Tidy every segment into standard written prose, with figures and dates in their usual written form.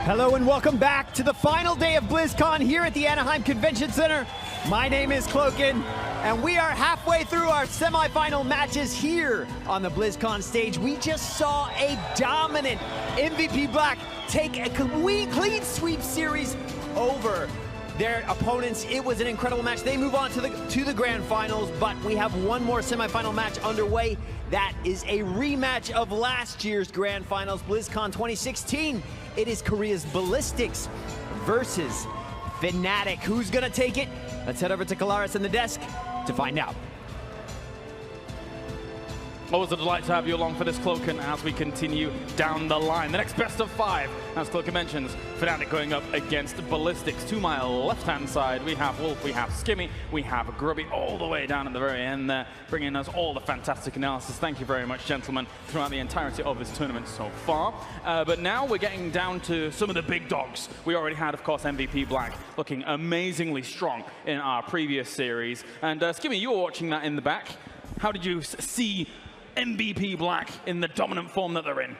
Hello and welcome back to the final day of Blizzcon here at the Anaheim Convention Center. My name is Cloakin, and we are halfway through our semifinal matches here on the Blizzcon stage. We just saw a dominant MVP Black take a clean sweep series over their opponents. It was an incredible match. They move on to the grand finals, but we have one more semifinal match underway. That is a rematch of last year's grand finals, BlizzCon 2016. It is Korea's Ballistix versus Fnatic. Who's gonna take it? Let's head over to Kalaris in the desk to find out. Always a delight to have you along for this, Cloakin, as we continue down the line. The next best of 5, as Cloakin mentions, Fnatic going up against Ballistix. To my left-hand side, we have Wolf, we have Skimmy, we have Grubby all the way down at the very end there, bringing us all the fantastic analysis. Thank you very much, gentlemen, throughout the entirety of this tournament so far. But now we're getting down to some of the big dogs. We already had, of course, MVP Black looking amazingly strong in our previous series. And Skimmy, you were watching that in the back. How did you see MVP Black in the dominant form that they're in?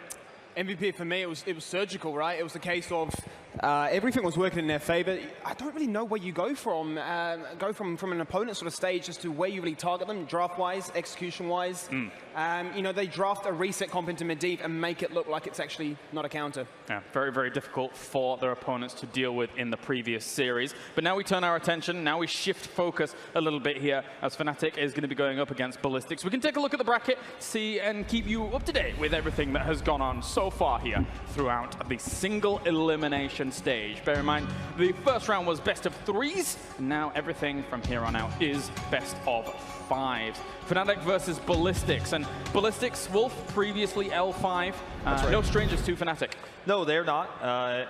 MVP for me, it was surgical, right? It was a case of everything was working in their favor. I don't really know where you go from an opponent sort of stage as to where you really target them, draft-wise, execution-wise. You know, they draft a reset comp into mid-deep and make it look like it's actually not a counter. Yeah, very, very difficult for their opponents to deal with in the previous series. But now we turn our attention, now we shift focus a little bit here, as Fnatic is going to be going up against Ballistix. We can take a look at the bracket, see and keep you up to date with everything that has gone on so far here throughout the single elimination stage. Bear in mind, the first round was best of 3s, and now everything from here on out is best of 5s. Fnatic versus Ballistix, and Ballistix, Wolf, previously L5, right. No strangers to Fnatic. No, they're not,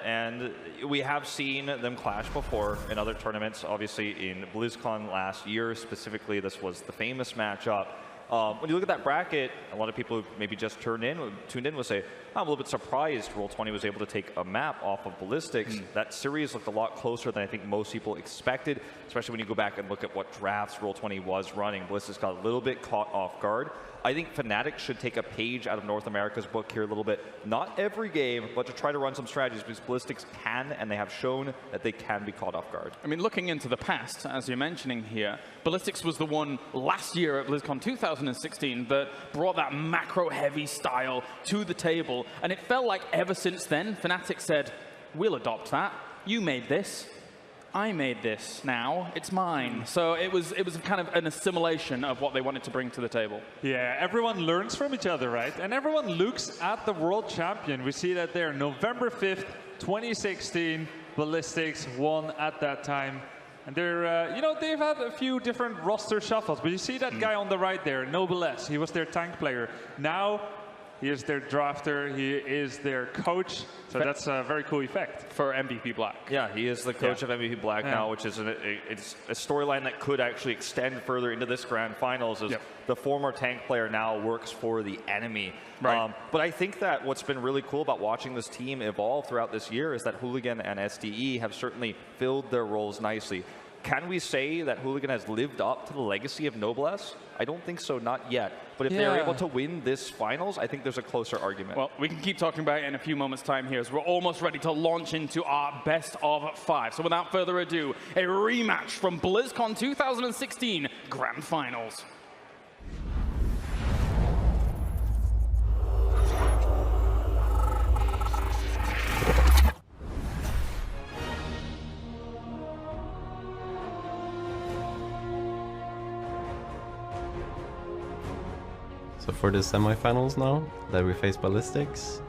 and we have seen them clash before in other tournaments. Obviously, in BlizzCon last year, specifically, this was the famous matchup. When you look at that bracket, a lot of people who maybe just tuned in will say, I'm a little bit surprised Roll20 was able to take a map off of Ballistix. That series looked a lot closer than I think most people expected, especially when you go back and look at what drafts Roll20 was running. Ballistix got a little bit caught off guard. I think Fnatic should take a page out of North America's book here a little bit. Not every game, but to try to run some strategies, because Ballistix can, and they have shown that they can be caught off guard. I mean, looking into the past, as you're mentioning here, Ballistix was the one last year at BlizzCon 2016 that brought that macro-heavy style to the table, and it felt like ever since then, Fnatic said, we'll adopt that. You made this. I made this now, it's mine. So it was kind of an assimilation of what they wanted to bring to the table. Yeah, everyone learns from each other, right? And everyone looks at the world champion. We see that there, November 5th, 2016, Ballistix won at that time. And they're, you know, they've had a few different roster shuffles, but you see that guy on the right there, Noblesse, he was their tank player. Now, he is their drafter, he is their coach, so that's a very cool effect. For MVP Black. Yeah, he is the coach of MVP Black now, which is it's a storyline that could actually extend further into this grand finals, as the former tank player now works for the enemy. Right. But I think that what's been really cool about watching this team evolve throughout this year is that Hooligan and SDE have certainly filled their roles nicely. Can we say that Hooligan has lived up to the legacy of Noblesse? I don't think so, not yet. But if they're able to win this finals, I think there's a closer argument. Well, we can keep talking about it in a few moments' time here, as we're almost ready to launch into our best of 5. So without further ado, a rematch from BlizzCon 2016 Grand Finals. So for the semifinals now, that we face Ballistix,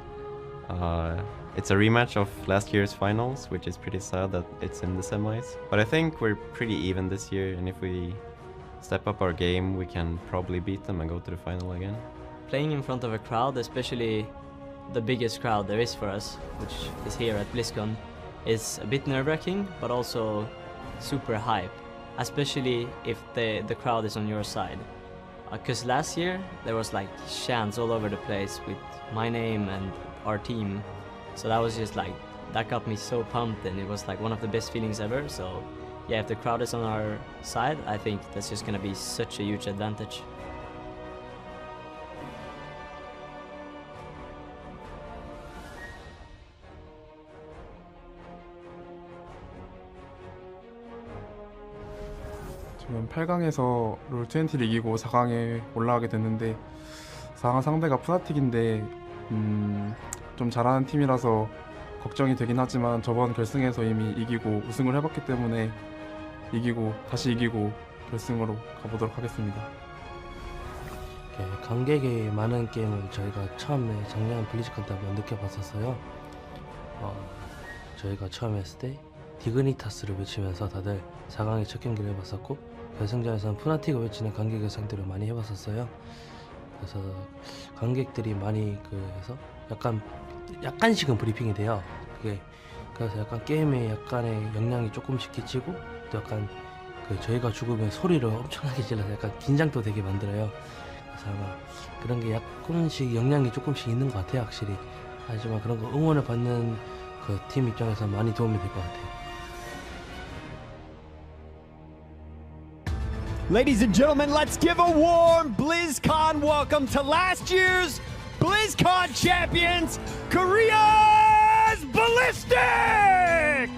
it's a rematch of last year's finals, which is pretty sad that it's in the semis. But I think we're pretty even this year, and if we step up our game, we can probably beat them and go to the final again. Playing in front of a crowd, especially the biggest crowd there is for us, which is here at BlizzCon, is a bit nerve-wracking, but also super hype, especially if the crowd is on your side. Because last year, there was like chants all over the place with my name and our team. So that was just like, that got me so pumped, and it was like one of the best feelings ever. So yeah, if the crowd is on our side, I think that's just going to be such a huge advantage. 지금 8강에서 롤20를 이기고 4강에 올라가게 됐는데 4강 상대가 푸나틱인데 좀 잘하는 팀이라서 걱정이 되긴 하지만 저번 결승에서 이미 이기고 우승을 해봤기 때문에 다시 이기고 결승으로 가보도록 하겠습니다. 관객이 많은 게임을 저희가 처음에 작년 블리즈컨 때 한번 느껴봤었어요. 저희가 처음 했을 때 디그니타스를 외치면서 다들 4강의 첫 경기를 해봤었고 결승전에서는 푸나틱을 외치는 관객을 상대로 많이 해봤었어요. 그래서 관객들이 많이 해서 약간씩은 브리핑이 돼요. 그래서 약간 게임에 약간의 영향이 조금씩 끼치고 또 약간 저희가 죽으면 소리를 엄청나게 질러서 약간 긴장도 되게 만들어요. 그래서 아마 그런 게 약간씩 영향이 조금씩 있는 것 같아요, 확실히. 하지만 그런 거 응원을 받는 그 팀 입장에서 많이 도움이 될 것 같아요. Ladies and gentlemen, let's give a warm BlizzCon welcome to last year's BlizzCon champions, Korea's Ballistix!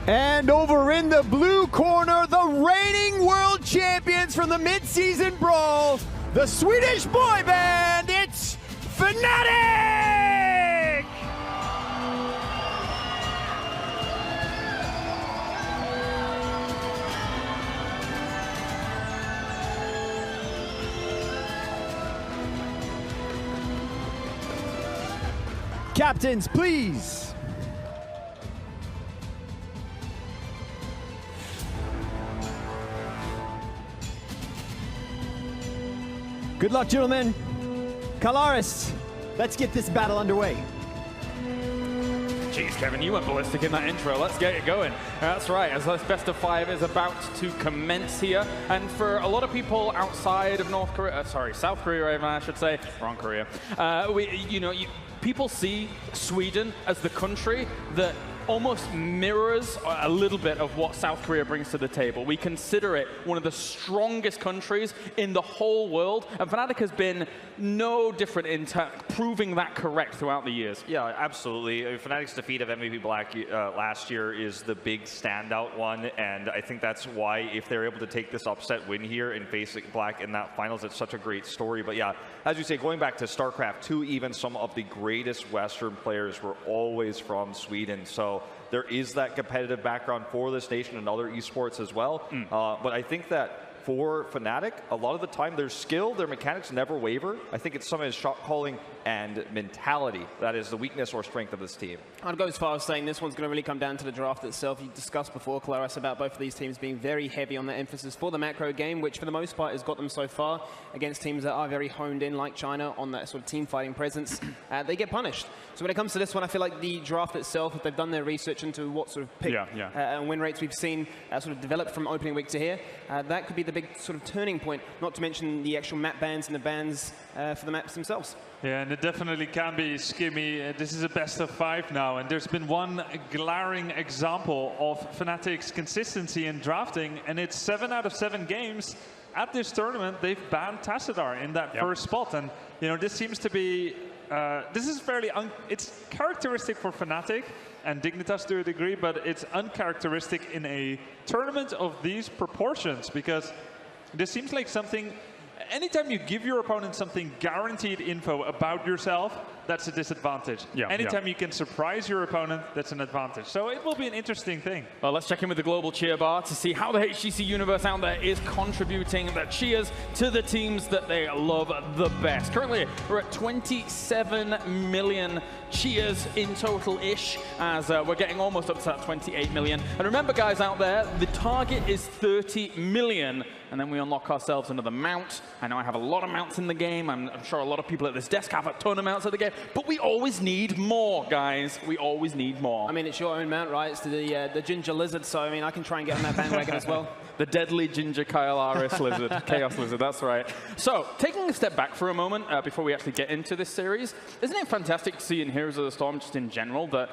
And over in the blue corner, the reigning world champions from the mid-season brawl, the Swedish boy band, it's Fnatic! Captains, please. Good luck, gentlemen. Kalaris, let's get this battle underway. Jeez, Kevin, you went ballistic in that intro. Let's get it going. That's right, as this best of 5 is about to commence here. And for a lot of people outside of South Korea, even I should say, wrong Korea. People see Sweden as the country that almost mirrors a little bit of what South Korea brings to the table. We consider it one of the strongest countries in the whole world, and Fnatic has been no different in proving that correct throughout the years. Yeah, absolutely. Fnatic's defeat of MVP Black last year is the big standout one, and I think that's why if they're able to take this upset win here and face Black in that finals, it's such a great story. But yeah, as you say, going back to StarCraft 2, even some of the greatest Western players were always from Sweden. So there is that competitive background for this nation and other esports as well. But I think that for Fnatic, a lot of the time their skill, their mechanics never waver. I think it's some of his shot calling and mentality that is the weakness or strength of this team. I'd go as far as saying this one's going to really come down to the draft itself. You discussed before, Claris, about both of these teams being very heavy on the emphasis for the macro game, which for the most part has got them so far against teams that are very honed in, like China, on that sort of team fighting presence. They get punished. So when it comes to this one, I feel like the draft itself, if they've done their research into what sort of pick and win rates we've seen sort of develop from opening week to here, that could be the big sort of turning point, not to mention the actual map bans and the bans for the maps themselves. Yeah, and it definitely can be skimmy. This is a best of 5 now, and there's been one glaring example of Fnatic's consistency in drafting, and it's 7 out of 7 games at this tournament they've banned Tassadar in that first spot. And you know, this seems to be this is fairly it's characteristic for Fnatic and Dignitas to a degree, but it's uncharacteristic in a tournament of these proportions, because this seems like something. Anytime you give your opponent something guaranteed info about yourself, that's a disadvantage. Anytime you can surprise your opponent, that's an advantage. So it will be an interesting thing. Well, let's check in with the global cheer bar to see how the HGC universe out there is contributing the cheers to the teams that they love the best. Currently, we're at 27 million cheers in total-ish, as we're getting almost up to that 28 million. And remember, guys out there, the target is 30 million. And then we unlock ourselves another mount. I know I have a lot of mounts in the game. I'm sure a lot of people at this desk have a ton of mounts at the game. But we always need more, guys. We always need more. I mean, it's your own mount, right? It's the ginger lizard, so I mean, I can try and get on that bandwagon as well. The deadly ginger Kylaris lizard, Chaos lizard, that's right. So, taking a step back for a moment before we actually get into this series, isn't it fantastic to see in Heroes of the Storm, just in general, that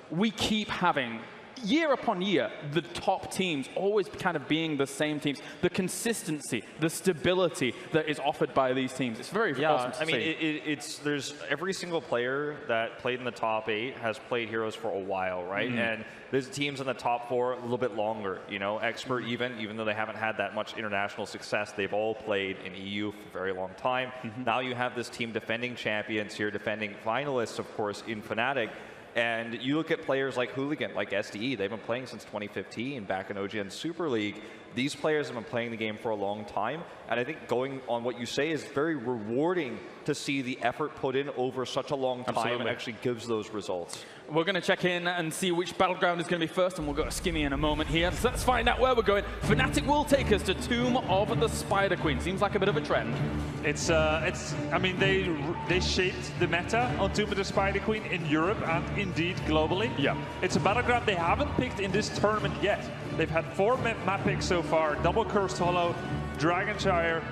we keep having year upon year, the top teams always kind of being the same teams. The consistency, the stability that is offered by these teams. It's very awesome to see. There's every single player that played in the top 8 has played Heroes for a while, right? And there's teams in the top 4 a little bit longer, you know, Expert even though they haven't had that much international success, they've all played in EU for a very long time. Now you have this team defending champions here, defending finalists, of course, in Fnatic. And you look at players like Hooligan, like SDE, they've been playing since 2015 back in OGN Super League. These players have been playing the game for a long time. And I think going on what you say is very rewarding to see the effort put in over such a long time and actually gives those results. We're going to check in and see which battleground is going to be first, and we'll go to Skimmy in a moment here. So let's find out where we're going. Fnatic will take us to Tomb of the Spider Queen. Seems like a bit of a trend. I mean, they shaped the meta on Tomb of the Spider Queen in Europe and indeed globally. Yeah. It's a battleground they haven't picked in this tournament yet. They've had 4 map picks so far: Double Cursed Hollow, Dragonshire,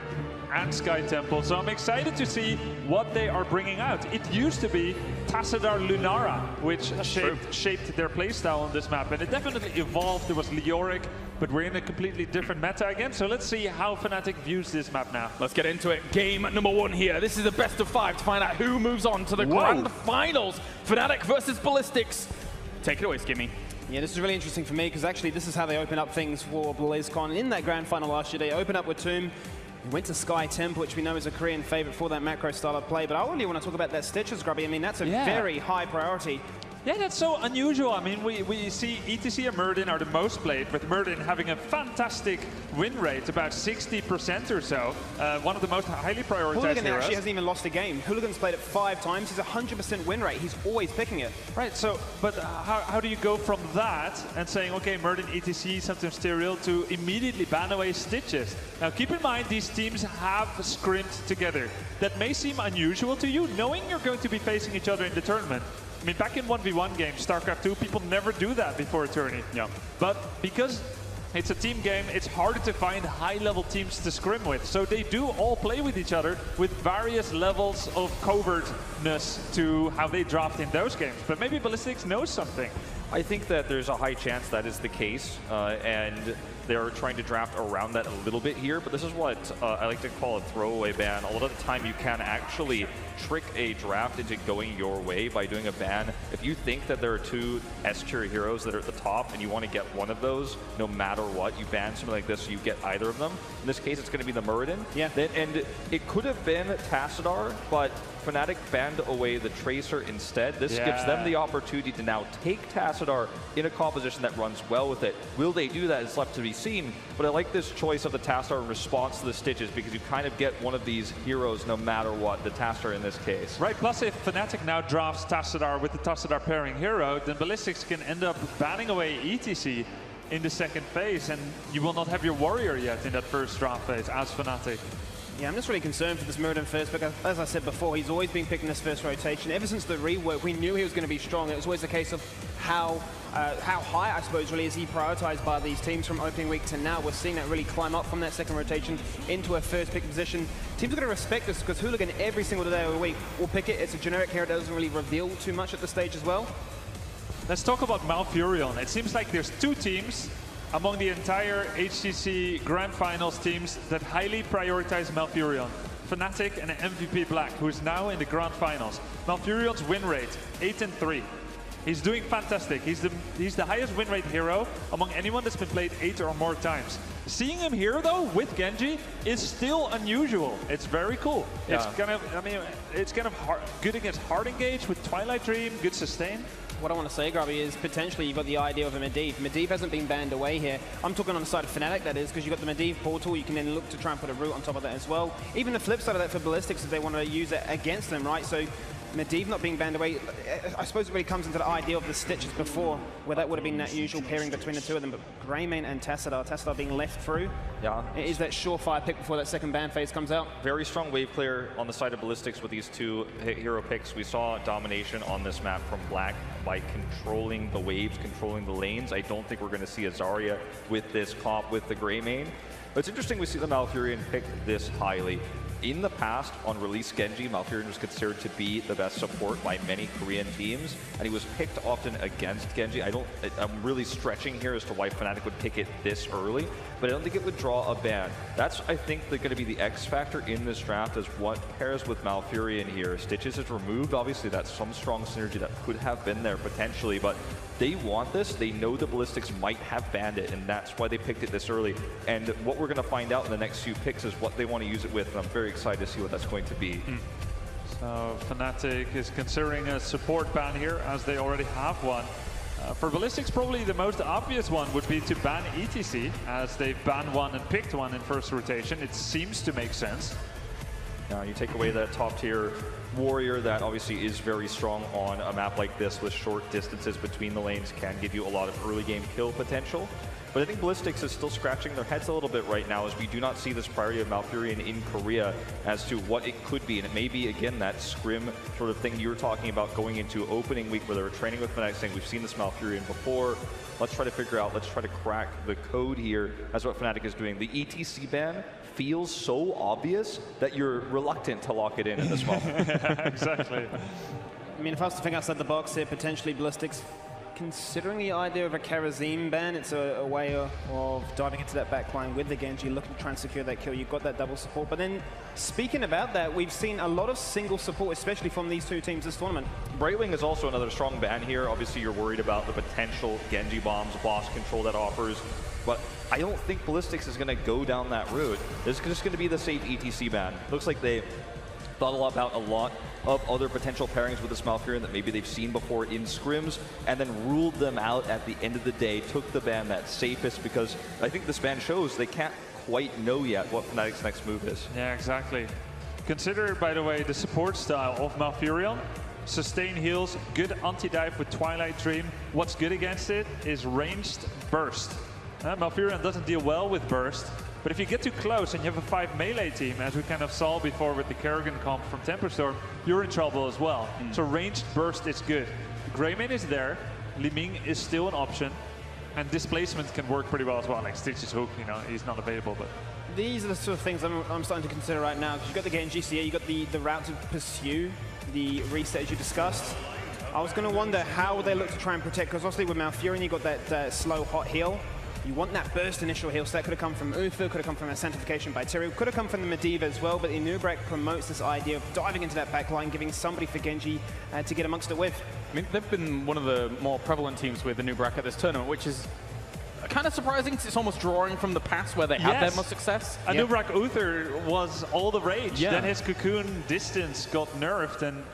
and Sky Temple. So I'm excited to see what they are bringing out. It used to be Tassadar Lunara, which shaped their playstyle on this map, and it definitely evolved. There was Leoric, but we're in a completely different meta again. So let's see how Fnatic views this map now. Let's get into it. Game number 1 here. This is a best of 5 to find out who moves on to the grand finals. Fnatic versus Ballistix. Take it away, Skimmy. Yeah, this is really interesting for me because actually this is how they open up things for Blizzcon. In that grand final last year, they opened up with Tomb. They went to Sky Temple, which we know is a Korean favorite for that macro style of play. But I really want to talk about that Stitches, Grubby. I mean, that's a very high priority. Yeah, that's so unusual. I mean, we see ETC and Murden are the most played, with Murden having a fantastic win rate, about 60% or so. One of the most highly prioritized Hooligan heroes. actually hasn't even lost a game. Hooligan's played it 5 times. He's 100% win rate. He's always picking it. Right, so, but how do you go from that and saying, okay, Murden, ETC, something sterile, to immediately ban away Stitches? Now, keep in mind, these teams have scrimped together. That may seem unusual to you, knowing you're going to be facing each other in the tournament. I mean, back in 1v1 games, StarCraft 2, people never do that before a tourney. Yeah. But because it's a team game, it's harder to find high-level teams to scrim with. So they do all play with each other with various levels of covertness to how they draft in those games. But maybe Ballistix knows something. I think that there's a high chance that is the case, and they're trying to draft around that a little bit here, but this is what I like to call a throwaway ban. A lot of the time you can actually trick a draft into going your way by doing a ban. If you think that there are 2 S-tier heroes that are at the top and you want to get one of those, no matter what, you ban something like this so you get either of them. In this case, it's going to be the Muradin. Yeah. And it could have been Tassadar, but Fnatic banned away the Tracer instead. This gives them the opportunity to now take Tassadar in a composition that runs well with it. Will they do that? It's left to be seen. But I like this choice of the Tassadar in response to the Stitches because you kind of get one of these heroes no matter what, the Tassadar in this case. Right, plus if Fnatic now drafts Tassadar with the Tassadar pairing hero, then Ballistix can end up banning away ETC in the second phase, and you will not have your warrior yet in that first draft phase as Fnatic. Yeah, I'm just really concerned for this Muradin first because, as I said before, he's always been picked in this first rotation. Ever since the rework, we knew he was going to be strong. It was always a case of how high, I suppose, really is he prioritized by these teams from opening week to now. We're seeing that really climb up from that second rotation into a first pick position. Teams are going to respect this because Hooligan every single day of the week will pick it. It's a generic hero that doesn't really reveal too much at this stage as well. Let's talk about Malfurion. It seems like there's 2 teams among the entire HGC Grand Finals teams that highly prioritize Malfurion. Fnatic and MVP Black, who is now in the Grand Finals. Malfurion's win rate, 8-3. He's doing fantastic. He's the highest win rate hero among anyone that's been played 8 or more times. Seeing him here though with Genji is still unusual. It's very cool. Yeah. It's kind of, I mean, it's kind of good against hard engage with Twilight Dream, good sustain. What I want to say, Grubby, is potentially you've got the idea of a Medivh. Medivh hasn't been banned away here. I'm talking on the side of Fnatic, that is, because you've got the Medivh portal. You can then look to try and put a root on top of that as well. Even the flip side of that for Ballistix if they want to use it against them, right? So Medivh not being banned away, I suppose it really comes into the idea of the Stitches before, where that would have been that usual pairing between the 2 of them. But Greymane and Tassadar being left through, it is that surefire pick before that second ban phase comes out. Very strong wave clear on the side of Ballistix with these 2 hero picks. We saw domination on this map from Black by controlling the waves, controlling the lanes. I don't think we're going to see a Zarya with this comp with the Greymane. But it's interesting we see the Malfurion picked this highly. in the past, on release Genji, Malfurion was considered to be the best support by many Korean teams, and he was picked often against Genji. I'm really stretching here as to why Fnatic would pick it this early, but I don't think it would draw a ban. That's, I think, going to be the X factor in this draft, is what pairs with Malfurion here. Stitches is removed, obviously that's some strong synergy that could have been there potentially, but they want this. They know the Ballistix might have banned it, and that's why they picked it this early. And what we're going to find out in the next few picks is what they want to use it with, and I'm very excited to see what that's going to be. So Fnatic is considering a support ban here, as they already have one. For Ballistix, probably the most obvious one would be to ban ETC, as they've banned one and picked one in first rotation. It seems to make sense. You take away that top tier warrior that obviously is very strong on a map like this with short distances between the lanes, can give you a lot of early game kill potential. But I think Ballistix is still scratching their heads a little bit right now, as we do not see this priority of Malfurion in Korea as to what it could be. And it may be, again, that scrim sort of thing you were talking about going into opening week where they were training with Fnatic, saying we've seen this Malfurion before. Let's try to figure out, let's try to crack the code here. That's what Fnatic is doing. The ETC ban feels so obvious that you're reluctant to lock it in this moment. Exactly. I mean, if I was to think outside the box here, potentially Ballistix, considering the idea of a Kerosene ban, it's a way of diving into that backline with the Genji, looking to try and secure that kill. You've got that double support. But then, speaking about that, we've seen a lot of single support, especially from these two teams this tournament. Brightwing is also another strong ban here. Obviously, you're worried about the potential Genji bombs, boss control that offers. But I don't think Ballistix is going to go down that route. This is just going to be the safe ETC ban. Looks like they thought about a lot of other potential pairings with this Malfurion that maybe they've seen before in scrims, and then ruled them out at the end of the day, took the ban that's safest, because I think this ban shows they can't quite know yet what Fnatic's next move is. Yeah, exactly. Consider, by the way, the support style of Malfurion. Sustain heals, good anti-dive with Twilight Dream. What's good against it is ranged burst. Malfurion doesn't deal well with burst, but if you get too close and you have a 5 melee team, as we kind of saw before with the Kerrigan comp from Temperstorm, you're in trouble as well. So ranged burst is good. Greymane is there, Li Ming is still an option, and displacement can work pretty well as well, like Stitch's hook, you know, he's not available, but... These are the sort of things I'm starting to consider right now, because you've got the Genji here, you've got the route to pursue, the reset as you discussed. I was going to wonder how they look to try and protect, because obviously with Malfurion you've got that slow hot heal. You want that burst initial heal, so that could have come from Uther, could have come from a sanctification by Tyrael, could have come from the Medivh as well, but Inubrak promotes this idea of diving into that backline, giving somebody for Genji to get amongst it with. I mean, they've been one of the more prevalent teams with Inubrak at this tournament, which is kind of surprising, because it's almost drawing from the past where they had their most success. Inubrak Uther was all the rage. Yeah. Then his cocoon distance got nerfed, and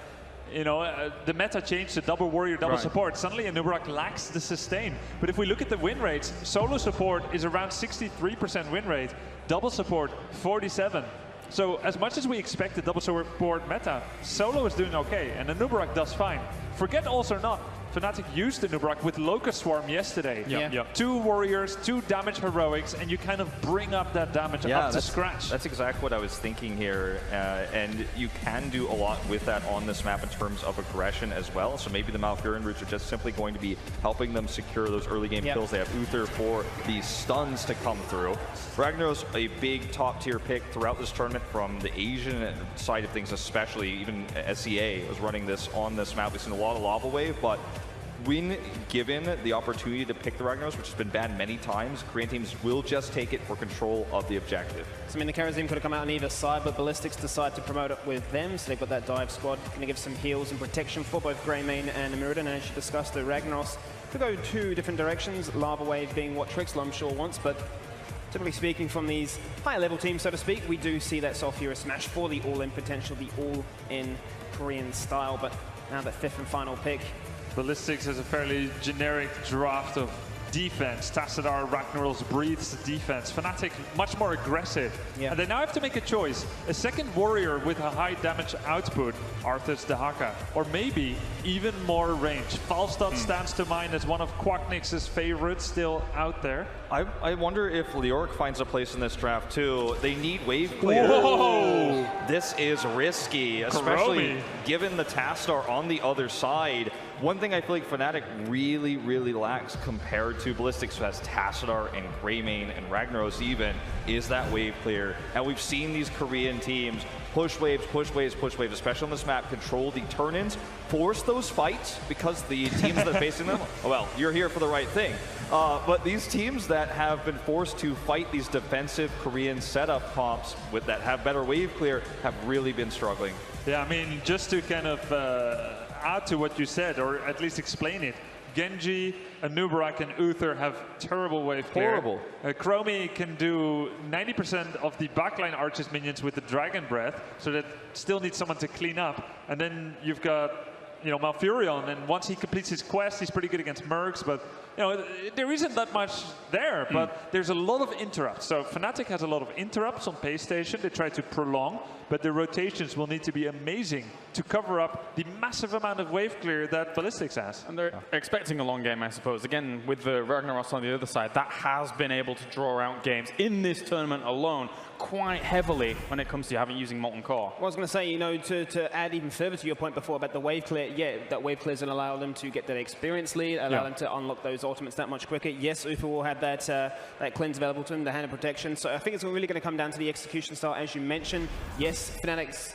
you know, the meta changed to double warrior, double support. Suddenly Inubrak lacks the sustain. But if we look at the win rates, solo support is around 63% win rate, double support 47. So as much as we expect the double support meta, solo is doing okay, and Inubrak does fine. Forget also not, Fnatic used Inubrak with Locust Swarm yesterday. Yeah. 2 warriors, 2 damage heroics, and you kind of bring up that damage up to scratch. That's exactly what I was thinking here, and you can do a lot with that on this map in terms of aggression as well. So maybe the Malfurion roots are just simply going to be helping them secure those early game kills. They have Uther for the stuns to come through. Ragnaros, a big top tier pick throughout this tournament from the Asian side of things, especially. Even SEA was running this on this map. We've seen a lot of Lava Wave, but when given the opportunity to pick the Ragnaros, which has been banned many times, Korean teams will just take it for control of the objective. So, I mean, the Kerosene could have come out on either side, but Ballistix decide to promote it with them, so they've got that dive squad. Going to give some heals and protection for both Greymane and Mirrodin, and as you discussed, the Ragnaros could go 2 different directions, Lava Wave being what Trixel I'm sure wants, but typically speaking, from these higher level teams, so to speak, we do see that Sulfura smash for the all-in potential, the all-in Korean style, but now that 5th and final pick. Ballistix has a fairly generic draft of defense. Tassadar, Ragnaros breathes defense. Fnatic much more aggressive. And they now have to make a choice. A second warrior with a high damage output, Arthas Dahaka, or maybe even more range. Falstad stands to mind as one of Quacknix's favorites still out there. I wonder if Leoric finds a place in this draft too. They need wave clear. Whoa! This is risky, especially given the Tassadar on the other side. One thing I feel like Fnatic really, really lacks compared to Ballistix, who has Tassadar and Greymane and Ragnaros even, is that wave clear. And we've seen these Korean teams push waves, especially on this map, control the turn-ins, force those fights because the teams that are facing them, well, you're here for the right thing. But these teams that have been forced to fight these defensive Korean setup comps that have better wave clear have really been struggling. Yeah, I mean, just to kind of add to what you said, or at least explain it, Genji, Anubarak, and Uther have terrible wave clear. Horrible. Chromie can do 90% of the backline Arch's minions with the Dragon Breath, so that still needs someone to clean up. And then you've got, you know, Malfurion, and once he completes his quest, he's pretty good against Mercs, but you know, there isn't that much there, but there's a lot of interrupts. So Fnatic has a lot of interrupts on Pace Station. They try to prolong, but the rotations will need to be amazing to cover up the massive amount of wave clear that Ballistix has. And they're expecting a long game, I suppose. Again, with the Ragnaros on the other side, that has been able to draw out games in this tournament alone quite heavily when it comes to using Molten Core. Well, I was going to say, you know, to add even further to your point before about the wave clear, yeah, that wave clear is going to allow them to get that experience lead, allow them to unlock those ultimates that much quicker. Yes, Ufa will have that that cleanse available to him, the hand of protection. So I think it's really going to come down to the execution style, as you mentioned. Yes, Fnatic's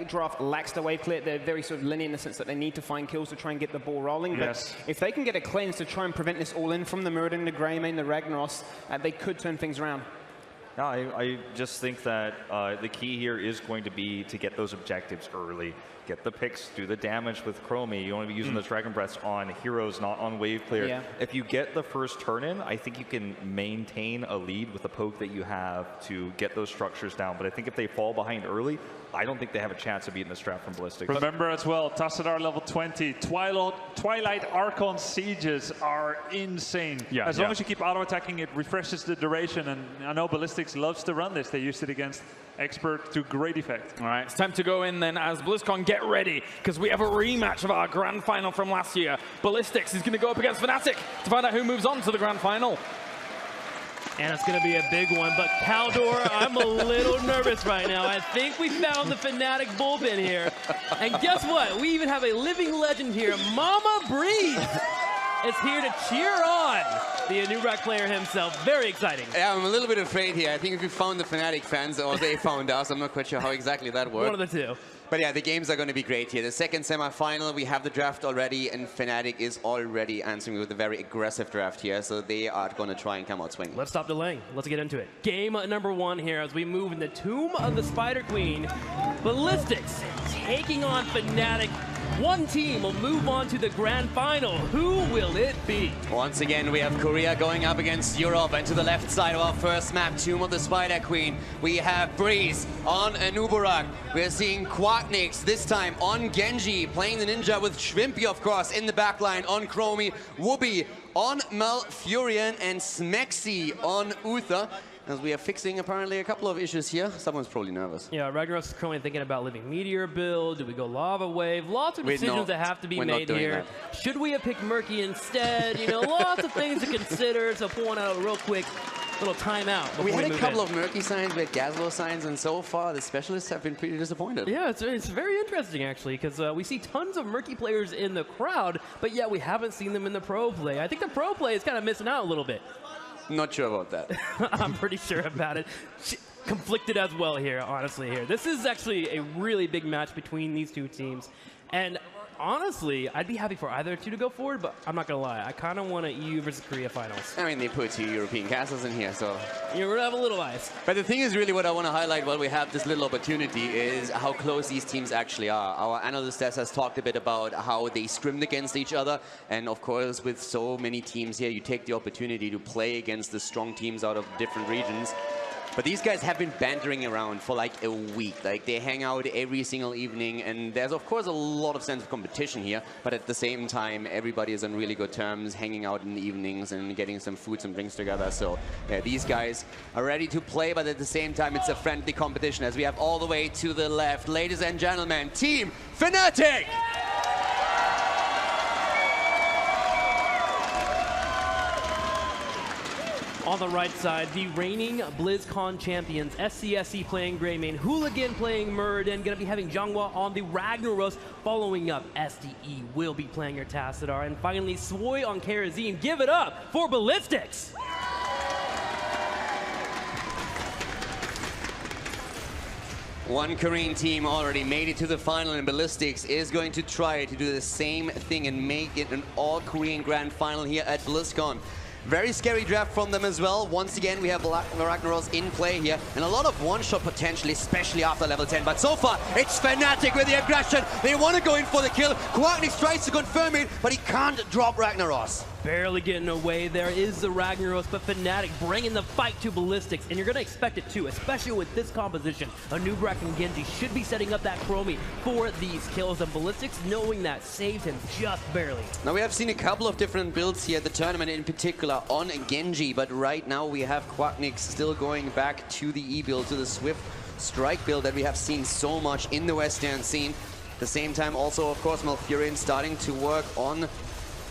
draft lacks the wave clear. They're very sort of linear in the sense that they need to find kills to try and get the ball rolling. But if they can get a cleanse to try and prevent this all-in from the Muradin, the Greymane, the Ragnaros, they could turn things around. No, I just think that the key here is going to be to get those objectives early. Get the picks, do the damage with Chromie. You want to be using those Dragon Breaths on heroes, not on wave clear. Yeah. If you get the first turn in, I think you can maintain a lead with the poke that you have to get those structures down. But I think if they fall behind early, I don't think they have a chance of beating this draft from Ballistix. Remember as well, Tassadar level 20, Twilight Archon sieges are insane. Yeah, as long as you keep auto-attacking, it refreshes the duration, and I know Ballistix loves to run this. They used it against Expert to great effect. All right, it's time to go in then as Blizzcon get ready, because we have a rematch of our grand final from last year. Ballistix is going to go up against Fnatic to find out who moves on to the grand final. And it's going to be a big one, but Caldor, I'm a little nervous right now. I think we found the Fnatic bullpen here. And guess what? We even have a living legend here, Mama Breeze is here to cheer on the Anubarak player himself. Very exciting. Yeah, I'm a little bit afraid here. I think if we found the Fnatic fans, or they found us, I'm not quite sure how exactly that worked. One of the two. But yeah, the games are going to be great here. The second semi-final, we have the draft already, and Fnatic is already answering with a very aggressive draft here, so they are going to try and come out swinging. Let's stop delaying. Let's get into it. Game number one here as we move in the Tomb of the Spider Queen. Ballistix taking on Fnatic. One team will move on to the grand final. Who will it be? Once again, we have Korea going up against Europe, and to the left side of our first map, Tomb of the Spider Queen, we have Breeze on Anubarak. We're seeing Quacknix this time on Genji, playing the ninja with Schwimpy, of course, in the backline on Chromie, Whoopi on Malfurion, and Smexy on Uther. As we are fixing apparently a couple of issues here. Someone's probably nervous. Yeah, Ragnaros is currently thinking about living Meteor build. Do we go Lava Wave? Lots of decisions that have to be made here. Should we have picked Murky instead? You know, lots of things to consider. So pulling out a real quick little timeout. We had a couple of Murky signs, we had Gazlo signs, and so far the specialists have been pretty disappointed. Yeah, it's very interesting actually, because we see tons of Murky players in the crowd, but yet we haven't seen them in the pro play. I think the pro play is kind of missing out a little bit. Not sure about that. I'm pretty sure about it. Conflicted as well here, honestly, here. This is actually a really big match between these two teams. And honestly, I'd be happy for either two to go forward, but I'm not going to lie. I kind of want a EU versus Korea finals. I mean, they put 2 European castles in here, so... You're going to have a little ice. But the thing is really what I want to highlight while we have this little opportunity is how close these teams actually are. Our analyst has talked a bit about how they scrimmed against each other. And of course, with so many teams here, you take the opportunity to play against the strong teams out of different regions. But these guys have been bantering around for like a week. Like, they hang out every single evening, and there's of course a lot of sense of competition here, but at the same time, everybody is on really good terms, hanging out in the evenings and getting some foods and drinks together. So yeah, these guys are ready to play, but at the same time, it's a friendly competition as we have all the way to the left. Ladies and gentlemen, Team Fnatic! On the right side, the reigning BlizzCon champions, SCSC playing Greymane, Hooligan playing Muradin, going to be having Zhonghua on the Ragnaros. Following up, SDE will be playing your Tassadar. And finally, Swoy on Karazim. Give it up for Ballistix! One Korean team already made it to the final, and Ballistix is going to try to do the same thing and make it an all-Korean grand final here at BlizzCon. Very scary draft from them as well. Once again, we have Ragnaros in play here, and a lot of one-shot potentially, especially after level 10. But so far, it's Fnatic with the aggression. They want to go in for the kill. Quacknix tries to confirm it, but he can't drop Ragnaros. Barely getting away. There is the Ragnaros, but Fnatic bringing the fight to Ballistix, and you're going to expect it too, especially with this composition. A Nubrak and Genji should be setting up that Chromie for these kills, and Ballistix, knowing that, saved him just barely. Now, we have seen a couple of different builds here, the tournament in particular on Genji, but right now we have Quacknix still going back to the E build, to the Swift Strike build that we have seen so much in the Western scene. At the same time, also, of course, Malfurion starting to work on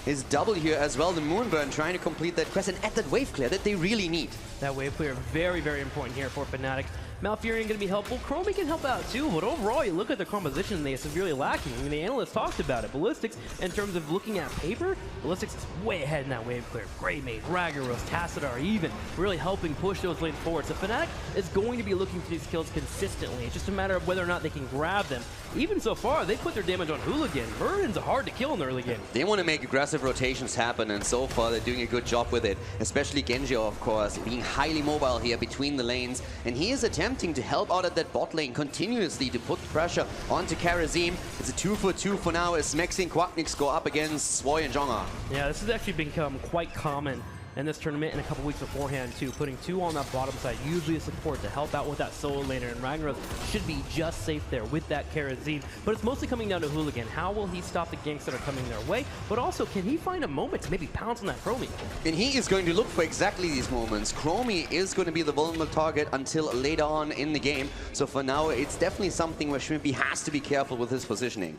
his double here as well, the Moonburn, trying to complete that quest and add that wave clear that they really need. That wave clear, very, very important here for Fnatic. Malfurion going to be helpful. Chromie can help out too, but overall, you look at their composition, they are severely lacking. I mean, the analysts talked about it. Ballistix, in terms of looking at paper, Ballistix is way ahead in that wave clear. Greymane, Ragnaros, Tassadar even, really helping push those lanes forward. So Fnatic is going to be looking for these kills consistently. It's just a matter of whether or not they can grab them. Even so far, they put their damage on Hooligan. Muradin's hard to kill in the early game. They want to make aggressive rotations happen, and so far they're doing a good job with it. Especially Genji, of course, being highly mobile here between the lanes. And he is attempting to help out at that bot lane continuously to put pressure onto Karazim. It's a 2-for-2 for now as Mexi and Quacknix go up against Swoy and Zhonghua. Yeah, this has actually become quite common in this tournament and a couple weeks beforehand too. Putting two on that bottom side, usually a support to help out with that solo laner, and Ragnaros should be just safe there with that Karazim. But it's mostly coming down to Hooligan. How will he stop the ganks that are coming their way? But also, can he find a moment to maybe pounce on that Chromie? And he is going to look for exactly these moments. Chromie is going to be the vulnerable target until later on in the game. So for now, it's definitely something where Shrimpy has to be careful with his positioning.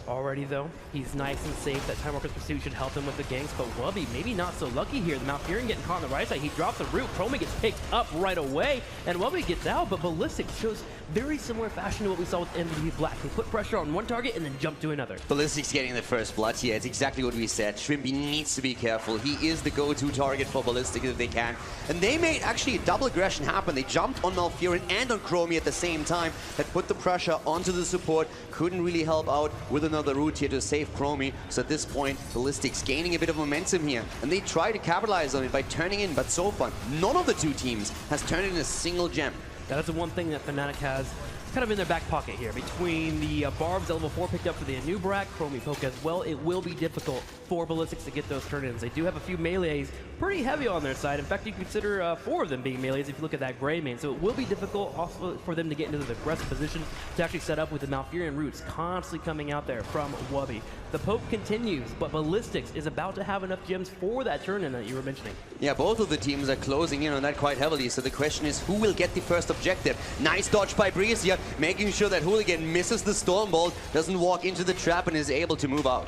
Already though, he's nice and safe. That Time Walker's Pursuit should help him with the ganks, but Wubby maybe not so lucky here. The Malfurion getting caught on the right side. He drops the root. Chromie gets picked up right away, and Wubby gets out, but Ballistix shows very similar fashion to what we saw with MVP Black. He put pressure on one target and then jump to another. Ballistix getting the first blood here. It's exactly what we said. Shrimpy needs to be careful. He is the go-to target for Ballistix if they can. And they made actually a double aggression happen. They jumped on Malfurion and on Chromie at the same time. That put the pressure onto the support. Couldn't really help out with another root here to save Chromie. So at this point, Ballistix gaining a bit of momentum here. And they try to capitalize on it by turning in. But so far, none of the two teams has turned in a single gem. Yeah, that's the one thing that Fnatic has kind of in their back pocket here. Between the Barbs level 4 picked up for the Anubrak, Chromie poke as well, it will be difficult for Ballistix to get those turn-ins. They do have a few melees pretty heavy on their side. In fact, you can consider 4 of them being melees if you look at that Greymane. So it will be difficult also for them to get into the aggressive position to actually set up with the Malfurion roots constantly coming out there from Wubby. The poke continues, but Ballistix is about to have enough gems for that turn-in that you were mentioning. Yeah, both of the teams are closing in on that quite heavily. So the question is, who will get the first objective? Nice dodge by Breeze here, making sure that Hooligan misses the Stormbolt, doesn't walk into the trap, and is able to move out.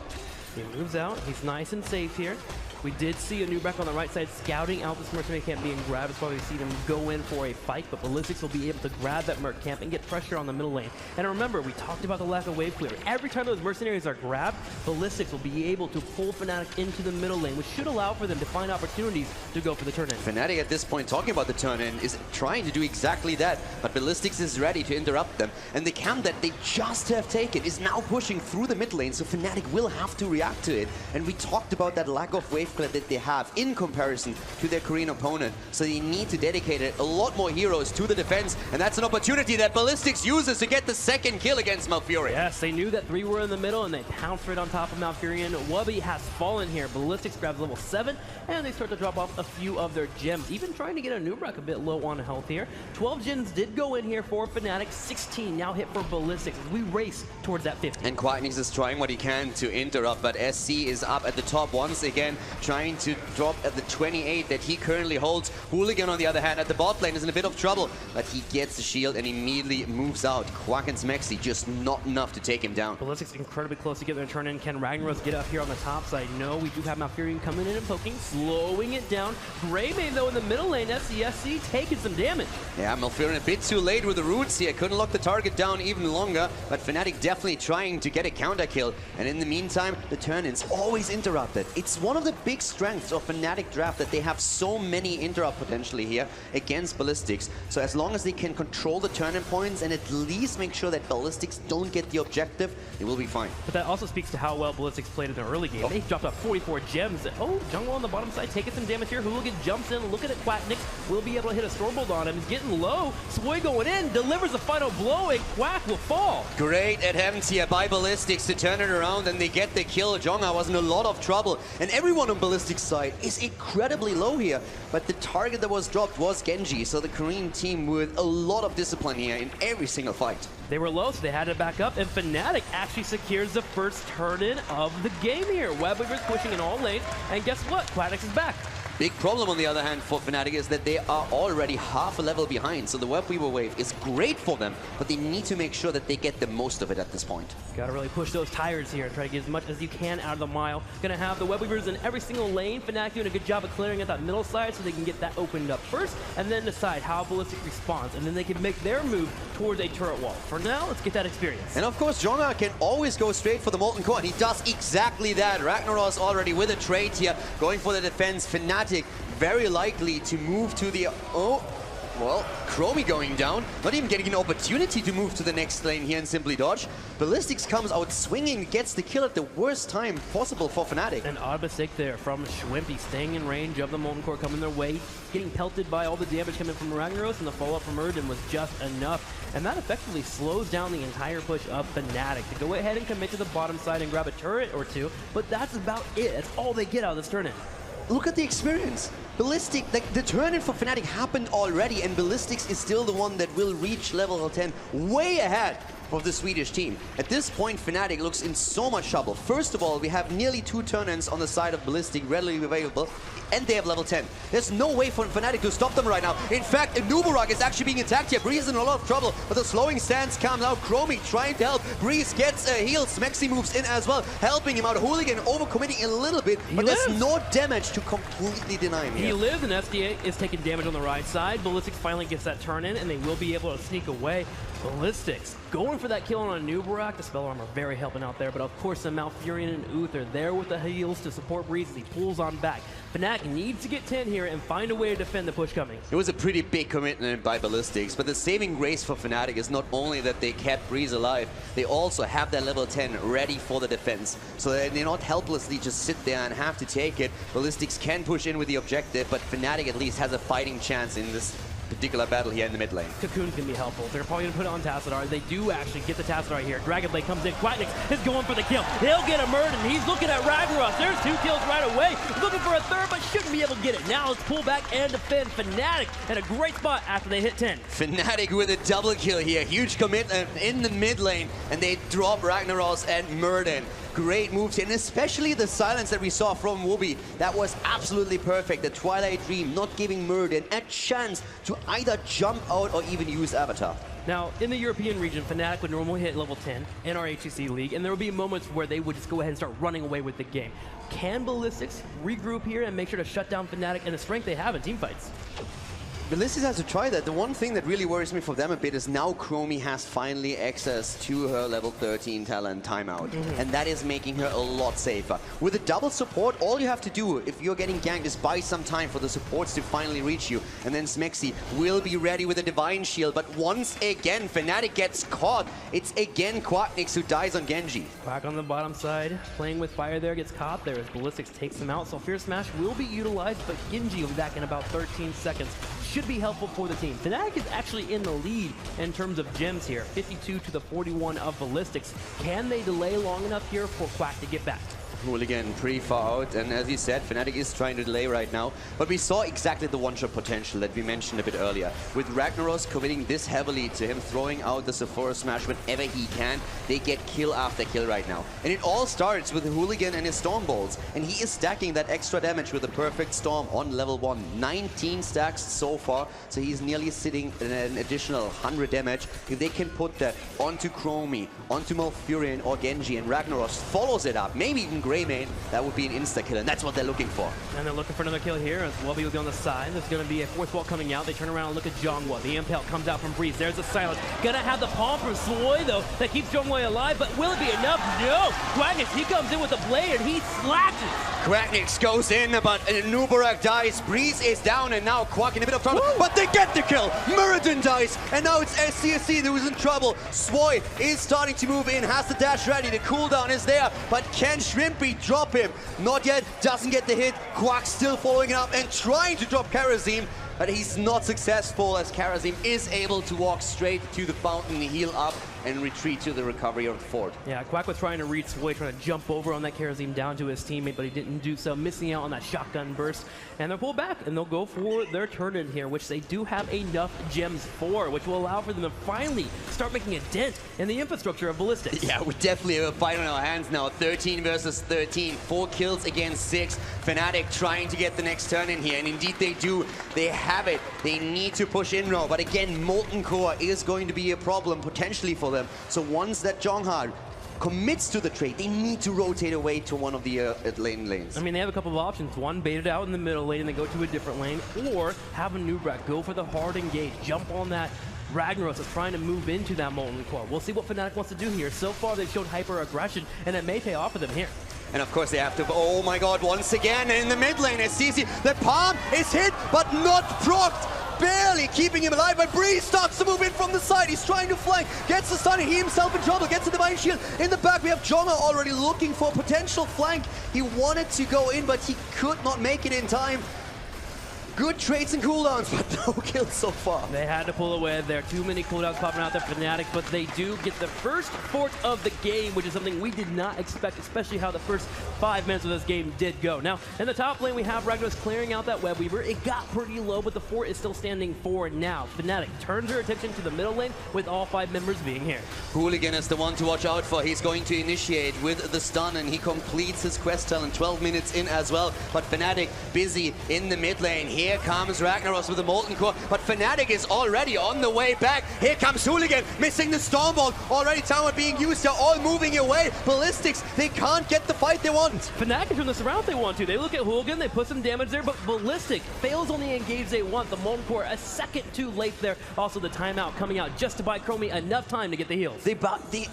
He moves out. He's nice and safe here. We did see a Nubrak on the right side scouting out this Mercenary camp being grabbed. It's probably see them go in for a fight, but Ballistix will be able to grab that Merc camp and get pressure on the middle lane. And remember, we talked about the lack of wave clear. Every time those Mercenaries are grabbed, Ballistix will be able to pull Fnatic into the middle lane, which should allow for them to find opportunities to go for the turn-in. Fnatic at this point, talking about the turn-in, is trying to do exactly that, but Ballistix is ready to interrupt them. And the camp that they just have taken is now pushing through the mid lane, so Fnatic will have to react to it. And we talked about that lack of wave clear that they have in comparison to their Korean opponent. So they need to dedicate a lot more heroes to the defense, and that's an opportunity that Ballistix uses to get the second kill against Malfurion. Yes, they knew that 3 were in the middle, and they pounced right on top of Malfurion. Wubby has fallen here. Ballistix grabs level 7, and they start to drop off a few of their gems, even trying to get a Nubrak a bit low on health here. 12 gems did go in here for Fnatic, 16 now hit for Ballistix as we race towards that 50. And Quacknix is trying what he can to interrupt, but SC is up at the top once again, trying to drop at the 28 that he currently holds. Hooligan, on the other hand, at the bot lane is in a bit of trouble, but he gets the shield and immediately moves out. Quack and Smexy just not enough to take him down. Ballistix incredibly close to get their turn in. Can Ragnaros get up here on the top side? No, we do have Malfurion coming in and poking, slowing it down. Greymane, though, in the middle lane, SCSC taking some damage. Yeah, Malfurion a bit too late with the roots here. Couldn't lock the target down even longer, but Fnatic definitely trying to get a counter kill. And in the meantime, the turn-ins always interrupted. It's one of the big strengths of Fnatic draft that they have so many interrupt potentially here against Ballistix. So as long as they can control the turn-in points and at least make sure that Ballistix don't get the objective, they will be fine. But that also speaks to how well Ballistix played in the early game. They dropped off 44 gems. Oh, Jungle on the bottom side taking some damage here. Hooligan jumps in, looking at Quacknix. Will be able to hit a Stormbolt on him. He's getting low. Swoy going in, delivers the final blow, and Quack will fall. Great attempt here by Ballistix to turn it around, and they get the kill. Jonga was in a lot of trouble, and everyone on Ballistix side is incredibly low here. But the target that was dropped was Genji, so the Korean team with a lot of discipline here in every single fight. They were low, so they had to back up, and Fnatic actually secures the first turn-in of the game here. Webweaver's pushing in all lane, and guess what? Quacknix is back. Big problem, on the other hand, for Fnatic is that they are already half a level behind, so the Webweaver wave is great for them, but they need to make sure that they get the most of it at this point. Gotta really push those tires here and try to get as much as you can out of the mile. Gonna have the Webweavers in every single lane. Fnatic doing a good job of clearing at that middle side so they can get that opened up first, and then decide how Ballistix responds, and then they can make their move towards a turret wall. For now, let's get that experience. And of course, Jonga can always go straight for the Molten Core, and he does exactly that. Ragnaros already with a trade here, going for the defense. Fnatic very likely to move to the... Oh, well, Chromie going down, not even getting an opportunity to move to the next lane here and simply dodge. Ballistix comes out swinging, gets the kill at the worst time possible for Fnatic. An odd mistake there from Schwimpy, staying in range of the Molten Core coming their way, getting pelted by all the damage coming from Ragnaros, and the follow-up from Erdin was just enough. And that effectively slows down the entire push of Fnatic to go ahead and commit to the bottom side and grab a turret or two, but that's about it. That's all they get out of this turn-in. Look at the experience. Ballistix, the turn-in for Fnatic happened already, and Ballistix is still the one that will reach level 10 way ahead of the Swedish team. At this point, Fnatic looks in so much trouble. First of all, we have nearly 2 turn-ins on the side of Ballistix readily available, and they have level 10. There's no way for Fnatic to stop them right now. In fact, Nubarak is actually being attacked here. Breeze in a lot of trouble, but the slowing stance comes out. Chromie trying to help. Breeze gets a heal. Smexy moves in as well, helping him out. Hooligan overcommitting a little bit, but there's no damage to completely deny him here. He lives, and SDA is taking damage on the right side. Ballistix finally gets that turn-in, and they will be able to sneak away. Ballistix going for that kill on Nubarak. The Spell Armor very helping out there, but of course the Malfurion and Uth are there with the heals to support Breeze as he pulls on back. Fnatic needs to get 10 here and find a way to defend the push coming. It was a pretty big commitment by Ballistix, but the saving grace for Fnatic is not only that they kept Breeze alive, they also have their level 10 ready for the defense. So that they're not helplessly just sit there and have to take it. Ballistix can push in with the objective, but Fnatic at least has a fighting chance in this particular battle here in the mid lane. Cocoon's gonna be helpful. They're probably gonna put it on Tassadar. They do actually get the Tassadar here. Dragonblade comes in. Quacknix is going for the kill. He'll get a murder, and he's looking at Ragnaros. There's 2 kills right away. Looking for a third, but shouldn't be able to get it. Now let's pull back and defend. Fnatic in a great spot after they hit 10. Fnatic with a double kill here. Huge commitment in the mid lane, and they drop Ragnaros and Murden. Great moves here, and especially the silence that we saw from Wooby. That was absolutely perfect. The Twilight Dream not giving Murden a chance to either jump out or even use Avatar. Now, in the European region, Fnatic would normally hit level 10 in our HGC league, and there would be moments where they would just go ahead and start running away with the game. Can Ballistix regroup here and make sure to shut down Fnatic and the strength they have in teamfights? Ballistix has to try that. The one thing that really worries me for them a bit is now Chromie has finally access to her level 13 talent timeout. And that is making her a lot safer. With a double support, all you have to do if you're getting ganked is buy some time for the supports to finally reach you. And then Smexy will be ready with a Divine Shield. But once again, Fnatic gets caught. It's again Quacknix who dies on Genji. Quack on the bottom side, playing with fire there, gets caught there as Ballistix takes him out. So Fierce Smash will be utilized, but Genji will be back in about 13 seconds. Should be helpful for the team. Fnatic is actually in the lead in terms of gems here, 52 to the 41 of Ballistix. Can they delay long enough here for Quack to get back? Hooligan pretty far out, and as you said, Fnatic is trying to delay right now, but we saw exactly the one-shot potential that we mentioned a bit earlier. With Ragnaros committing this heavily to him throwing out the Sephora Smash whenever he can, they get kill after kill right now. And it all starts with Hooligan and his Storm Bolts, and he is stacking that extra damage with a perfect Storm on level 1. 19 stacks so far, so he's nearly sitting in an additional 100 damage. If they can put that onto Chromie, onto Malfurion or Genji, and Ragnaros follows it up, maybe even Greymane, that would be an insta-kill, and that's what they're looking for. And they're looking for another kill here as Wubby will be on the side. There's going to be a fourth wall coming out. They turn around and look at Zhongguo. The impale comes out from Breeze. There's a silence. Gonna have the palm from Swoy, though, that keeps Zhongguo alive, but will it be enough? No! Quagnix, he comes in with a blade, and he slashes! Quagnix goes in, but Nubarak dies. Breeze is down, and now Quack in a bit of trouble, but they get the kill! Muradin dies, and now it's SCSC who is in trouble. Swoy is starting to move in, has the dash ready, the cooldown is there, but can Shrimpy drop him? Not yet, doesn't get the hit. Quack still following it up and trying to drop Karazim, but he's not successful as Karazim is able to walk straight to the fountain, heal up, and retreat to the recovery of the fort. Yeah, Quack was trying to reach Swoy, trying to jump over on that Karazim down to his teammate, but he didn't do so, missing out on that shotgun burst. And they'll pull back, and they'll go for their turn in here, which they do have enough gems for, which will allow for them to finally start making a dent in the infrastructure of Ballistix. Yeah, we definitely have a fight on our hands now. 13 versus 13, 4 kills against 6. Fnatic trying to get the next turn in here, and indeed they do. They have it. They need to push in now, but again, Molten Core is going to be a problem potentially for them. So once that Zhongha commits to the trade, they need to rotate away to one of the lanes. I mean, they have a couple of options. One, bait it out in the middle lane and they go to a different lane, or have a Nubrak go for the hard engage, jump on that Ragnaros is trying to move into that Molten Core. We'll see what Fnatic wants to do here. So far, they've shown hyper aggression, and it may pay off for them here. And of course they have to, oh my god, once again in the mid lane, SCC, the palm is hit, but not procced. Barely keeping him alive, but Breeze starts to move in from the side. He's trying to flank, gets the stun, he himself in trouble, gets the Divine Shield. In the back, we have Jonga already looking for potential flank. He wanted to go in, but he could not make it in time. Good trades and cooldowns, but no kills so far. They had to pull away. There are too many cooldowns popping out there for Fnatic, but they do get the first fort of the game, which is something we did not expect, especially how the first 5 minutes of this game did go. Now, in the top lane, we have Ragnaros clearing out that Web Weaver. It got pretty low, but the fort is still standing for now. Fnatic turns their attention to the middle lane with all 5 members being here. Hooligan is the one to watch out for. He's going to initiate with the stun, and he completes his quest talent 12 minutes in as well. But Fnatic busy in the mid lane. Here comes Ragnaros with the Molten Core, but Fnatic is already on the way back. Here comes Hooligan, missing the Stormbolt. Already tower being used, they're all moving away. Ballistix, they can't get the fight they want. Fnatic can turn this around if they want to. They look at Hooligan, they put some damage there, but Ballistic fails on the engage they want. The Molten Core a second too late there. Also the timeout coming out just to buy Chromie enough time to get the heals. They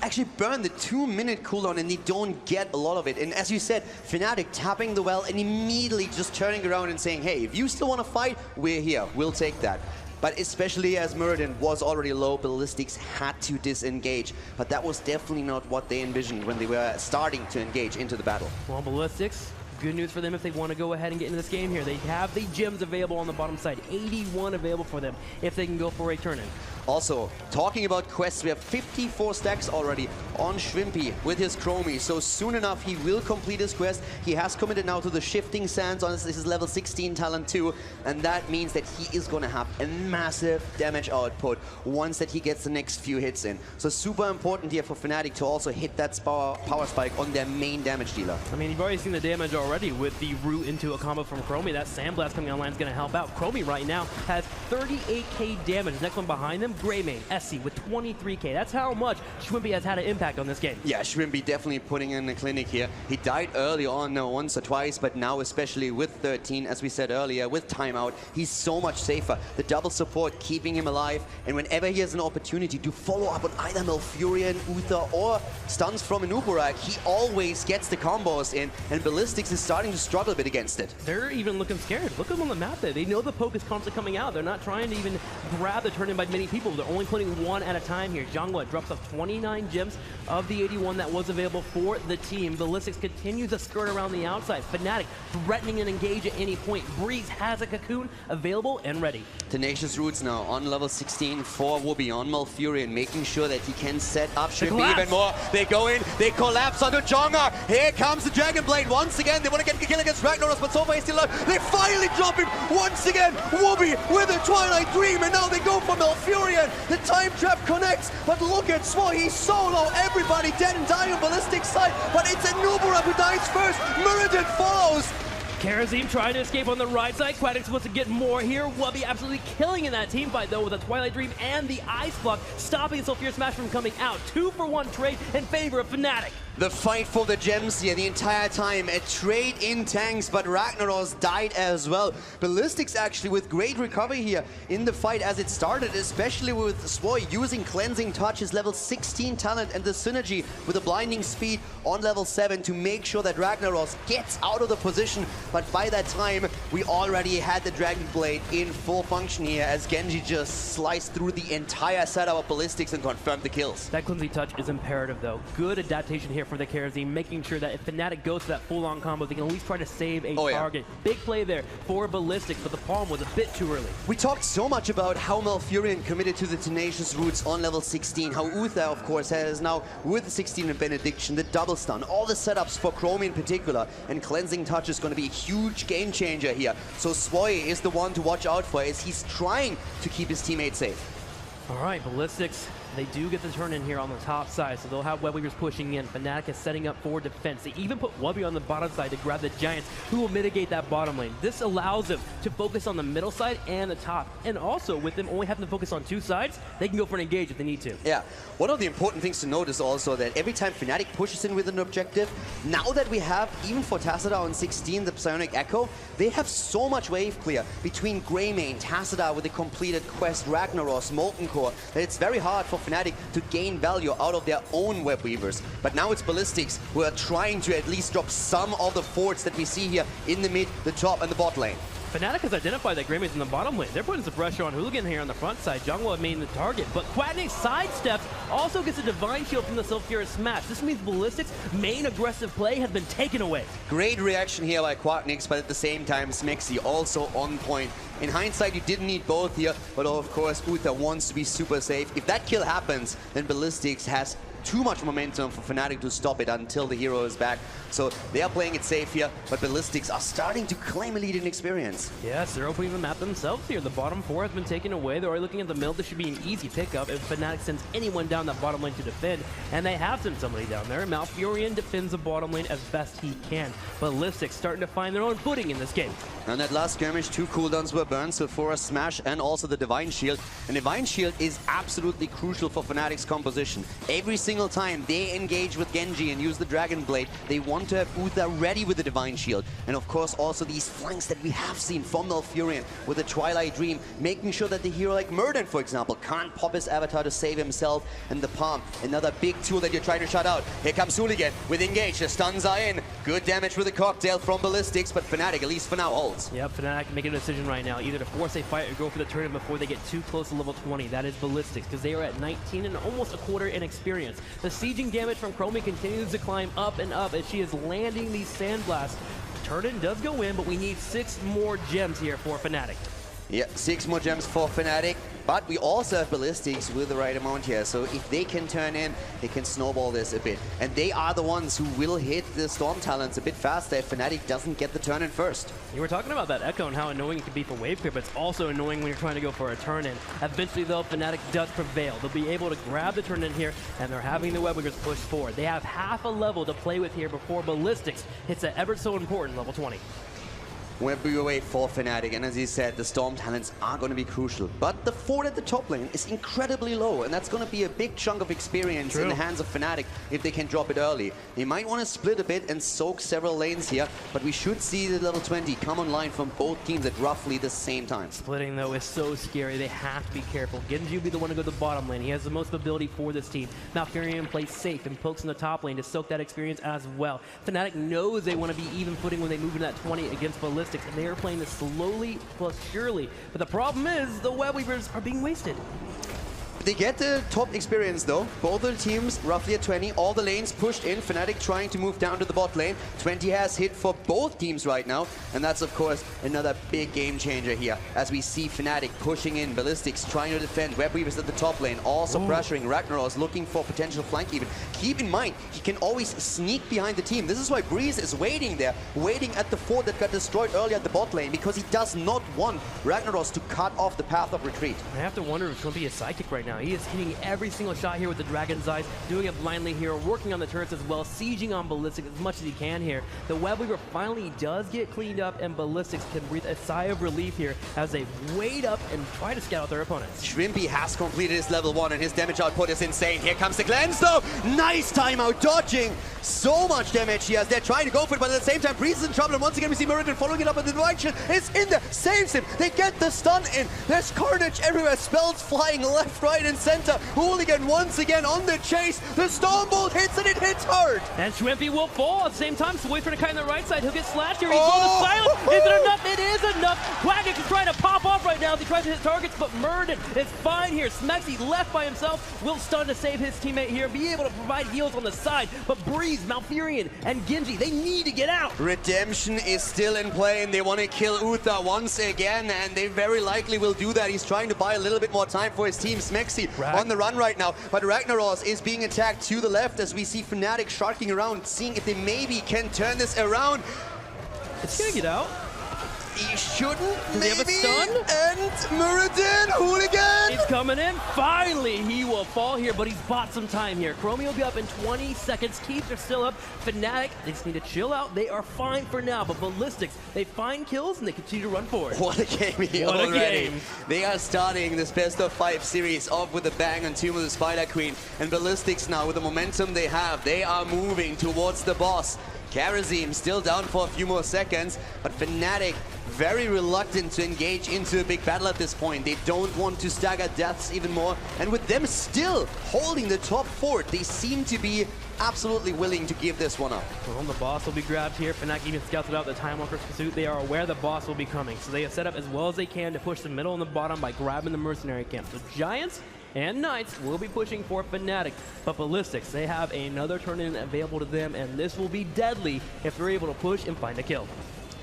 actually burn the 2-minute cooldown and they don't get a lot of it. And as you said, Fnatic tapping the well and immediately just turning around and saying, hey, if you still want to fight, we're here, we'll take that. But especially as Muradin was already low, Ballistix had to disengage. But that was definitely not what they envisioned when they were starting to engage into the battle. Well, Ballistix, good news for them if they want to go ahead and get into this game here. They have the gems available on the bottom side, 81 available for them if they can go for a turn-in. Also, talking about quests, we have 54 stacks already on Shrimpy with his Chromie. So soon enough, he will complete his quest. He has committed now to the Shifting Sands on his level 16 talent too. And that means that he is going to have a massive damage output once that he gets the next few hits in. So super important here for Fnatic to also hit that power spike on their main damage dealer. I mean, you've already seen the damage already with the root into a combo from Chromie. That Sandblast coming online is going to help out. Chromie right now has 38k damage. Next one behind them, Greymane, SC with 23k. That's how much Shrimpy has had an impact on this game. Yeah, Shrimpy definitely putting in the clinic here. He died early on once or twice, but now especially with 13, as we said earlier, with timeout, he's so much safer. The double support keeping him alive, and whenever he has an opportunity to follow up on either Malfurion, Uther, or stuns from Anuburak, he always gets the combos in, and Ballistix is starting to struggle a bit against it. They're even looking scared. Look at them on the map there. They know the poke is constantly coming out. They're not trying to even grab the turn-in by many people. They're only putting one at a time here. Zhongguo drops off 29 gems of the 81 that was available for the team. Ballistix continues to skirt around the outside. Fnatic threatening and engage at any point. Breeze has a cocoon available and ready. Tenacious Roots now on level 16 for Whoopi on Malfurion, making sure that he can set up Shrimp even more. They go in, they collapse onto Jonga. Here comes the Dragon Blade once again. They want to get the kill against Ragnaros, but so far he's still alive. They finally drop him once again. Whoopi with a Twilight Dream, and now they go for Malfurion. The time trap connects, but look at Swo. He's so low. Everybody dead and dying on Ballistix side, but it's Anubara who dies first. Muradin follows. Karazim trying to escape on the right side. Quadix wants to get more here. Wubby absolutely killing in that team fight though with a Twilight Dream and the Ice Block, stopping Sulfur Smash from coming out. 2-for-1 trade in favor of Fnatic. The fight for the gems here the entire time. A trade in tanks, but Ragnaros died as well. Ballistix actually with great recovery here in the fight as it started, especially with Swoy using Cleansing Touch, his level 16 talent, and the synergy with the Blinding Speed on level 7 to make sure that Ragnaros gets out of the position. But by that time, we already had the Dragon Blade in full function here as Genji just sliced through the entire setup of Ballistix and confirmed the kills. That Cleansing Touch is imperative though. Good adaptation here for the Karazim, making sure that if Fnatic goes to that full-on combo, they can at least try to save a target. Big play there for Ballistix, but the palm was a bit too early. We talked so much about how Malfurion committed to the Tenacious Roots on level 16, how Uther, of course, has now, with the 16 and Benediction, the double stun, all the setups for Chromie in particular, and Cleansing Touch is going to be a huge game changer here. So Swoy is the one to watch out for as he's trying to keep his teammates safe. All right, Ballistix, they do get the turn in here on the top side, so they'll have Webweavers pushing in. Fnatic is setting up for defense. They even put Wubby on the bottom side to grab the Giants, who will mitigate that bottom lane. This allows them to focus on the middle side and the top. And also, with them only having to focus on two sides, they can go for an engage if they need to. Yeah, one of the important things to note is also that every time Fnatic pushes in with an objective, now that we have, even for Tassadar on 16, the Psionic Echo, they have so much wave clear between Greymane, Tassadar with the completed quest, Ragnaros, Molten Core, that it's very hard for Fnatic to gain value out of their own web weavers. But now it's Ballistix who are trying to at least drop some of the forts that we see here in the mid, the top, and the bot lane. Fnatic has identified that Greymane's in the bottom lane. They're putting some pressure on Hooligan here on the front side. Jungwoo made the target, but Quadnix sidesteps, also gets a Divine Shield from the Sulfurious Smash. This means Ballistix' main aggressive play has been taken away. Great reaction here by Quadnix, but at the same time, Smexy also on point. In hindsight, you didn't need both here, but of course, Uther wants to be super safe. If that kill happens, then Ballistix has too much momentum for Fnatic to stop it until the hero is back. So they are playing it safe here, but Ballistix are starting to claim a lead in experience. Yes, they're opening the map themselves here. The bottom four has been taken away. They're already looking at the middle. This should be an easy pickup if Fnatic sends anyone down that bottom lane to defend. And they have sent somebody down there. Malfurion defends the bottom lane as best he can. Ballistix starting to find their own footing in this game. And that last skirmish, 2 cooldowns were burned, so for a Smash and also the Divine Shield. And Divine Shield is absolutely crucial for Fnatic's composition. Every single time they engage with Genji and use the Dragon Blade, they want to have Uther ready with the Divine Shield. And of course also these flanks that we have seen from Malfurion with the Twilight Dream, making sure that the hero like Murden, for example, can't pop his avatar to save himself. And the palm, another big tool that you're trying to shut out. Here comes Hooligan with Engage, the stuns are in. Good damage with the cocktail from Ballistix, but Fnatic, at least for now, holds. Yep, Fnatic making a decision right now, either to force a fight or go for the turn before they get too close to level 20. That is Ballistix, because they are at 19 and almost a quarter in experience. The sieging damage from Chromie continues to climb up and up as she is landing these Sandblasts. Turn-in does go in, but we need 6 more gems here for Fnatic. Yeah, 6 more gems for Fnatic, but we also have Ballistix with the right amount here. So if they can turn in, they can snowball this a bit. And they are the ones who will hit the Storm Talents a bit faster if Fnatic doesn't get the turn in first. You were talking about that Echo and how annoying it can be for wave clear, but it's also annoying when you're trying to go for a turn-in. Eventually, though, Fnatic does prevail. They'll be able to grab the turn-in here, and they're having the Webweavers push forward. They have half a level to play with here before Ballistix hits that ever so important level 20. We're away for Fnatic, and as he said, the Storm Talents are going to be crucial. But the fort at the top lane is incredibly low, and that's going to be a big chunk of experience in the hands of Fnatic if they can drop it early. They might want to split a bit and soak several lanes here, but we should see the level 20 come online from both teams at roughly the same time. Splitting, though, is so scary. They have to be careful. Genji will be the one to go to the bottom lane. He has the most ability for this team. Malfurion plays safe and pokes in the top lane to soak that experience as well. Fnatic knows they want to be even footing when they move into that 20 against Ballistix, and they are playing this slowly plus surely. But the problem is the Webweavers are being wasted. They get the top experience though. Both of the teams roughly at 20. All the lanes pushed in. Fnatic trying to move down to the bot lane. 20 has hit for both teams right now. And that's of course another big game changer here. As we see Fnatic pushing in. Ballistix trying to defend. Webweaver's at the top lane. Also pressuring. Ragnaros looking for potential flank even. Keep in mind, he can always sneak behind the team. This is why Breeze is waiting there. Waiting at the fort that got destroyed earlier at the bot lane. Because he does not want Ragnaros to cut off the path of retreat. I have to wonder if Shrimpy is psychic right now. He is hitting every single shot here with the Dragon's Eyes, doing it blindly here, working on the turrets as well, sieging on Ballistix as much as he can here. The Webweaver finally does get cleaned up, and Ballistix can breathe a sigh of relief here as they wait up and try to scout out their opponents. Shrimpy has completed his level 1, and his damage output is insane. Here comes the cleanse though. Nice timeout dodging. So much damage he has. They're trying to go for it, but at the same time, Breeze is in trouble. And once again, we see Muradin following it up in the direction. It's in there. Saves him. They get the stun in. There's carnage everywhere. Spells flying left, right, and center. Hooligan once again on the chase. The Stormbolt hits, and it hits hard. And Shrimpy will fall at the same time. So wait for the guy on the right side. He'll get slashed here. He's going to silence. Is it enough? It is enough. Quagnix is trying to pop off right now as he tries to hit targets, but Muradin is fine here. Smexy left by himself will stun to save his teammate here, be able to provide heals on the side. But Breeze, Malfurion, and Genji, they need to get out. Redemption is still in play, and they want to kill Uther once again, and they very likely will do that. He's trying to buy a little bit more time for his team. Smexy on the run right now, but Ragnaros is being attacked to the left as we see Fnatic sharking around, seeing if they maybe can turn this around. It's gonna get out. He shouldn't, Does he have a stun? And Muradin, Hooligan! He's coming in. Finally, he will fall here, but he's bought some time here. Chromie will be up in 20 seconds. Keeps are still up. Fnatic, they just need to chill out. They are fine for now, but Ballistix, they find kills and they continue to run forward. What a game here What already. a game. They are starting this best of 5 series off with a bang on Tomb of the Spider Queen. And Ballistix now, with the momentum they have, they are moving towards the boss. Karazim still down for a few more seconds, but Fnatic very reluctant to engage into a big battle at this point. They don't want to stagger deaths even more, and with them still holding the top fort, they seem to be absolutely willing to give this one up. Well, the boss will be grabbed here. Fnatic even scouted out the Time Walker's pursuit. They are aware the boss will be coming, so they have set up as well as they can to push the middle and the bottom by grabbing the mercenary camp. So Giants and Knights will be pushing for Fnatic, but Ballistix, they have another turn-in available to them, and this will be deadly if they're able to push and find a kill.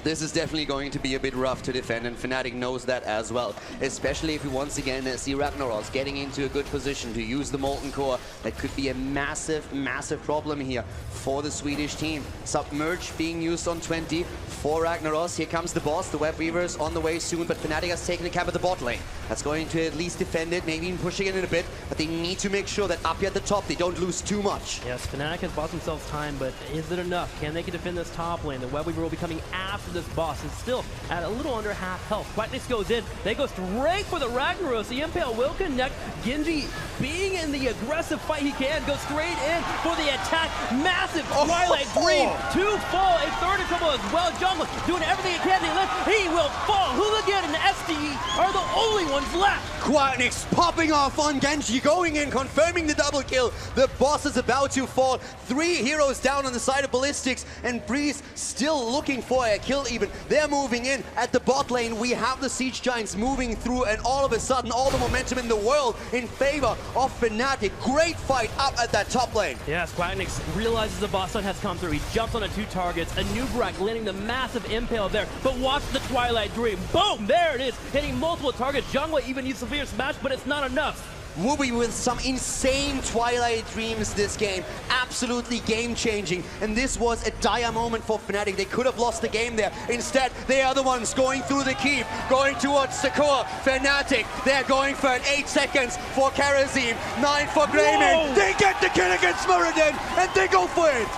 This is definitely going to be a bit rough to defend, and Fnatic knows that as well. Especially if we once again see Ragnaros getting into a good position to use the Molten Core. That could be a massive, massive problem here for the Swedish team. Submerge being used on 20 for Ragnaros. Here comes the boss. The Webweaver's on the way soon, but Fnatic has taken a cap at the bot lane. That's going to at least defend it, maybe even pushing it in a bit, but they need to make sure that up here at the top they don't lose too much. Yes, Fnatic has bought themselves time, but is it enough? Can they defend this top lane? The Webweaver will be coming after this boss. Is still at a little under half health. Quagnix goes in. They go straight for the Ragnaros. The Impale will connect. Genji, being in the aggressive fight he can, goes straight in for the attack. Massive Twilight Dream. 2 fall. A third in trouble as well. Jungle doing everything he can to lift. He will fall. Hooligan and SDE are the only ones left. Quagnix popping off on Genji, going in, confirming the double kill. The boss is about to fall. 3 heroes down on the side of Ballistix, and Breeze still looking for a kill even. They're moving in at the bot lane. We have the Siege Giants moving through, and all of a sudden, all the momentum in the world in favor of Fnatic. Great fight up at that top lane. Yes, Quagnix realizes the boss hunt has come through. He jumps on 2 targets. A new Brack landing the massive Impale there, but watch the Twilight Dream. Boom! There it is, hitting multiple targets. Jungler even needs severe smash, but it's not enough. Wooby with some insane Twilight Dreams this game. Absolutely game-changing. And this was a dire moment for Fnatic. They could have lost the game there. Instead, they are the ones going through the keep, going towards the core. Fnatic, they're going for an 8 seconds for Karazim, 9 for Greymane. They get the kill against Muradin, and they go for it.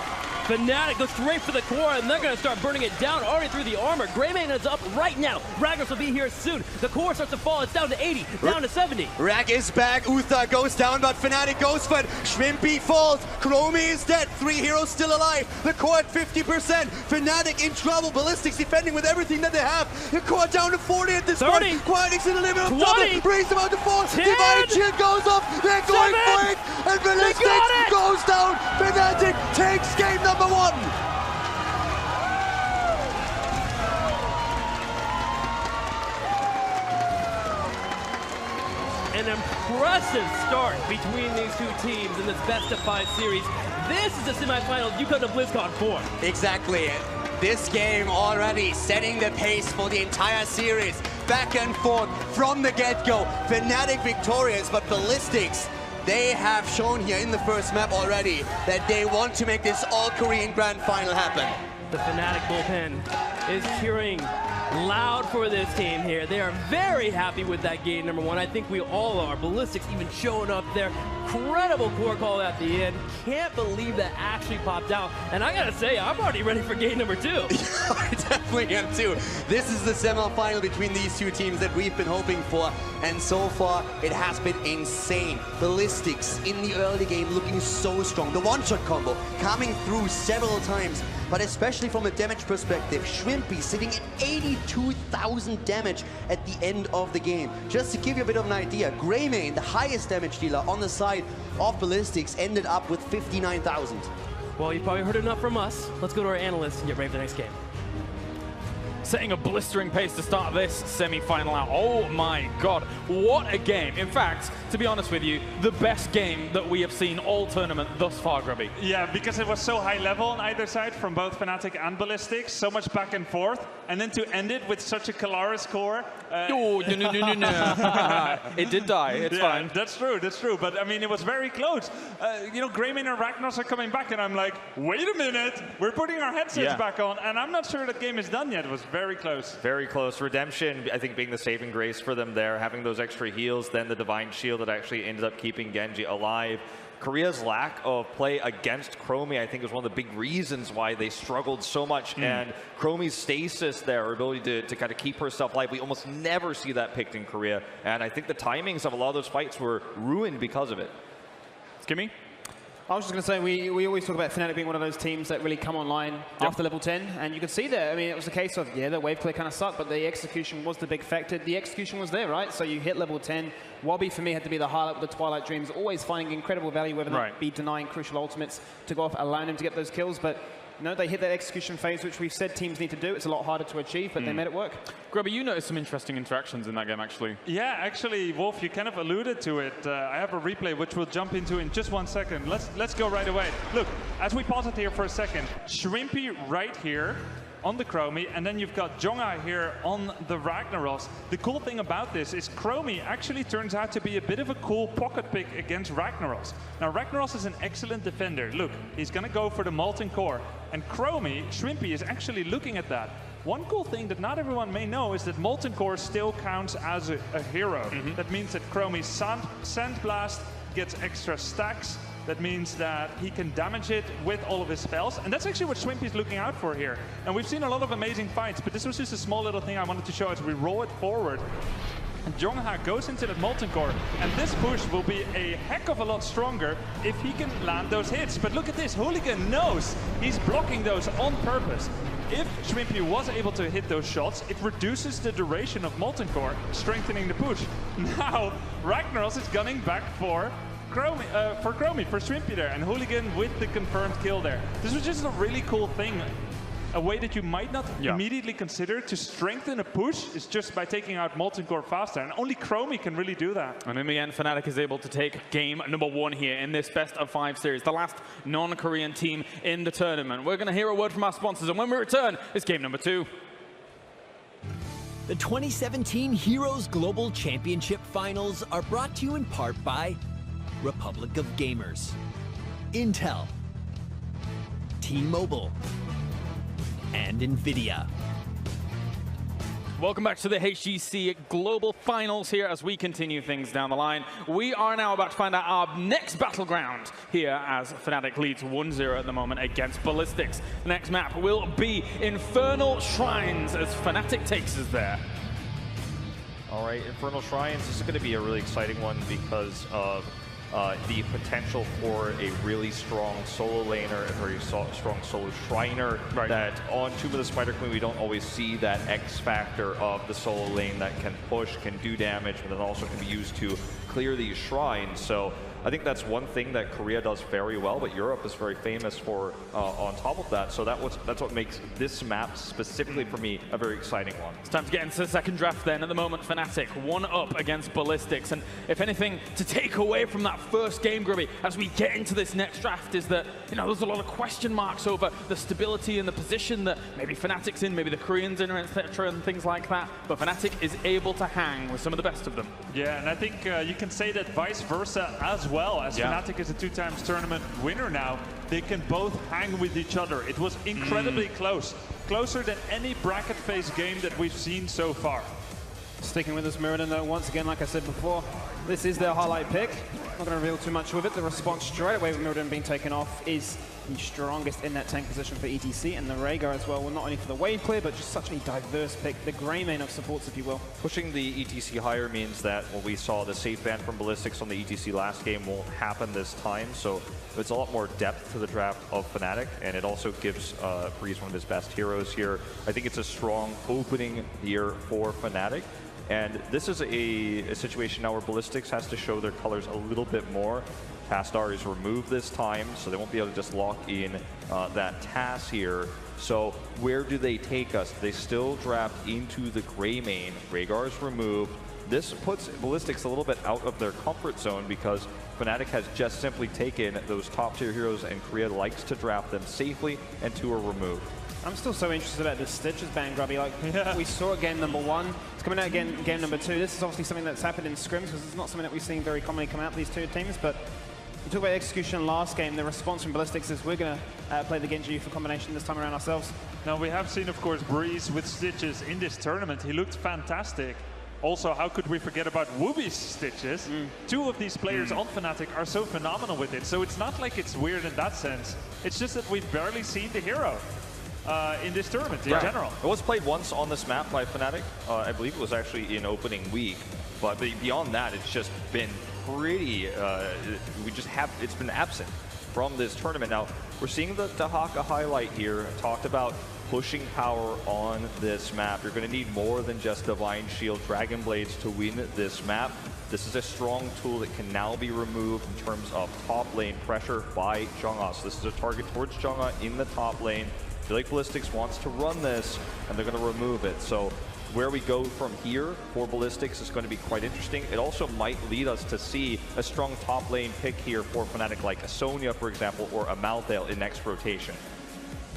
Fnatic goes straight for the core, and they're going to start burning it down already through the armor. Greymane is up right now. Ragnaros will be here soon. The core starts to fall. It's down to 80, down to 70. Rag is back. Uther goes down, but Fnatic goes for it. Shrimpy falls. Chromie is dead. 3 heroes still alive. The core at 50%. Fnatic in trouble. Ballistix defending with everything that they have. The core down to 40 at this 30. point. Quagnix in the limit of 20. trouble. Breeze about to fall. 10. Divine Shield goes up. They're going 7. for it. And Ballistix goes down. Fnatic takes game number 1. an impressive start between these two teams in this best-of-5 series. This is the semifinals you come to BlizzCon for. Exactly. This game already setting the pace for the entire series. Back and forth from the get-go. Fnatic victorious, but Ballistix, they have shown here in the first map already that they want to make this all-Korean Grand Final happen. The Fnatic bullpen is cheering loud for this team here. They are very happy with that game number 1. I think we all are. Ballistix even showing up there. Incredible core call at the end. Can't believe that actually popped out. And I gotta say, I'm already ready for game number 2. I definitely am too. This is the semi-final between these two teams that we've been hoping for. And so far, it has been insane. Ballistix in the early game looking so strong. The one-shot combo coming through several times. But especially from a damage perspective, Shrimpy sitting at 82,000 damage at the end of the game. Just to give you a bit of an idea, Greymane, the highest damage dealer on the side of Ballistix, ended up with 59,000. Well, you probably heard enough from us. Let's go to our analysts and get ready for the next game. Setting a blistering pace to start this semi-final out. Oh my god, what a game. In fact, to be honest with you, the best game that we have seen all tournament thus far, Grubby. Yeah, because it was so high level on either side from both Fnatic and Ballistix, so much back and forth, and then to end it with such a Kalaris core. Oh, no. It did die, it's fine. That's true, but I mean, it was very close. You know, Greymane and Ragnaros are coming back, and I'm like, wait a minute, we're putting our headsets back on, and I'm not sure that game is done yet. It was very close. Very close. Redemption, I think, being the saving grace for them there, having those extra heals, then the Divine Shield that actually ended up keeping Genji alive. Korea's lack of play against Chromie, I think, is one of the big reasons why they struggled so much. And Chromie's stasis there, her ability to kind of keep herself alive, we almost never see that picked in Korea. And I think the timings of a lot of those fights were ruined because of it. Skimmy? I was just going to say, we always talk about Fnatic being one of those teams that really come online after level 10, and you could see there, I mean, it was a case of, yeah, the wave clear kind of sucked, but the execution was the big factor. The execution was there, right? So you hit level 10. Wobby, for me, had to be the highlight with the Twilight Dreams, always finding incredible value, whether that be denying crucial ultimates to go off, allowing him to get those kills, but no, they hit that execution phase, which we've said teams need to do. It's a lot harder to achieve, but they made it work. Grubby, you noticed some interesting interactions in that game, actually. Yeah, actually, Wolf, you kind of alluded to it. I have a replay, which we'll jump into in just 1 second. Let's go right away. Look, as we pause it here for a second, Shrimpy right here on the Chromie, and then you've got Jonga here on the Ragnaros. The cool thing about this is Chromie actually turns out to be a bit of a cool pocket pick against Ragnaros. Now, Ragnaros is an excellent defender. Look, he's gonna go for the Molten Core, and Chromie, Shrimpy, is actually looking at that. One cool thing that not everyone may know is that Molten Core still counts as a hero. That means that Chromie's Sand Blast gets extra stacks. That means that he can damage it with all of his spells. And that's actually what Shrimpy's looking out for here. And we've seen a lot of amazing fights, but this was just a small little thing I wanted to show as we roll it forward. And Jongha goes into that Molten Core, and this push will be a heck of a lot stronger if he can land those hits. But look at this, Hooligan knows he's blocking those on purpose. If Shrimpy was able to hit those shots, it reduces the duration of Molten Core, strengthening the push. Now, Ragnaros is gunning back for Chromie, for Shrimpy there, and Hooligan with the confirmed kill there. This was just a really cool thing. A way that you might not immediately consider to strengthen a push is just by taking out Molten Core faster, and only Chromie can really do that. And in the end, Fnatic is able to take game number 1 here in this best-of-5 series, the last non-Korean team in the tournament. We're going to hear a word from our sponsors, and when we return, it's game number 2. The 2017 Heroes Global Championship Finals are brought to you in part by Republic of Gamers, Intel, T-Mobile, and NVIDIA. Welcome back to the HGC Global Finals here as we continue things down the line. We are now about to find out our next battleground here as Fnatic leads 1-0 at the moment against Ballistix. The next map will be Infernal Shrines as Fnatic takes us there. All right, Infernal Shrines, this is going to be a really exciting one because of the potential for a really strong solo laner, a very strong solo Shriner. That on Tomb of the Spider Queen, we don't always see that X factor of the solo lane that can push, can do damage, but then also can be used to clear these shrines. So I think that's one thing that Korea does very well, but Europe is very famous for on top of that. So that's what makes this map specifically for me a very exciting one. It's time to get into the second draft then. At the moment, Fnatic 1-up against Ballistix. And if anything to take away from that first game, Grubby, as we get into this next draft, is that, you know, there's a lot of question marks over the stability and the position that maybe Fnatic's in, maybe the Koreans in, etc., and things like that. But Fnatic is able to hang with some of the best of them. Yeah, and I think you can say that vice versa as well, as Fnatic is a 2-time tournament winner now. They can both hang with each other. It was incredibly close. Closer than any bracket phase game that we've seen so far. Sticking with us, Mirrodin, though, once again, like I said before, this is their highlight pick. Not going to reveal too much with it. The response straight away with Mirrodin being taken off is the strongest in that tank position for ETC, and the Rhaegar as well. Well, not only for the wave clear, but just such a diverse pick. The grey main of supports, if you will. Pushing the ETC higher means that what we saw, the safe ban from Ballistix on the ETC last game won't happen this time. So it's a lot more depth to the draft of Fnatic, and it also gives Breeze one of his best heroes here. I think it's a strong opening year for Fnatic. And this is a situation now where Ballistix has to show their colors a little bit more. Tastar is removed this time, so they won't be able to just lock in that TAS here. So where do they take us? They still draft into the gray main. Rhaegar is removed. This puts Ballistix a little bit out of their comfort zone because Fnatic has just simply taken those top tier heroes, and Korea likes to draft them safely, and 2 are removed. I'm still so interested about this Stitches ban, Grubby. Like, we saw it game number 1. It's coming out again game number 2. This is obviously something that's happened in scrims, because it's not something that we've seen very commonly come out, these two teams. But you talk about execution last game. The response from Ballistix is we're going to play the Genji for combination this time around ourselves. Now, we have seen, of course, Breeze with Stitches in this tournament. He looked fantastic. Also, how could we forget about Wooby's Stitches? 2 of these players on Fnatic are so phenomenal with it. So it's not like it's weird in that sense. It's just that we've barely seen the hero in this tournament in general. It was played once on this map by Fnatic. I believe it was actually in opening week. But beyond that, it's just been pretty, it's been absent from this tournament. Now, we're seeing the Dahaka highlight here. Talked about pushing power on this map. You're going to need more than just Divine Shield, Dragon Blades to win this map. This is a strong tool that can now be removed in terms of top lane pressure by Jungha. So this is a target towards Jungha in the top lane. I feel like Ballistix wants to run this, and they're going to remove it. So where we go from here for Ballistix is going to be quite interesting. It also might lead us to see a strong top lane pick here for Fnatic, like a Sonya, for example, or a Malthael in next rotation.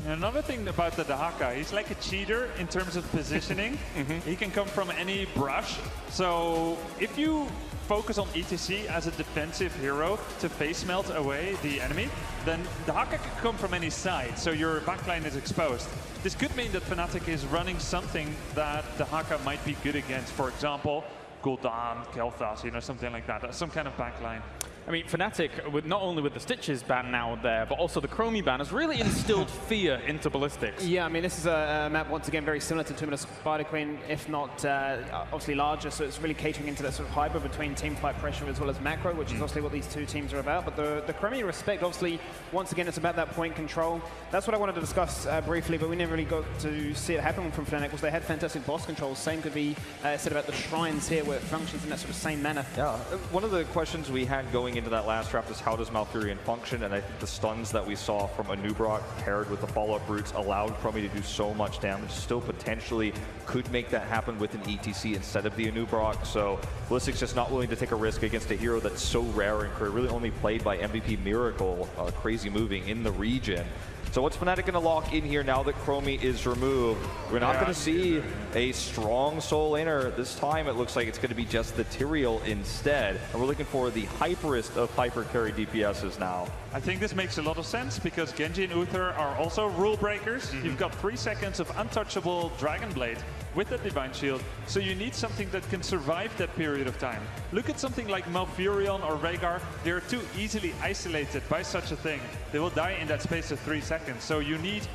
And another thing about the Dahaka, he's like a cheater in terms of positioning. He can come from any brush. So if you focus on ETC as a defensive hero to face melt away the enemy, then Dahaka can come from any side, so your backline is exposed. This could mean that Fnatic is running something that Dahaka might be good against. For example, Gul'dan, Kel'Thas, you know, something like that, some kind of backline. I mean, Fnatic, with not only with the Stitches ban now there, but also the Chromie ban, has really instilled fear into Ballistix. Yeah, I mean, this is a map, once again, very similar to Tomb of the Spider Queen, if not obviously larger, so it's really catering into that sort of hybrid between team fight pressure as well as macro, which is obviously what these two teams are about. But the Chromie respect, obviously, once again, it's about that point control. That's what I wanted to discuss briefly, but we never really got to see it happen from Fnatic, because they had fantastic boss controls. Same could be said about the shrines here, where it functions in that sort of same manner. Yeah, one of the questions we had going into that last draft is how does Malfurion function, and I think the stuns that we saw from Anubrok paired with the follow-up roots allowed Chromie to do so much damage. Still potentially could make that happen with an ETC instead of the Anubrok, so Ballistix just not willing to take a risk against a hero that's so rare in career, really only played by MVP Miracle, crazy moving in the region. So what's Fnatic going to lock in here now that Chromie is removed? We're not going to see a strong Soul Laner. This time it looks like it's going to be just the Tyrael instead. And we're looking for the hyperest of hyper carry DPSs now. I think this makes a lot of sense because Genji and Uther are also rule breakers. You've got 3 seconds of untouchable Dragon Blade with the Divine Shield, so you need something that can survive that period of time. Look at something like Malfurion or Rhaegar. They're too easily isolated by such a thing. They will die in that space of 3 seconds. So you need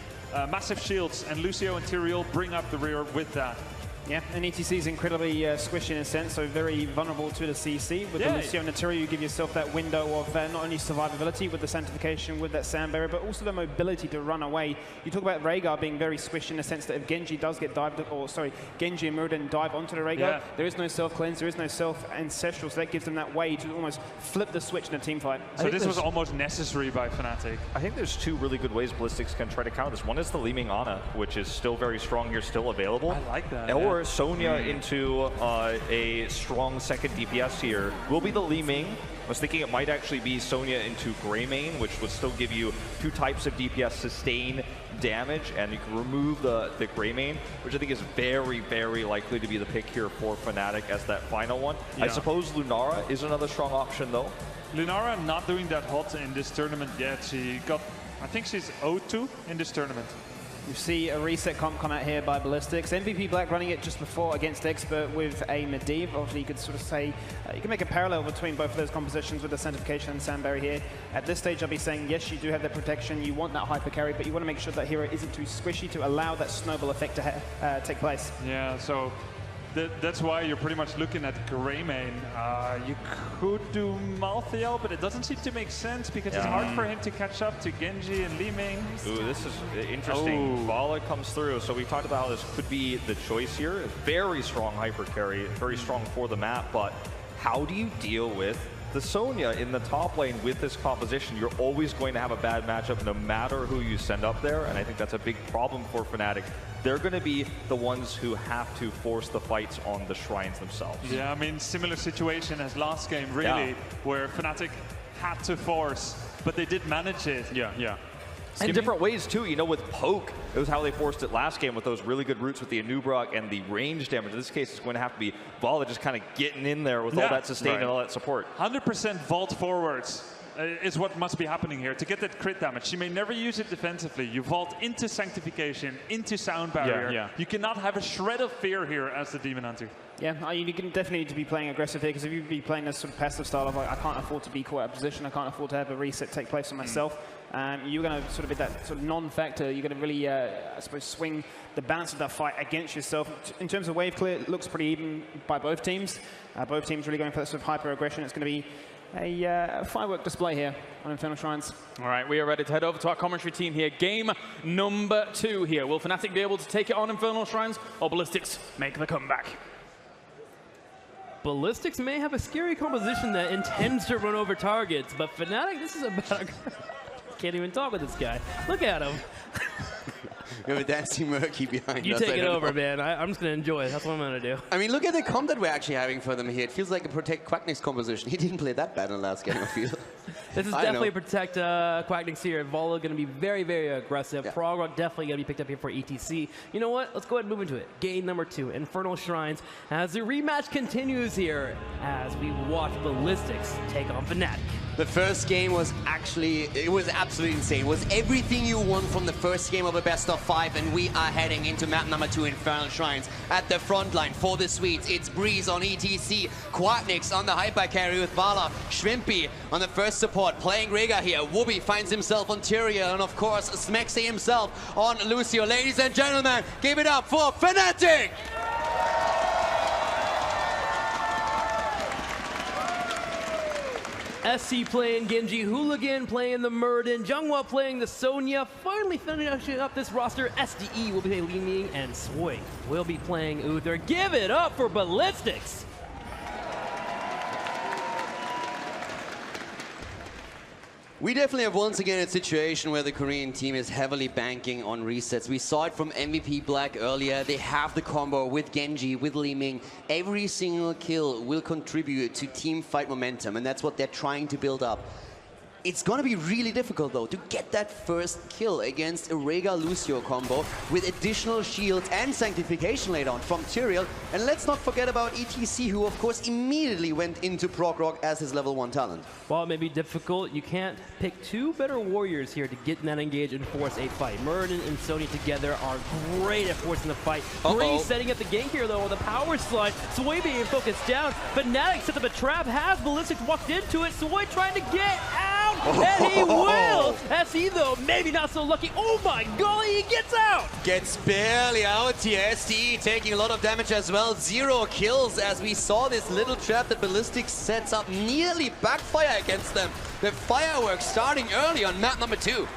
massive shields, and Lucio and Tyrael bring up the rear with that. Yeah, and ETC is incredibly squishy in a sense, so very vulnerable to the CC. With the Lucio and Naturia, you give yourself that window of not only survivability with the sanctification, with that sand barrier, but also the mobility to run away. You talk about Rhaegar being very squishy in the sense that if Genji does get dived, or sorry, Genji and Muradin dive onto the Rhaegar, there is no self-cleanse, there is no self-ancestral, so that gives them that way to almost flip the switch in a team fight. So this was almost necessary by Fnatic. I think there's two really good ways Ballistix can try to counter this. One is the Li Ming Ana, which is still very strong here, still available. I like that. Or Sonya into a strong second DPS here. Will be the Li Ming. I was thinking it might actually be Sonya into Greymane, which would still give you 2 types of DPS sustain damage, and you can remove the Greymane, which I think is very, very likely to be the pick here for Fnatic as that final one. I suppose Lunara is another strong option though. Lunara not doing that hot in this tournament yet. She got, I think she's 0-2 in this tournament. You see a reset comp come out here by Ballistix. MVP Black running it just before against Expert with a Medivh. Obviously, you could sort of say, you can make a parallel between both of those compositions with the Sanctification and Sand Barrier here. At this stage, I'll be saying, yes, you do have that protection. You want that hyper carry, but you want to make sure that hero isn't too squishy to allow that snowball effect to take place. Yeah, so that's why you're pretty much looking at Greymane. You could do Malthael, but it doesn't seem to make sense because it's hard for him to catch up to Genji and Li Ming. Ooh, this is interesting. Vala comes through. So we talked about how this could be the choice here. Very strong hyper carry, very strong for the map, but how do you deal with the Sonya in the top lane with this composition? You're always going to have a bad matchup no matter who you send up there, and I think that's a big problem for Fnatic. They're going to be the ones who have to force the fights on the shrines themselves. Yeah, I mean, similar situation as last game, really, where Fnatic had to force, but they did manage it. Yeah. In different ways too, you know, with Poke, it was how they forced it last game with those really good roots with the Anubra and the range damage. In this case, it's going to have to be Vala just kind of getting in there with all that sustain and all that support. 100% vault forwards is what must be happening here to get that crit damage. She may never use it defensively. You vault into Sanctification, into Sound Barrier. You cannot have a shred of fear here as the Demon Hunter. Yeah, you can definitely need to be playing aggressive here, because if you be playing this sort of passive style of like, I can't afford to be caught out of position, I can't afford to have a reset take place on myself, you're going to sort of be that sort of non-factor. You're going to really, I suppose, swing the balance of that fight against yourself. In terms of wave clear, it looks pretty even by both teams. Both teams really going for that sort of hyper aggression. It's going to be a firework display here on Infernal Shrines. All right, we are ready to head over to our commentary team here. Game number 2 here. Will Fnatic be able to take it on Infernal Shrines, or Ballistix make the comeback? Ballistix may have a scary composition that intends to run over targets, but Fnatic, this is about... Can't even talk with this guy. Look at him. We have a dancing Murky behind you us. You take it over, man. I'm just going to enjoy it. That's what I'm going to do. I mean, look at the comp that we're actually having for them here. It feels like a Protect Quacknix composition. He didn't play that bad in the last game, I feel. This is definitely a Protect Quacknix here. Vala going to be very, very aggressive. Prog Rock definitely going to be picked up here for ETC. You know what? Let's go ahead and move into it. Game number 2, Infernal Shrines, as the rematch continues here as we watch Ballistix take on Fnatic. The first game was actually, it was absolutely insane. It was everything you want from the first game of a best of 5, and we are heading into map number 2, Infernal Shrines. At the front line for the Swedes, it's Breeze on ETC, Quacknix on the hyper carry with Vala, Shrimpy on the first support, playing Rhaegar here. Wooby finds himself on Tyrael, and of course, Smexy himself on Lucio. Ladies and gentlemen, give it up for Fnatic! SC playing Genji, Hooligan playing the Muradin, Jungwa playing the Sonya. Finally finishing up this roster, SDE will be playing Li Ming, and Sway will be playing Uther. Give it up for Ballistix! We definitely have once again a situation where the Korean team is heavily banking on resets. We saw it from MVP Black earlier. They have the combo with Genji, with Li Ming. Every single kill will contribute to team fight momentum, and that's what they're trying to build up. It's going to be really difficult, though, to get that first kill against a Rhaegar-Lucio combo with additional shields and sanctification later on from Tyrael. And let's not forget about ETC, who, of course, immediately went into Prog Rock as his level 1 talent. While it may be difficult, you can't pick 2 better warriors here to get in that engage and force a fight. Muradin and Sonya together are great at forcing the fight. Breeze setting up the gank here, though, with a power slide. Sway being focused down. Fnatic sets up a trap, has Ballistix walked into it. Sway trying to get out! And he will! SE though, maybe not so lucky. Oh my golly, he gets out! Gets barely out here. STE taking a lot of damage as well. 0 kills as we saw this little trap that Ballistix sets up nearly backfire against them. The fireworks starting early on map number 2.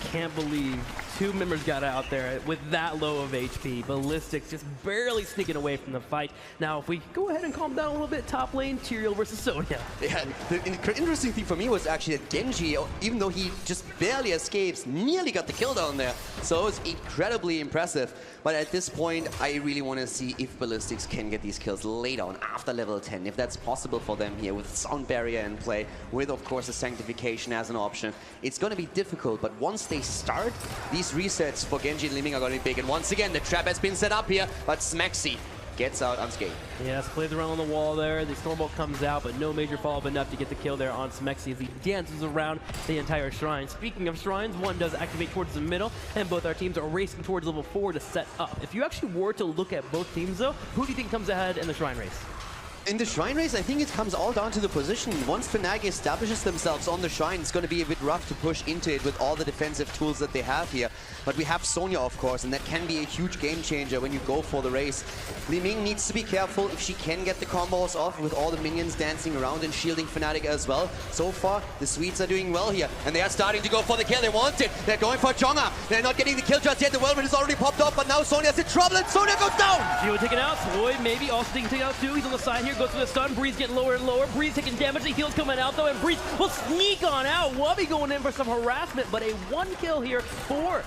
Can't believe 2 members got out there with that low of HP. Ballistix just barely sneaking away from the fight. Now, if we go ahead and calm down a little bit, top lane, Tyrael versus Sonya. Yeah, the interesting thing for me was actually that Genji, even though he just barely escapes, nearly got the kill down there. So it was incredibly impressive. But at this point, I really want to see if Ballistix can get these kills later on after level 10, if that's possible for them here with Sound Barrier in play, with of course a Sanctification as an option. It's going to be difficult, but once they start, these resets for Genji and Li Ming are going to be big. And once again, the trap has been set up here, but Smexy gets out unscathed. Yes, plays around on the wall there. The Stormbolt comes out, but no major follow-up enough to get the kill there on Smexy as he dances around the entire shrine. Speaking of shrines, one does activate towards the middle, and both our teams are racing towards level 4 to set up. If you actually were to look at both teams, though, who do you think comes ahead in the shrine race? In the Shrine race, I think it comes all down to the position. Once Fnatic establishes themselves on the Shrine, it's going to be a bit rough to push into it with all the defensive tools that they have here. But we have Sonya, of course, and that can be a huge game changer when you go for the race. Li Ming needs to be careful if she can get the combos off with all the minions dancing around and shielding Fnatic as well. So far, the Swedes are doing well here, and they are starting to go for the kill. They want it. They're going for Jonga. They're not getting the kill just yet. The whirlwind has already popped up, but now Sonya's in trouble, and Sonya goes down! Gio taken out. Boy, maybe also taken out too. He's on the side here, goes for the stun. Breeze getting lower and lower. Breeze taking damage. The heal's coming out though, and Breeze will sneak on out. Wubby going in for some harassment, but a 1 kill here for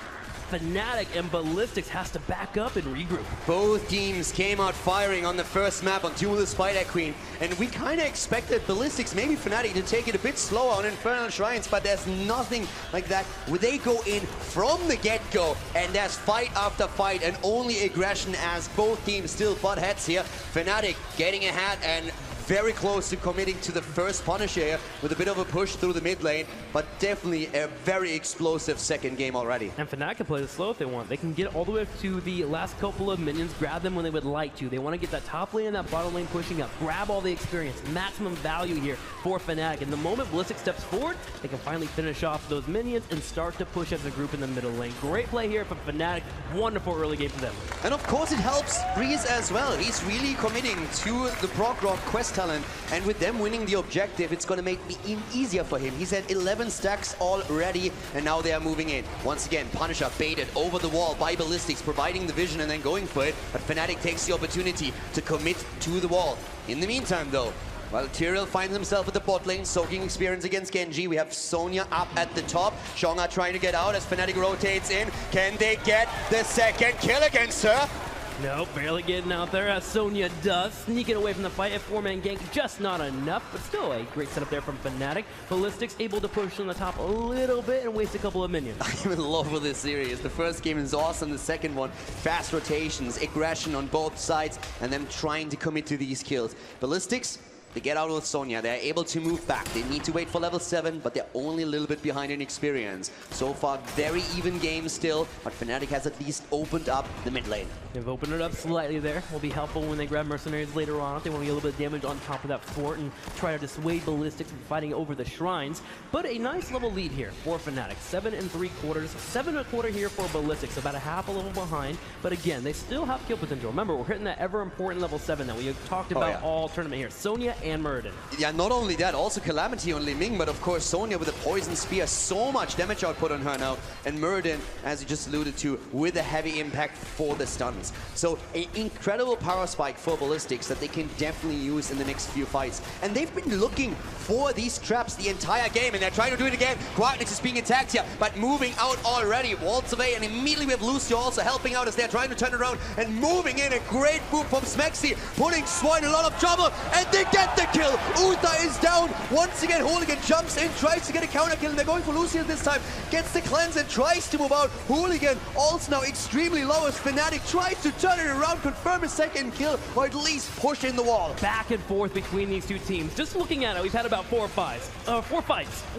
Fnatic, and Ballistix has to back up and regroup. Both teams came out firing on the first map on Duel the Spider Queen, and we kind of expected Ballistix, maybe Fnatic, to take it a bit slower on Infernal Shrines, but there's nothing like that. They go in from the get-go, and there's fight after fight, and only aggression as both teams still butt heads here. Fnatic getting ahead and very close to committing to the first Punisher here with a bit of a push through the mid lane, but definitely a very explosive second game already. And Fnatic can play this slow if they want. They can get all the way to the last couple of minions, grab them when they would like to. They want to get that top lane and that bottom lane pushing up, grab all the experience, maximum value here for Fnatic. And the moment Ballistix steps forward, they can finally finish off those minions and start to push as a group in the middle lane. Great play here from Fnatic. Wonderful early game for them. And of course it helps Breeze as well. He's really committing to the Prog Rock quest talent, and with them winning the objective, it's going to make it easier for him. He's at 11 stacks already, and now they are moving in. Once again, Punisher baited over the wall by Ballistix, providing the vision and then going for it, but Fnatic takes the opportunity to commit to the wall. In the meantime, though, while Tyrael finds himself at the bot lane, soaking experience against Genji, we have Sonya up at the top. Jonga trying to get out as Fnatic rotates in. Can they get the second kill against her? Nope, barely getting out there as Sonya does. Sneaking away from the fight. A 4-man gank, just not enough, but still a great setup there from Fnatic. Ballistix able to push on the top a little bit and waste a couple of minions. I'm in love with this series. The first game is awesome, the second one, fast rotations, aggression on both sides, and them trying to commit to these kills. Ballistix, they get out with Sonya. They're able to move back. They need to wait for level 7, but they're only a little bit behind in experience. So far, very even game still, but Fnatic has at least opened up the mid lane. They've opened it up slightly there. Will be helpful when they grab mercenaries later on. They want to get a little bit of damage on top of that fort and try to dissuade Ballistix from fighting over the shrines. But a nice level lead here for Fnatic. 7 3/4, 7 1/4 here for Ballistix, about a half a level behind. But again, they still have kill potential. Remember, we're hitting that ever important level 7 that we have talked about all tournament here. Sonya and Muradin. Yeah, not only that, also Calamity on Li Ming, but of course Sonya with a poison spear, so much damage output on her now, and Muradin, as you just alluded to, with a heavy impact for the stuns. So an incredible power spike for Ballistix that they can definitely use in the next few fights. And they've been looking for these traps the entire game, and they're trying to do it again. Quacknix is being attacked here, but moving out already. Waltz away, and immediately we have Lucio also helping out as they're trying to turn around and moving in. A great move from Smexy, putting Swan in a lot of trouble, and they get the kill. Uther is down. Once again, Hooligan jumps in, tries to get a counter kill, and they're going for Lucio this time. Gets the cleanse and tries to move out. Hooligan also now extremely low as Fnatic tries to turn it around, confirm a second kill, or at least push in the wall. Back and forth between these two teams. Just looking at it, we've had about 4 fights.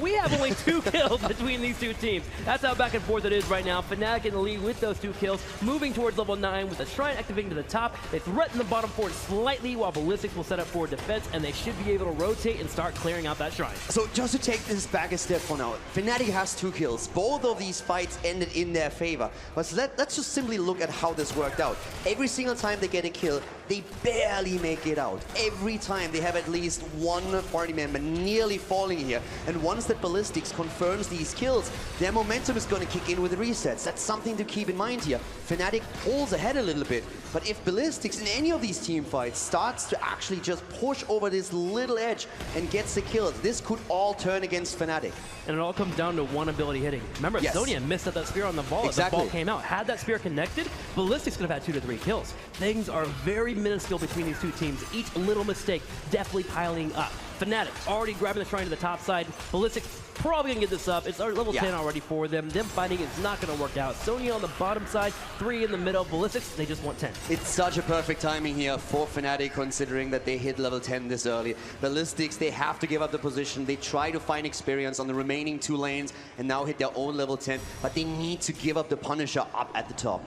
We have only 2 kills between these two teams. That's how back and forth it is right now. Fnatic in the lead with those 2 kills, moving towards level 9 with the shrine activating to the top. They threaten the bottom fort slightly while Ballistix will set up for defense, and and they should be able to rotate and start clearing out that shrine. So just to take this back a step for now, Fnatic has 2 kills. Both of these fights ended in their favor. But let's just simply look at how this worked out. Every single time they get a kill, they barely make it out. Every time they have at least one party member nearly falling here. And once that Ballistix confirms these kills, their momentum is going to kick in with the resets. That's something to keep in mind here. Fnatic pulls ahead a little bit. But if Ballistix in any of these team fights starts to actually just push over this little edge and gets the kills, this could all turn against Fnatic. And it all comes down to one ability hitting. Remember, Yes. Sonya missed at that spear on the ball. Exactly. The ball came out. Had that spear connected, Ballistix could have had 2 to 3 kills. Things are very minuscule between these two teams. Each little mistake definitely piling up. Fnatic already grabbing the shrine to the top side. Ballistix probably gonna get this up. It's level 10 already for them. Them fighting is not gonna work out. Sonya on the bottom side, 3 in the middle. Ballistix, they just want 10. It's such a perfect timing here for Fnatic, considering that they hit level 10 this early. Ballistix, they have to give up the position. They try to find experience on the remaining 2 lanes and now hit their own level 10, but they need to give up the Punisher up at the top.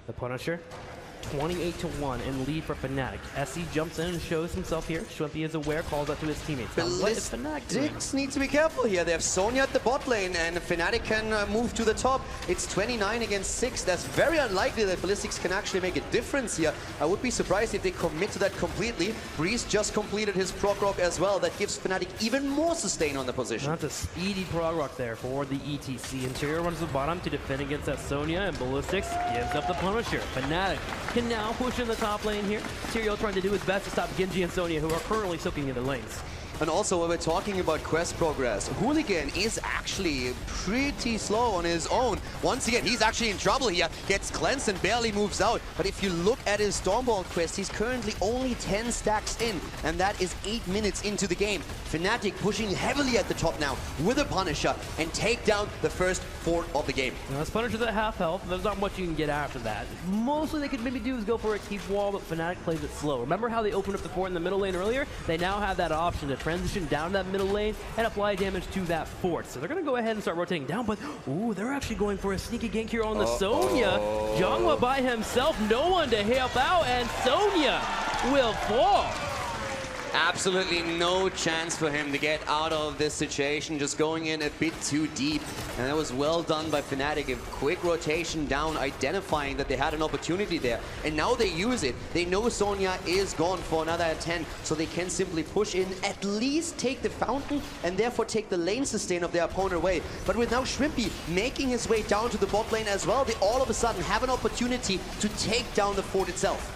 The Punisher, 28-1 in lead for Fnatic. SC jumps in and shows himself here. Shrimpy is aware, calls out to his teammates. Now, what is Fnatic doing? Ballistix need to be careful here. They have Sonya at the bot lane, and Fnatic can move to the top. It's 29 against 6. That's very unlikely that Ballistix can actually make a difference here. I would be surprised if they commit to that completely. Breeze just completed his prog rock as well. That gives Fnatic even more sustain on the position. That's a speedy prog rock there for the ETC. Interior runs to the bottom to defend against that Sonya, and Ballistix gives up the Punisher. Fnatic can now push in the top lane here. Tyrael trying to do his best to stop Genji and Sonya, who are currently soaking in the lanes. And also, when we're talking about quest progress, Hooligan is actually pretty slow on his own. Once again, he's actually in trouble here. Gets cleansed and barely moves out. But if you look at his Stormbolt quest, he's currently only 10 stacks in. And that is 8 minutes into the game. Fnatic pushing heavily at the top now with a Punisher and take down the first fort of the game. Now, this Punisher's at half health. There's not much you can get after that. Mostly they could maybe do is go for a keep wall, but Fnatic plays it slow. Remember how they opened up the fort in the middle lane earlier? They now have that option to transition down that middle lane and apply damage to that fort. So they're going to go ahead and start rotating down, but ooh, they're actually going for a sneaky gank here on the Sonya. Jongwa by himself, no one to help out, and Sonya will fall. Absolutely no chance for him to get out of this situation, just going in a bit too deep. And that was well done by Fnatic. A quick rotation down, identifying that they had an opportunity there. And now they use it. They know Sonya is gone for another 10, so they can simply push in, at least take the fountain, and therefore take the lane sustain of their opponent away. But with now Shrimpy making his way down to the bot lane as well, they all of a sudden have an opportunity to take down the fort itself.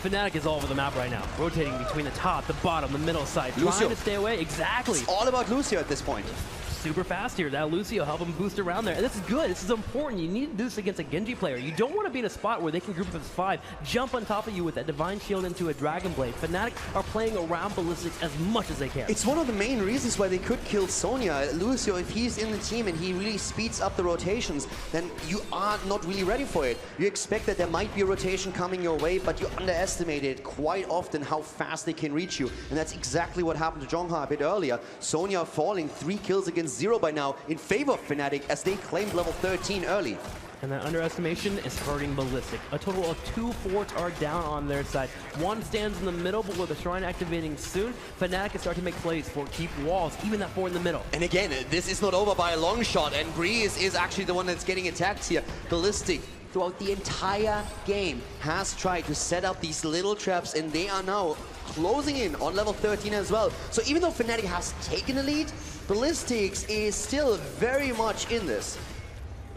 Fnatic is all over the map right now, rotating between the top, the bottom, the middle side, Lucio. trying to stay away. Exactly. It's all about Lucio at this point. Super fast here. That Lucio help him boost around there. And this is good. This is important. You need to do this against a Genji player. You don't want to be in a spot where they can group up as 5, jump on top of you with that Divine Shield into a Dragon Blade. Fnatic are playing around Ballistix as much as they can. It's one of the main reasons why they could kill Sonya. Lucio, if he's in the team and he really speeds up the rotations, then you are not really ready for it. You expect that there might be a rotation coming your way, but you underestimate it quite often how fast they can reach you. And that's exactly what happened to Jongha a bit earlier. Sonya falling 3 kills against 0 by now in favor of Fnatic as they claimed level 13 early. And that underestimation is hurting Ballistix. A total of 2 forts are down on their side. One stands in the middle, but with the shrine activating soon, Fnatic can start to make plays for keep walls, even that fort in the middle. And again, this is not over by a long shot, and Breeze is actually the one that's getting attacked here. Ballistix, throughout the entire game, has tried to set up these little traps, and they are now closing in on level 13 as well. So even though Fnatic has taken a lead, Ballistix is still very much in this.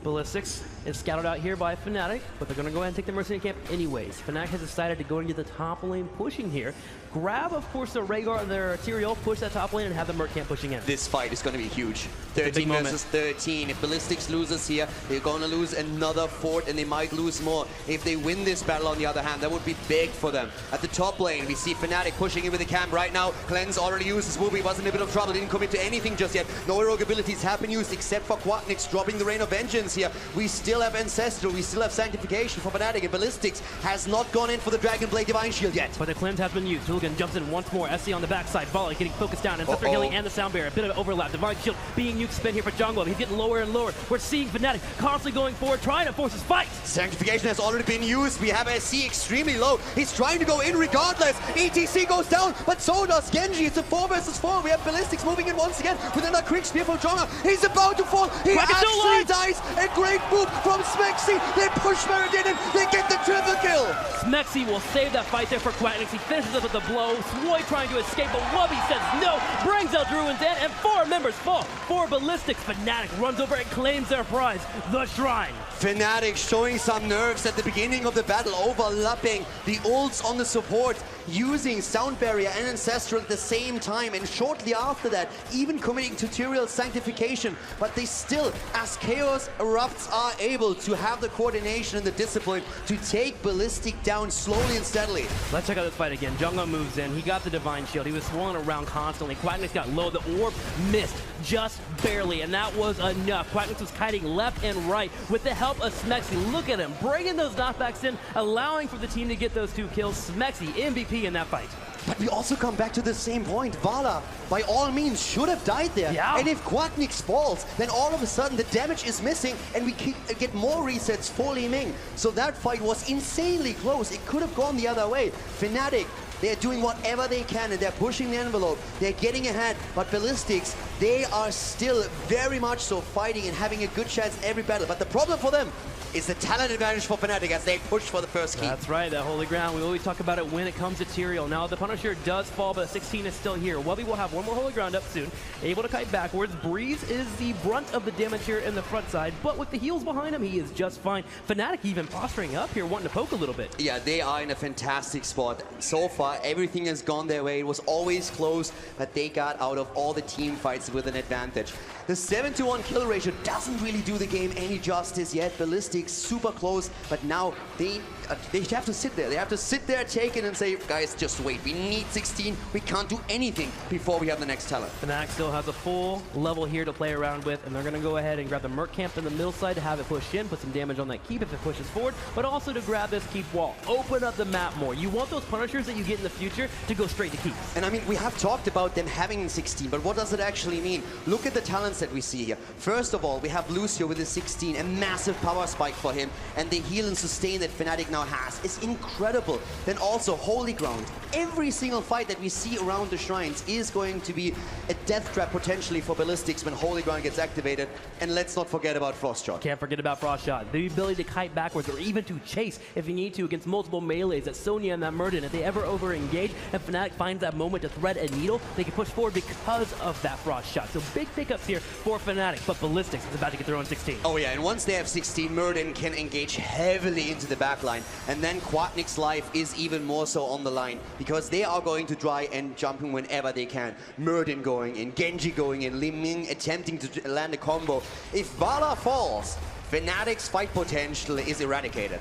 Ballistix is scouted out here by Fnatic, but they're going to go ahead and take the Mercenary camp anyways. Fnatic has decided to go and get the top lane pushing here. Grab, of course, the Rhaegar, their Tyrael, push that top lane and have the Merc camp pushing in. This fight is going to be huge. 13 versus 13. If Ballistix loses here, they're going to lose another fort, and they might lose more. If they win this battle, on the other hand, that would be big for them. At the top lane, we see Fnatic pushing in with the camp right now. Cleanse already used his Wooby, was in a bit of trouble, didn't commit to anything just yet. No heroic abilities have been used except for Quatnix dropping the Rain of Vengeance here. We still still have Ancestral, we still have Sanctification for Fnatic, and Ballistix has not gone in for the Dragon Blade Divine Shield yet. But the cleanse has been used. Hooligan jumps in once more. SC on the backside. Volley getting focused down. Ancestral healing and the Sound Barrier. A bit of overlap. Divine Shield being used to spin here for Jungle. He's getting lower and lower. We're seeing Fnatic constantly going forward, trying to force his fight. Sanctification has already been used. We have SC extremely low. He's trying to go in regardless. ETC goes down, but so does Genji. It's a 4 versus 4. We have Ballistix moving in once again with another quick spear from Jonga. He's about to fall. He actually dies. A great move from Smexy. They push Meredith in. They get the triple kill. Smexy will save that fight there for Quacknix. He finishes up with a blow. Swoy trying to escape, but Wubby says no. Brings out Druin's in, and 4 members fall. 4 Ballistix. Fnatic runs over and claims their prize, the Shrine. Fnatic showing some nerves at the beginning of the battle, overlapping the ults on the support, using Sound Barrier and Ancestral at the same time, and shortly after that, even committing tutorial Sanctification. But they still, as Chaos erupts, are able to have the coordination and the discipline to take Ballistic down slowly and steadily. Let's check out this fight again. Junga moves in. He got the Divine Shield. He was swirling around constantly. Quacknix got low. The orb missed just barely, and that was enough. Quacknix was kiting left and right with the help of Smexy. Look at him, bringing those knockbacks in, allowing for the team to get those 2 kills. Smexy, MVP in that fight. But we also come back to the same point. Vala, by all means, should have died there. Yeah. And if Quacknix falls, then all of a sudden the damage is missing and we get more resets for Li Ming. So that fight was insanely close. It could have gone the other way. Fnatic, they're doing whatever they can and they're pushing the envelope. They're getting ahead, but Ballistix, they are still very much so fighting and having a good chance every battle. But the problem for them is the talent advantage for Fnatic as they push for the first key. That's right, that holy ground. We always talk about it when it comes to Tyrael. Now the Punisher does fall, but 16 is still here. Wubby will have 1 more holy ground up soon. Able to kite backwards. Breeze is the brunt of the damage here in the front side, but with the heals behind him, he is just fine. Fnatic even posturing up here, wanting to poke a little bit. Yeah, they are in a fantastic spot. So far, everything has gone their way. It was always close, but they got out of all the team fights with an advantage. The 7-to-1 kill ratio doesn't really do the game any justice yet. Ballistix super close, but now they have to sit there. They have to sit there, take it, and say, guys, just wait. We need 16. We can't do anything before we have the next talent. Fnatic still has a full level here to play around with, and they're going to go ahead and grab the Merc Camp in the middle side to have it push in, put some damage on that keep if it pushes forward, but also to grab this keep wall. Open up the map more. You want those Punishers that you get in the future to go straight to keeps. And I mean, we have talked about them having 16, but what does it actually mean? Look at the talents that we see here. First of all, we have Lucio with his 16, a massive power spike for him, and the heal and sustain that Fnatic now has is incredible. Then also Holy Ground. Every single fight that we see around the shrines is going to be a death trap potentially for Ballistix when Holy Ground gets activated. And let's not forget about Frost Shot. Can't forget about Frost Shot. The ability to kite backwards or even to chase if you need to against multiple melees that Sonya and that Murden. If they ever over-engage and Fnatic finds that moment to thread a needle, they can push forward because of that Frost Shot. So big pickups here for Fnatic, but Ballistix is about to get their own 16. Oh yeah, and once they have 16, Murden can engage heavily into the backline. And then Quacknix's life is even more so on the line because they are going to try and jump in whenever they can. Murden going in, Genji going in, Li Ming attempting to land a combo. If Vala falls, Fnatic's fight potential is eradicated.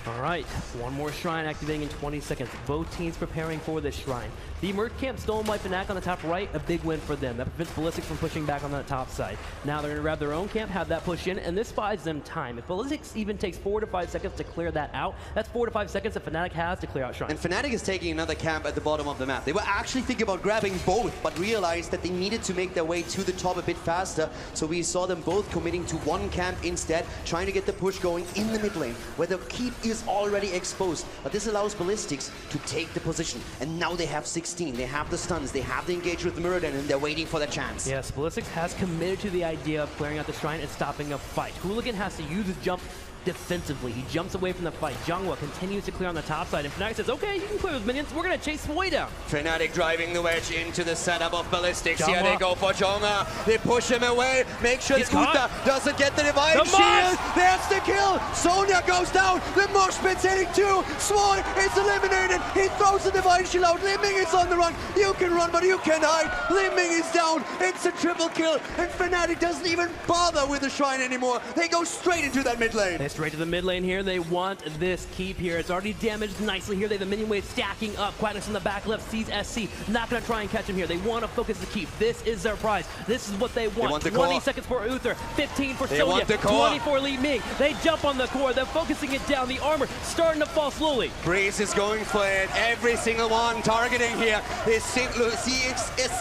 All right, 1 more shrine activating in 20 seconds. Both teams preparing for this shrine. The Merc Camp stolen by Fnatic on the top right, a big win for them. That prevents Ballistix from pushing back on that top side. Now they're going to grab their own camp, have that push in, and this buys them time. If Ballistix even takes 4 to 5 seconds to clear that out, that's 4 to 5 seconds that Fnatic has to clear out shrine. And Fnatic is taking another camp at the bottom of the map. They were actually thinking about grabbing both, but realized that they needed to make their way to the top a bit faster. So we saw them both committing to 1 camp instead, trying to get the push going in the mid lane, where the keep is already exposed. But this allows Ballistix to take the position. And now they have 16. They have the stuns. They have the engage with Murden, and they're waiting for the chance. Yes, Ballistix has committed to the idea of clearing out the shrine and stopping a fight. Hooligan has to use his jump defensively. He jumps away from the fight. Jungwa continues to clear on the top side, and Fnatic says, okay, you can clear those minions. We're going to chase Swoy down. Fnatic driving the wedge into the setup of Ballistix. Here they go for Jonga. They push him away. Make sure Uta doesn't get the Divine Shield. There's the kill. Sonya goes down. The mosh pit's hitting too. Swoy is eliminated. He throws the Divine Shield out. Li Ming is on the run. You can run, but you can hide. Li Ming is down. It's a triple kill, and Fnatic doesn't even bother with the shrine anymore. They go straight into that mid lane. They straight to the mid lane here. They want this keep here. It's already damaged nicely here. They have the minion wave stacking up. Quacknix in the back left sees SC. Not going to try and catch him here. They want to focus the keep. This is their prize. This is what they want. 20 seconds for Uther, 15 for Sonya, 20 for Li Ming. They jump on the core. They're focusing it down. The armor starting to fall slowly. Breeze is going for it. Every single one targeting here.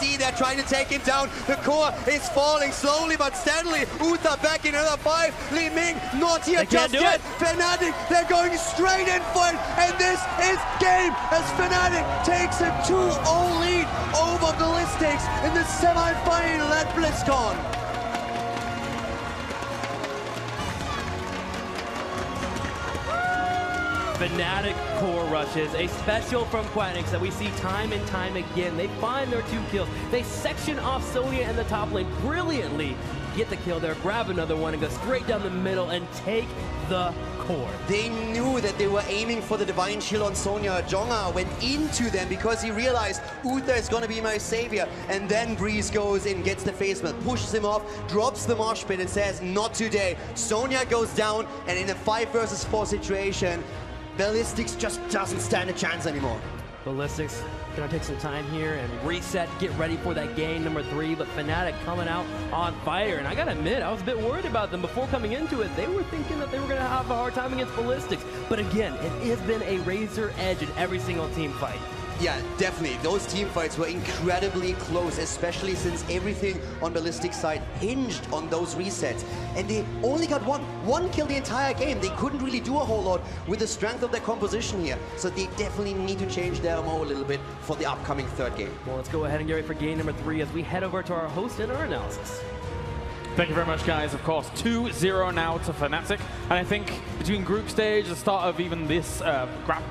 See, they're trying to take him down. The core is falling slowly but steadily. Uther back in another 5. Li Ming not here just yet. Fnatic, they're going straight in for it. And this is game as Fnatic takes a 2-0 lead over Ballistix in the semi-final at Blizzcon. Fnatic core rushes, a special from Quacknix that we see time and time again. They find their 2 kills. They section off Sonya in the top lane brilliantly. Get the kill there, grab another one, and go straight down the middle and take the core. They knew that they were aiming for the Divine Shield on Sonya. Jonga went into them because he realized Uther is going to be my savior. And then Breeze goes in, gets the face melt, pushes him off, drops the mosh pit and says, not today. Sonya goes down, and in a 5 versus 4 situation, Ballistix just doesn't stand a chance anymore. Ballistix gonna take some time here and reset, get ready for that game number 3, but Fnatic coming out on fire. And I gotta admit, I was a bit worried about them before coming into it. They were thinking that they were gonna have a hard time against Ballistix. But again, it has been a razor edge in every single team fight. Yeah, definitely. Those team fights were incredibly close, especially since everything on Ballistix side hinged on those resets. And they only got one kill the entire game. They couldn't really do a whole lot with the strength of their composition here. So they definitely need to change their MO a little bit for the upcoming 3rd game. Well, let's go ahead and get ready for game number 3 as we head over to our host and our analysis. Thank you very much, guys. Of course, 2-0 now to Fnatic. And I think between group stage, the start of even this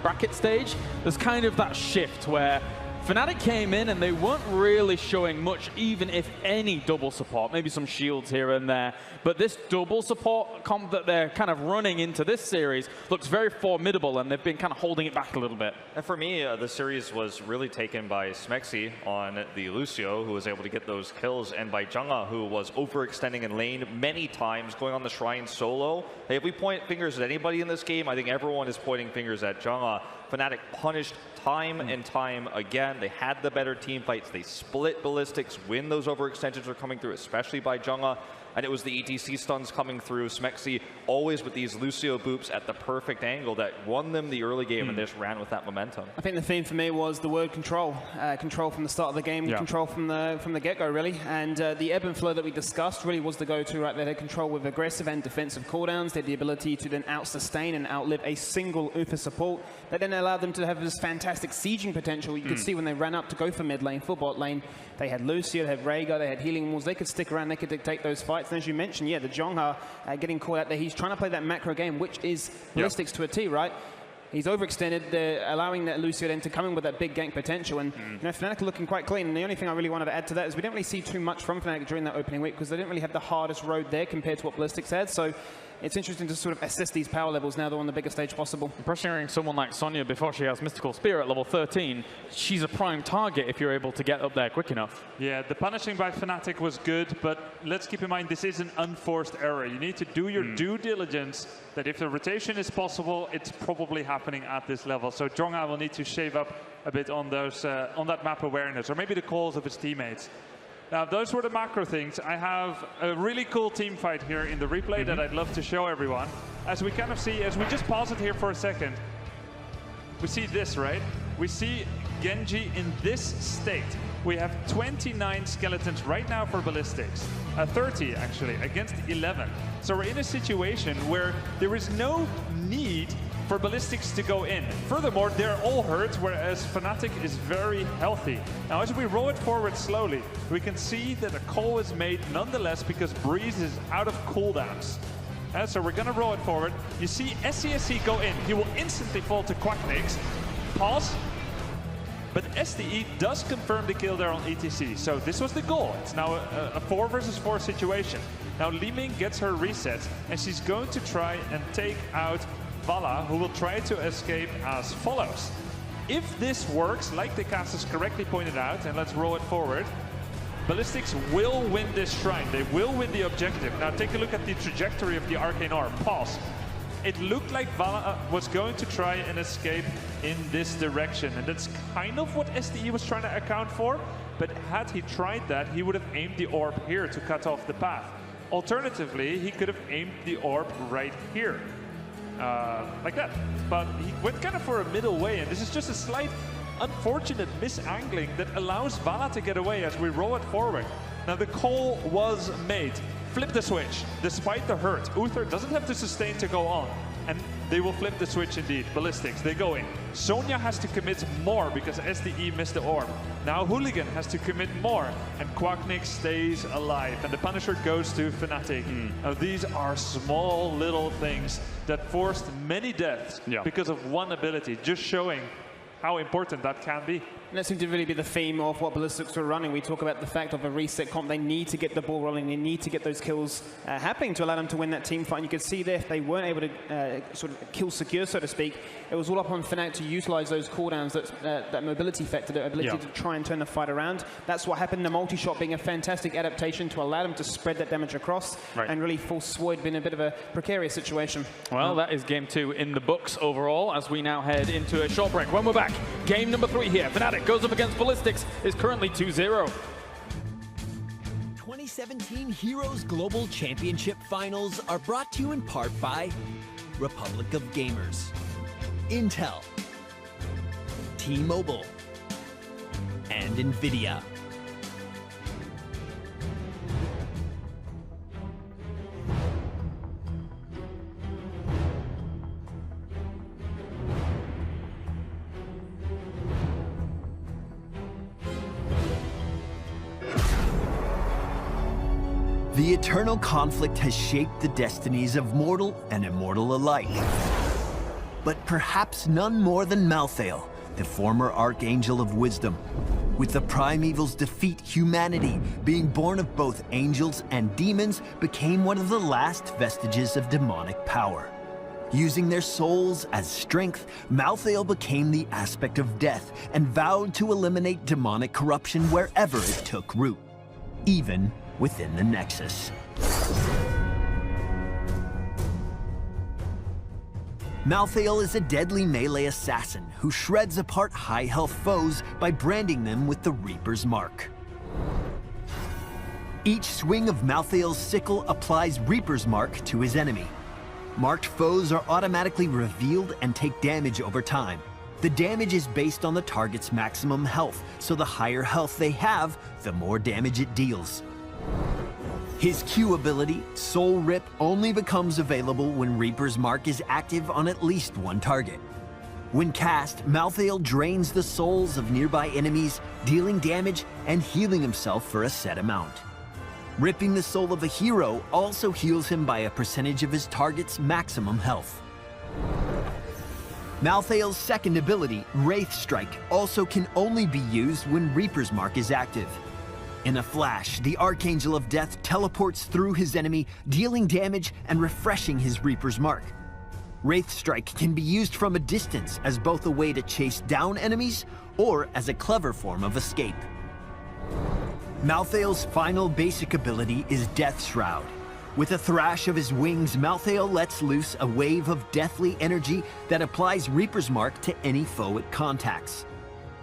bracket stage, there's kind of that shift where Fnatic came in and they weren't really showing much, even if any double support, maybe some shields here and there. But this double support comp that they're kind of running into this series looks very formidable, and they've been kind of holding it back a little bit. And for me, the series was really taken by Smexy on the Lucio, who was able to get those kills, and by Junga, who was overextending in lane many times, going on the Shrine solo. Hey, if we point fingers at anybody in this game, I think everyone is pointing fingers at Junga. Fnatic punished time and time again. They had the better team fights. They split Ballistix when those overextensions were coming through, especially by Junga. And it was the ETC stuns coming through. Smexy always with these Lucio boops at the perfect angle that won them the early game, and they just ran with that momentum. I think the theme for me was the word control. Control from the start of the game, control from the get-go, really. And the ebb and flow that we discussed really was the go-to right there. They control with aggressive and defensive cooldowns. They had the ability to then out-sustain and outlive a single Uther support. That then allowed them to have this fantastic sieging potential. You could see when they ran up to go for mid lane, for bot lane, they had Lucio, they had Rhaegar, they had healing walls. They could stick around, they could dictate those fights. And as you mentioned, yeah, the Jongha getting caught out there. He's trying to play that macro game, which is Ballistix to a T, right? He's overextended, allowing that Lucio then to come in with that big gank potential. And you know, Fnatic are looking quite clean. And the only thing I really wanted to add to that is we didn't really see too much from Fnatic during that opening week because they didn't really have the hardest road there compared to what Ballistix had. So it's interesting to sort of assess these power levels now they're on the biggest stage possible. Pressuring someone like Sonya before she has Mystical Spear at level 13, she's a prime target if you're able to get up there quick enough. Yeah, the punishing by Fnatic was good, but let's keep in mind this is an unforced error. You need to do your due diligence that if the rotation is possible, it's probably happening at this level. So Jonga will need to shave up a bit on those on that map awareness, or maybe the calls of his teammates. Now, those were the macro things. I have a really cool team fight here in the replay that I'd love to show everyone. As we kind of see, as we just pause it here for a second, we see this, right? We see Genji in this state. We have 29 skeletons right now for Ballistix. 30, actually, against 11. So we're in a situation where there is no need for Ballistix to go in. Furthermore, they're all hurt, whereas Fnatic is very healthy. Now, as we roll it forward slowly, we can see that a call is made nonetheless because Breeze is out of cooldowns. So we're gonna roll it forward. You see SCSC go in. He will instantly fall to Quacknix. Pause. But SDE does confirm the kill there on ETC. So this was the goal. It's now a 4 versus 4 situation. Now Li Ming gets her resets, and she's going to try and take out Vala, who will try to escape as follows. If this works, like the casters correctly pointed out, and let's roll it forward, Ballistix will win this shrine. They will win the objective. Now take a look at the trajectory of the Arcane Orb. Pause. it looked like Vala was going to try and escape in this direction, and that's kind of what SDE was trying to account for. But had he tried that, he would have aimed the orb here to cut off the path. Alternatively, he could have aimed the orb right here, like that. But he went kind of for a middle way, and this is just a slight unfortunate misangling that allows Vala to get away as we roll it forward. Now the call was made. Flip the switch, despite the hurt. Uther doesn't have to sustain to go on, and they will flip the switch indeed. Ballistix, they go in. Sonya has to commit more because SDE missed the orb. Now Hooligan has to commit more, and Quacknick stays alive, and the Punisher goes to Fnatic. Now these are small little things that forced many deaths because of one ability, just showing how important that can be. And that seemed to really be the theme of what Ballistix were running. We talk about the fact of a reset comp. They need to get the ball rolling. They need to get those kills happening to allow them to win that team fight. And you could see there, if they weren't able to sort of kill secure, so to speak, it was all up on Fnatic to utilize those cooldowns, that mobility factor, the ability to try and turn the fight around. That's what happened. The multi-shot being a fantastic adaptation to allow them to spread that damage across and really force Swoid in a bit of a precarious situation. Well, that is game 2 in the books overall, as we now head into a short break. When we're back, game number 3 here. Fnatic goes up against Ballistix, is currently 2-0. 2017 Heroes Global Championship Finals are brought to you in part by Republic of Gamers, Intel, T-Mobile, and NVIDIA. The eternal conflict has shaped the destinies of mortal and immortal alike. But perhaps none more than Malthael, the former Archangel of Wisdom. With the primeval's defeat, humanity, being born of both angels and demons, became one of the last vestiges of demonic power. Using their souls as strength, Malthael became the aspect of death and vowed to eliminate demonic corruption wherever it took root, even within the Nexus. Malthael is a deadly melee assassin who shreds apart high-health foes by branding them with the Reaper's Mark. Each swing of Malthael's sickle applies Reaper's Mark to his enemy. Marked foes are automatically revealed and take damage over time. The damage is based on the target's maximum health, so the higher health they have, the more damage it deals. His Q ability, Soul Rip, only becomes available when Reaper's Mark is active on at least one target. When cast, Malthael drains the souls of nearby enemies, dealing damage and healing himself for a set amount. Ripping the soul of a hero also heals him by a percentage of his target's maximum health. Malthael's second ability, Wraith Strike, also can only be used when Reaper's Mark is active. In a flash, the Archangel of Death teleports through his enemy, dealing damage and refreshing his Reaper's Mark. Wraith Strike can be used from a distance as both a way to chase down enemies or as a clever form of escape. Malthael's final basic ability is Death Shroud. With a thrash of his wings, Malthael lets loose a wave of deathly energy that applies Reaper's Mark to any foe it contacts.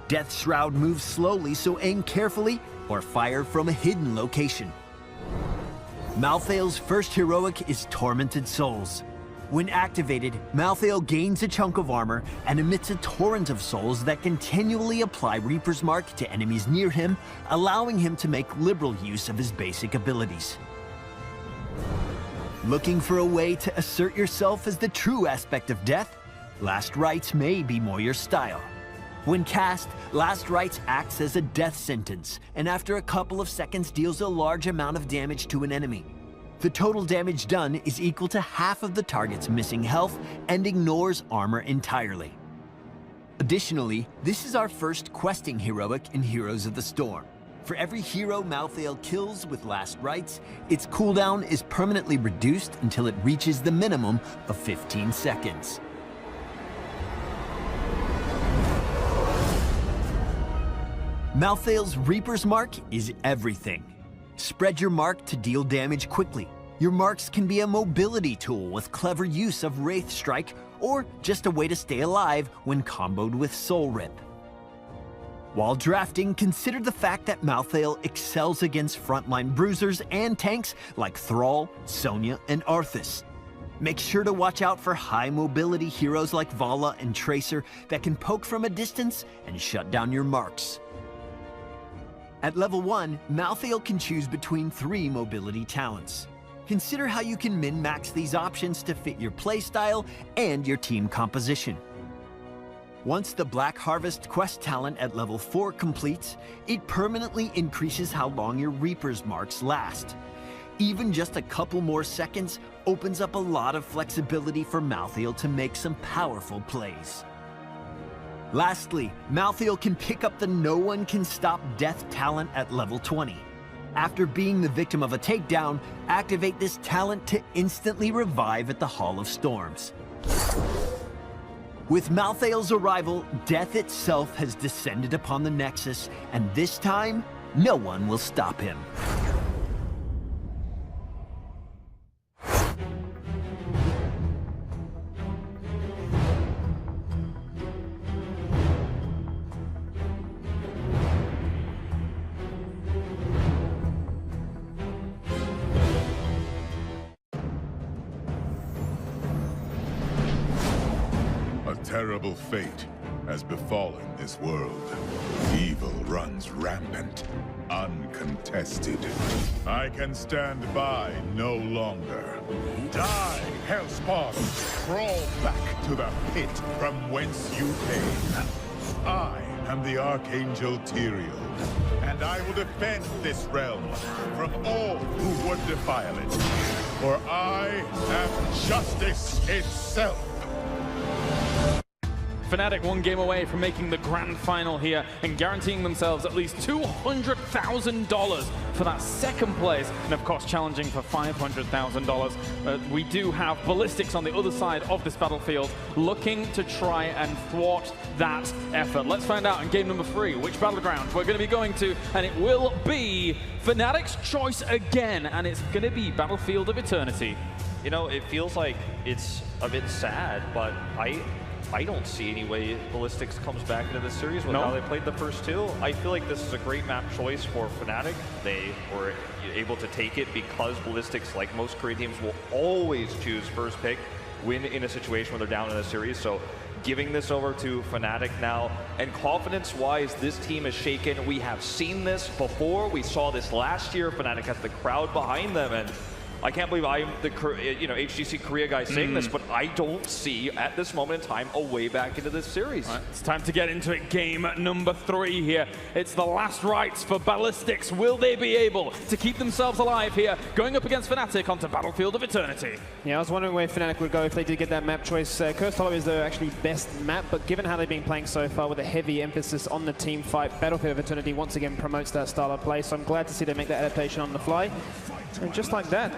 Death Shroud moves slowly, so aim carefully or fire from a hidden location. Malthael's first heroic is Tormented Souls. When activated, Malthael gains a chunk of armor and emits a torrent of souls that continually apply Reaper's Mark to enemies near him, allowing him to make liberal use of his basic abilities. Looking for a way to assert yourself as the true aspect of death? Last Rites may be more your style. When cast, Last Rites acts as a death sentence, and after a couple of seconds deals a large amount of damage to an enemy. The total damage done is equal to half of the target's missing health and ignores armor entirely. Additionally, this is our first questing heroic in Heroes of the Storm. For every hero Malthael kills with Last Rites, its cooldown is permanently reduced until it reaches the minimum of 15 seconds. Malthael's Reaper's Mark is everything. Spread your mark to deal damage quickly. Your marks can be a mobility tool with clever use of Wraith Strike, or just a way to stay alive when comboed with Soul Rip. While drafting, consider the fact that Malthael excels against frontline bruisers and tanks like Thrall, Sonya, and Arthas. Make sure to watch out for high mobility heroes like Vala and Tracer that can poke from a distance and shut down your marks. At level 1, Malthael can choose between 3 mobility talents. Consider how you can min-max these options to fit your playstyle and your team composition. Once the Black Harvest quest talent at level 4 completes, it permanently increases how long your Reaper's marks last. Even just a couple more seconds opens up a lot of flexibility for Malthael to make some powerful plays. Lastly, Malthael can pick up the No One Can Stop Death talent at level 20. After being the victim of a takedown, activate this talent to instantly revive at the Hall of Storms. With Malthael's arrival, death itself has descended upon the Nexus, and this time, no one will stop him. Terrible fate has befallen this world. Evil runs rampant, uncontested. I can stand by no longer. Die, Hellspawn! Crawl back to the pit from whence you came. I am the Archangel Tyrael, and I will defend this realm from all who would defile it. For I am justice itself. Fnatic one game away from making the grand final here and guaranteeing themselves at least $200,000 for that second place, and of course challenging for $500,000. We do have Ballistix on the other side of this battlefield looking to try and thwart that effort. Let's find out in game number 3 which battleground we're going to be going to, and it will be Fnatic's choice again, and it's going to be Battlefield of Eternity. You know, it feels like it's a bit sad, but I don't see any way Ballistix comes back into this series with how they played the first 2. I feel like this is a great map choice for Fnatic. They were able to take it because Ballistix, like most Korean teams, will always choose first pick, win in a situation where they're down in a series. So giving this over to Fnatic now, and confidence-wise, this team is shaken. We have seen this before. We saw this last year. Fnatic has the crowd behind them, and I can't believe I'm the HGC Korea guy saying this, but I don't see at this moment in time a way back into this series. Right, it's time to get into it. Game number 3 here. It's the last rites for Ballistix. Will they be able to keep themselves alive here, going up against Fnatic onto Battlefield of Eternity? Yeah, I was wondering where Fnatic would go if they did get that map choice. Cursed Hollow is the actually best map, but given how they've been playing so far with a heavy emphasis on the team fight, Battlefield of Eternity once again promotes that style of play, so I'm glad to see they make that adaptation on the fly. And just like that,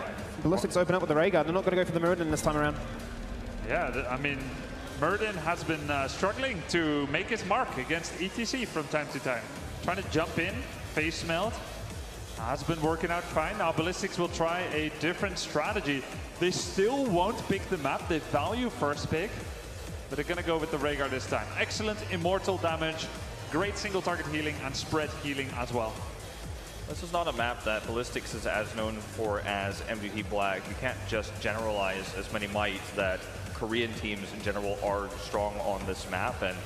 Ballistix open up with the Ray Guard. They're not going to go for the Muradin this time around. Yeah, I mean, Muradin has been struggling to make his mark against ETC from time to time. Trying to jump in, face melt, has been working out fine. Now Ballistix will try a different strategy. They still won't pick the map. They value first pick, but they're going to go with the Ray Guard this time. Excellent immortal damage, great single target healing, and spread healing as well. This is not a map that Ballistix is as known for as MDT Black. You can't just generalize, as many might, that Korean teams in general are strong on this map. And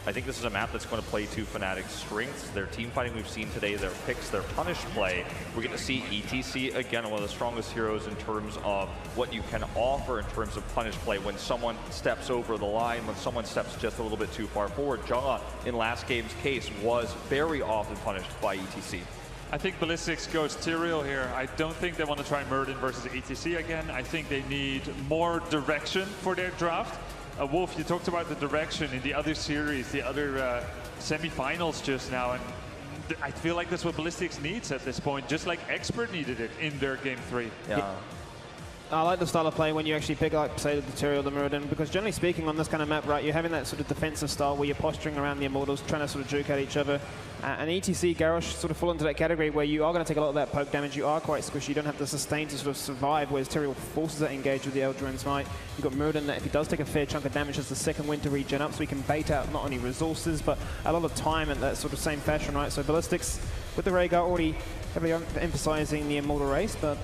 I think this is a map that's going to play to Fnatic's strengths. Their team fighting we've seen today, their picks, their punish play. We're going to see ETC, again, one of the strongest heroes in terms of what you can offer in terms of punish play. When someone steps over the line, when someone steps just a little bit too far forward. Jungha, in last game's case, was very often punished by ETC. I think Ballistix goes Tyrael here. I don't think they want to try Muradin versus ETC again. I think they need more direction for their draft. Wolf, you talked about the direction in the other series, the other semifinals just now, and I feel like that's what Ballistix needs at this point, just like Expert needed it in their game 3. Yeah. I like the style of play when you actually pick, like, say, the Tyrael, the Muradin, because generally speaking on this kind of map, right, you're having that sort of defensive style where you're posturing around the Immortals, trying to sort of juke at each other. And ETC, Garrosh sort of fall into that category where you are going to take a lot of that poke damage, you are quite squishy, you don't have to sustain to sort of survive, whereas Tyrael forces that engage with the Eldrin's Might. You've got Muradin that if he does take a fair chunk of damage, has the second wind to regen up, so he can bait out not only resources, but a lot of time in that sort of same fashion, right? So Ballistix with the Rhaegar already heavily emphasizing the Immortal race, but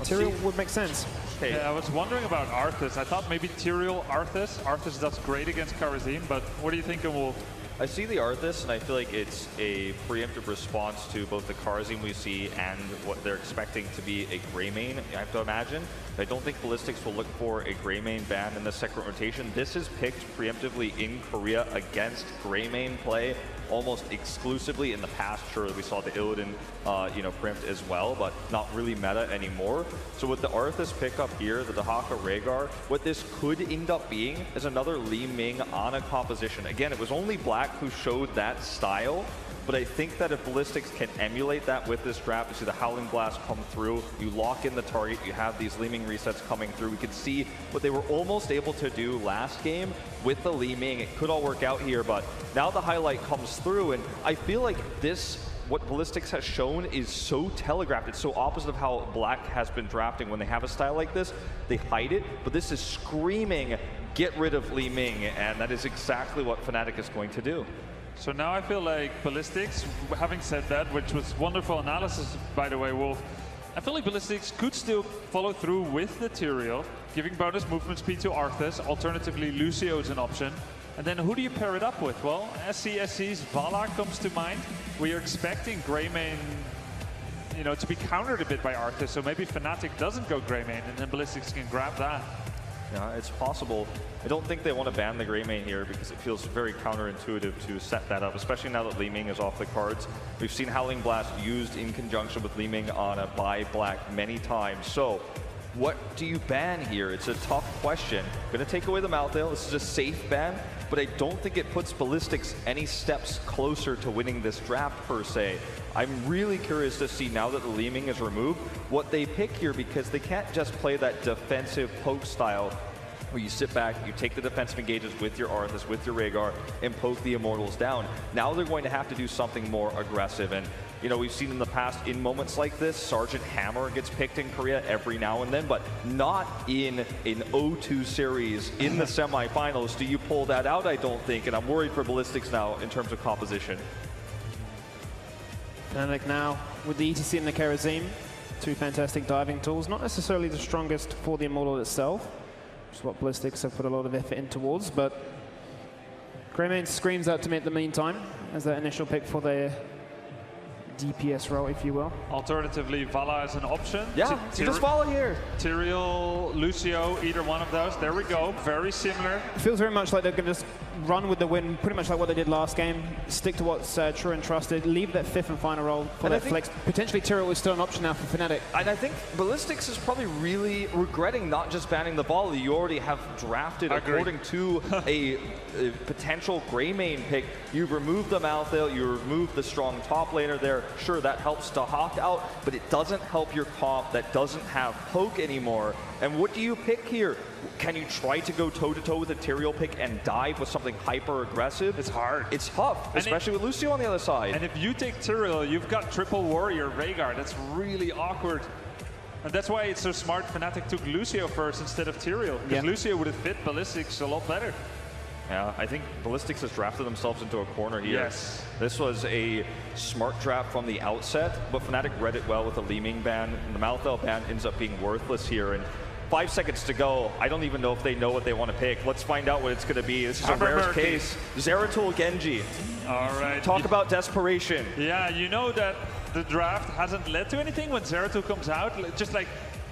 Tyrael would make sense. Okay. Yeah, I was wondering about Arthas. I thought maybe Tyrael, Arthas. Arthas does great against Kharazim, but what do you think of Wolf? I see the Arthas, and I feel like it's a preemptive response to both the Kharazim we see and what they're expecting to be a Greymane, I have to imagine. I don't think Ballistix will look for a Greymane ban in the second rotation. This is picked preemptively in Korea against Greymane play almost exclusively. In the past, sure, we saw the Illidan, preempt as well, but not really meta anymore. So with the Arthas pickup here, the Dahaka Rhaegar, what this could end up being is another Li Ming on a composition. Again, it was only Black who showed that style, but I think that if Ballistix can emulate that with this draft, you see the Howling Blast come through, you lock in the target, you have these Li Ming resets coming through. We could see what they were almost able to do last game with the Li Ming. It could all work out here, but now the highlight comes through, and I feel like what Ballistix has shown is so telegraphed. It's so opposite of how Black has been drafting. When they have a style like this, they hide it, but this is screaming, get rid of Li Ming, and that is exactly what Fnatic is going to do. So now I feel like Ballistix, having said that, which was wonderful analysis, by the way, Wolf, I feel like Ballistix could still follow through with the Tyrael, giving bonus movement speed to Arthas, alternatively Lucio is an option. And then who do you pair it up with? Well, SCSC's Vala comes to mind. We are expecting Greymane, to be countered a bit by Arthas, so maybe Fnatic doesn't go Greymane, and then Ballistix can grab that. Yeah, it's possible. I don't think they want to ban the Greymane here because it feels very counterintuitive to set that up, especially now that Li Ming is off the cards. We've seen Howling Blast used in conjunction with Li Ming on a buy Black many times. So what do you ban here? It's a tough question. Going to take away the Malthael. This is a safe ban, but I don't think it puts Ballistix any steps closer to winning this draft per se. I'm really curious to see, now that the Li Ming is removed, what they pick here, because they can't just play that defensive poke style where you sit back, you take the defensive engages with your Arthas, with your Rhaegar, and poke the Immortals down. Now they're going to have to do something more aggressive, and we've seen in the past, in moments like this, Sergeant Hammer gets picked in Korea every now and then, but not in an O2 series in the semifinals. Do you pull that out? I don't think, and I'm worried for Ballistix now in terms of composition. Fnatic now with the ETC and the Kharazim, two fantastic diving tools, not necessarily the strongest for the Immortal itself, which is what Ballistix have put a lot of effort in towards, but Greymane screams out to me at the meantime as that initial pick for their DPS role, if you will. Alternatively, Vala is an option. Yeah, just Vala here. Tyrael, Lucio, either one of those. There we go. Very similar. It feels very much like they're going to just run with the win, pretty much like what they did last game. Stick to what's true and trusted. Leave that fifth and final role for that flex. Potentially Tyrael is still an option now for Fnatic. And I think Ballistix is probably really regretting not just banning the Vala. You already have drafted according to a potential Greymane pick. You've removed the Malthael, you removed the strong top laner there. Sure, that helps to Hawk out, but it doesn't help your comp that doesn't have poke anymore. And what do you pick here? Can you try to go toe-to-toe with a Tyrael pick and dive with something hyper-aggressive? It's hard. It's tough, especially with Lucio on the other side. And if you take Tyrael, you've got triple warrior Rhaegar. That's really awkward. And that's why it's so smart Fnatic took Lucio first instead of Tyrael, because Lucio would have fit Ballistix a lot better. Yeah, I think Ballistix has drafted themselves into a corner here. Yes. This was a smart draft from the outset, but Fnatic read it well with the Li Ming ban. And the Malthael ban ends up being worthless here. And 5 seconds to go. I don't even know if they know what they want to pick. Let's find out what it's going to be. This is a rare case. Zeratul Genji. All right. Talk about desperation. Yeah, you know that the draft hasn't led to anything when Zeratul comes out. Just like,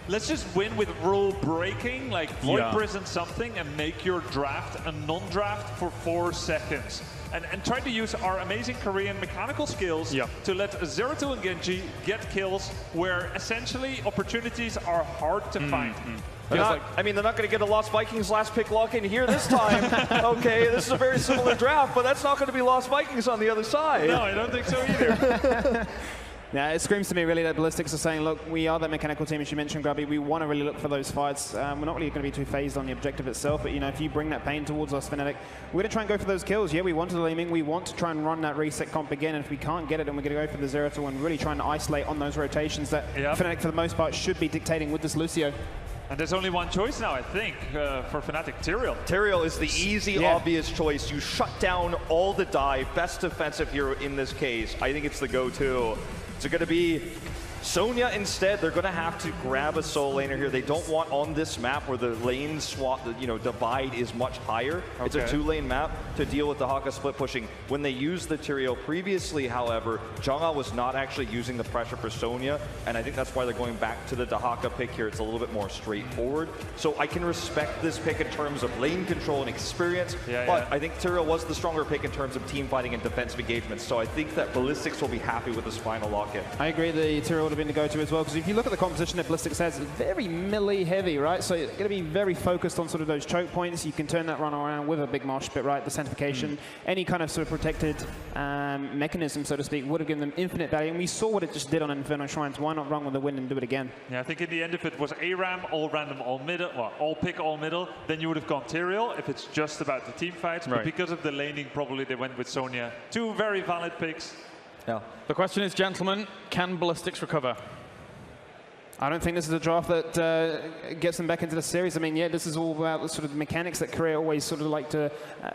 let's just win with rule breaking, like Void Prison something, and make your draft a non-draft for 4 seconds. And try to use our amazing Korean mechanical skills to let Zeratul and Genji get kills where essentially opportunities are hard to find. They're not going to get a Lost Vikings last pick lock in here this time. Okay, this is a very similar draft, but that's not going to be Lost Vikings on the other side. No, I don't think so either. Yeah, it screams to me really that Ballistix are saying, look, we are that mechanical team, as you mentioned, Grubby. We want to really look for those fights. We're not really going to be too phased on the objective itself, but if you bring that pain towards us, Fnatic, we're going to try and go for those kills. Yeah, we want the aiming. We want to try and run that reset comp again, and if we can't get it, then we're going to go for the Zeratul and really try and isolate on those rotations that Fnatic, for the most part, should be dictating with this Lucio. And there's only one choice now, I think, for Fnatic, Tyrael. Tyrael is the easy, obvious choice. You shut down all the dive, best defensive hero in this case. I think it's the go-to. It's going to be Sonya instead. They're going to have to grab a soul laner here. They don't want on this map where the lane swap, divide is much higher. Okay. It's a 2-lane map to deal with the Haka split pushing. When they used the Tyrael previously, however, Jungha was not actually using the pressure for Sonya, and I think that's why they're going back to the Dahaka pick here. It's a little bit more straightforward. So I can respect this pick in terms of lane control and experience, but I think Tyrael was the stronger pick in terms of team fighting and defensive engagements. So I think that Ballistix will be happy with this final lock-in. I agree the Tyrael would have been the go-to as well, because if you look at the composition that Ballistix has, it's very melee heavy, right? So it's going to be very focused on sort of those choke points. You can turn that run around with a big mosh pit, right? The sanctification, any kind of sort of protected mechanism, so to speak, would have given them infinite value. And we saw what it just did on Inferno Shrines. Why not run with the win and do it again? Yeah, I think in the end, if it was ARAM, all random, all middle, well, all pick, all middle, then you would have gone Tyrael if it's just about the team fights. But because of the laning, probably they went with Sonya. Two very valid picks. Yeah. The question is, gentlemen, can Ballistix recover? I don't think this is a draft that gets them back into the series. I mean, yeah, this is all about the sort of mechanics that Korea always sort of like to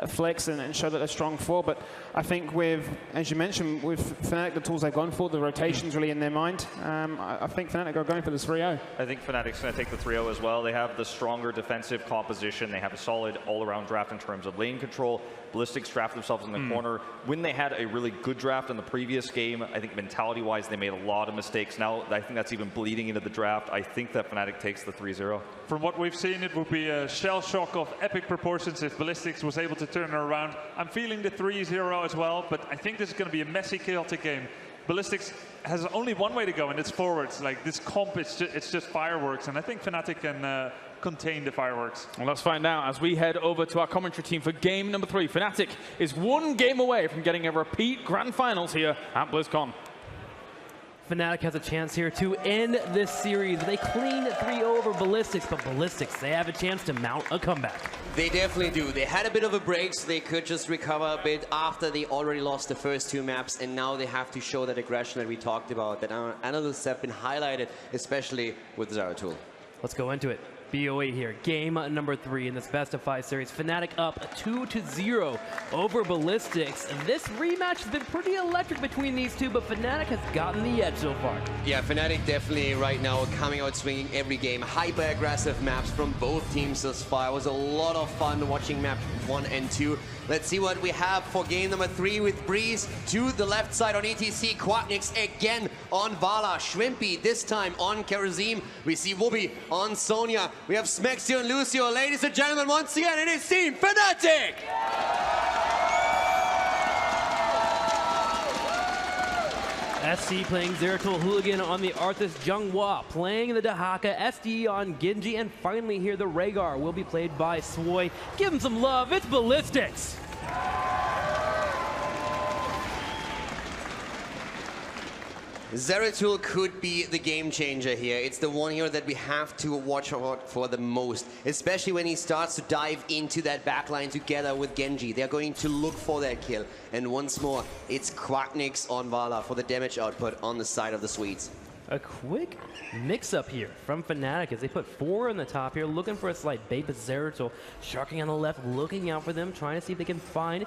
flex and show that they're strong for. But I think with, as you mentioned, with Fnatic, the tools they've gone for, the rotations really in their mind, I think Fnatic are going for this 3-0. I think Fnatic's going to take the 3-0 as well. They have the stronger defensive composition. They have a solid all-around draft in terms of lane control. Ballistix draft themselves in the corner. When they had a really good draft in the previous game, I think mentality-wise, they made a lot of mistakes. Now, I think that's even bleeding into the draft. I think that Fnatic takes the 3-0. From what we've seen, it would be a shell shock of epic proportions if Ballistix was able to turn it around. I'm feeling the 3-0 as well, but I think this is going to be a messy, chaotic game. Ballistix has only one way to go, and it's forwards. Like, this comp, it's just fireworks, and I think Fnatic can contain the fireworks. Well, let's find out as we head over to our commentary team for game number 3. Fnatic is one game away from getting a repeat grand finals here at BlizzCon. Fnatic has a chance here to end this series. They clean 3-0 over Ballistix, but Ballistix, they have a chance to mount a comeback. They definitely do. They had a bit of a break, so they could just recover a bit after they already lost the first 2 maps, and now they have to show that aggression that we talked about, that our analysts have been highlighted, especially with Zeratul. Let's go into it. BOE here, game number 3 in this best-of-5 series. Fnatic up 2-0 over Ballistix. This rematch has been pretty electric between these two, but Fnatic has gotten the edge so far. Yeah, Fnatic definitely right now coming out swinging every game. Hyper-aggressive maps from both teams thus far. It was a lot of fun watching map 1 and 2. Let's see what we have for game number 3 with Breeze to the left side on ETC. Quacknix again on Vala. Shrimpy this time on Karazim. We see Wooby on Sonya. We have Smexio and Lucio. Ladies and gentlemen, once again, it is Team Fnatic! SC playing Zeratul Hooligan on the Arthas Junghwa, playing the Dahaka, SD on Genji, and finally here the Rhaegar will be played by Swoy. Give him some love, it's Ballistix! Zeratul could be the game changer here. It's the one hero that we have to watch out for the most, especially when he starts to dive into that backline together with Genji. They're going to look for that kill. And once more, it's Quacknix on Vala for the damage output on the side of the Swedes. A quick mix-up here from Fnatic as they put 4 on the top here, looking for a slight bait, but Zeratul sharking on the left, looking out for them, trying to see if they can find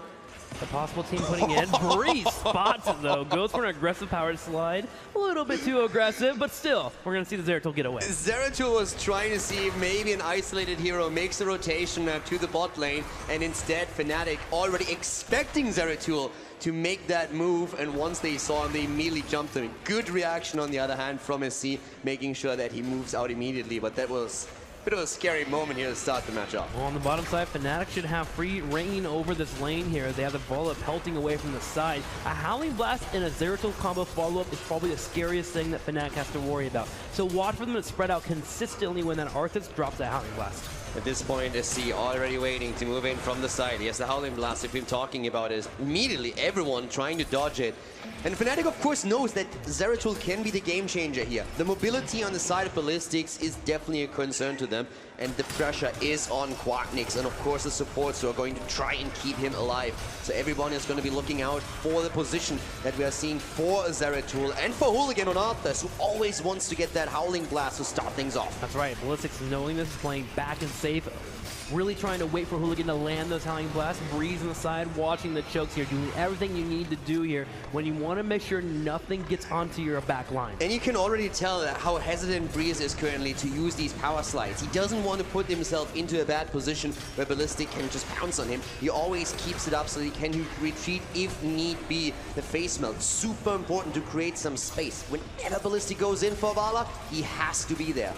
the possible team putting in. Breeze spots it though, goes for an aggressive powered slide. A little bit too aggressive, but still, we're going to see the Zeratul get away. Zeratul was trying to see if maybe an isolated hero makes a rotation to the bot lane, and instead Fnatic already expecting Zeratul to make that move, and once they saw him, they immediately jumped him. Good reaction on the other hand from SC, making sure that he moves out immediately, but that was bit of a scary moment here to start the match off. Well, on the bottom side, Fnatic should have free reign over this lane here. They have the Vala pelting away from the side. A Howling Blast and a Zeratul combo follow-up is probably the scariest thing that Fnatic has to worry about. So watch for them to spread out consistently when that Arthas drops a Howling Blast. At this point, SC already waiting to move in from the side. He has the Howling Blast we've been talking about. Is immediately everyone trying to dodge it. And Fnatic, of course, knows that Zeratul can be the game changer here. The mobility on the side of Ballistix is definitely a concern to them. And the pressure is on Quacknix. And of course, the supports who are going to try and keep him alive. So everyone is going to be looking out for the position that we are seeing for Zeratul and for Hooligan on Arthas, who always wants to get that Howling Blast to start things off. That's right. Ballistix, knowing this, is playing back and safe. Really trying to wait for Hooligan to land those Howling Blasts. Breeze on the side, watching the chokes here, doing everything you need to do here when you want to make sure nothing gets onto your back line. And you can already tell how hesitant Breeze is currently to use these power slides. He doesn't want to put himself into a bad position where Ballistic can just pounce on him. He always keeps it up so he can retreat if need be. The face melt, super important to create some space. Whenever Ballistic goes in for Vala, he has to be there.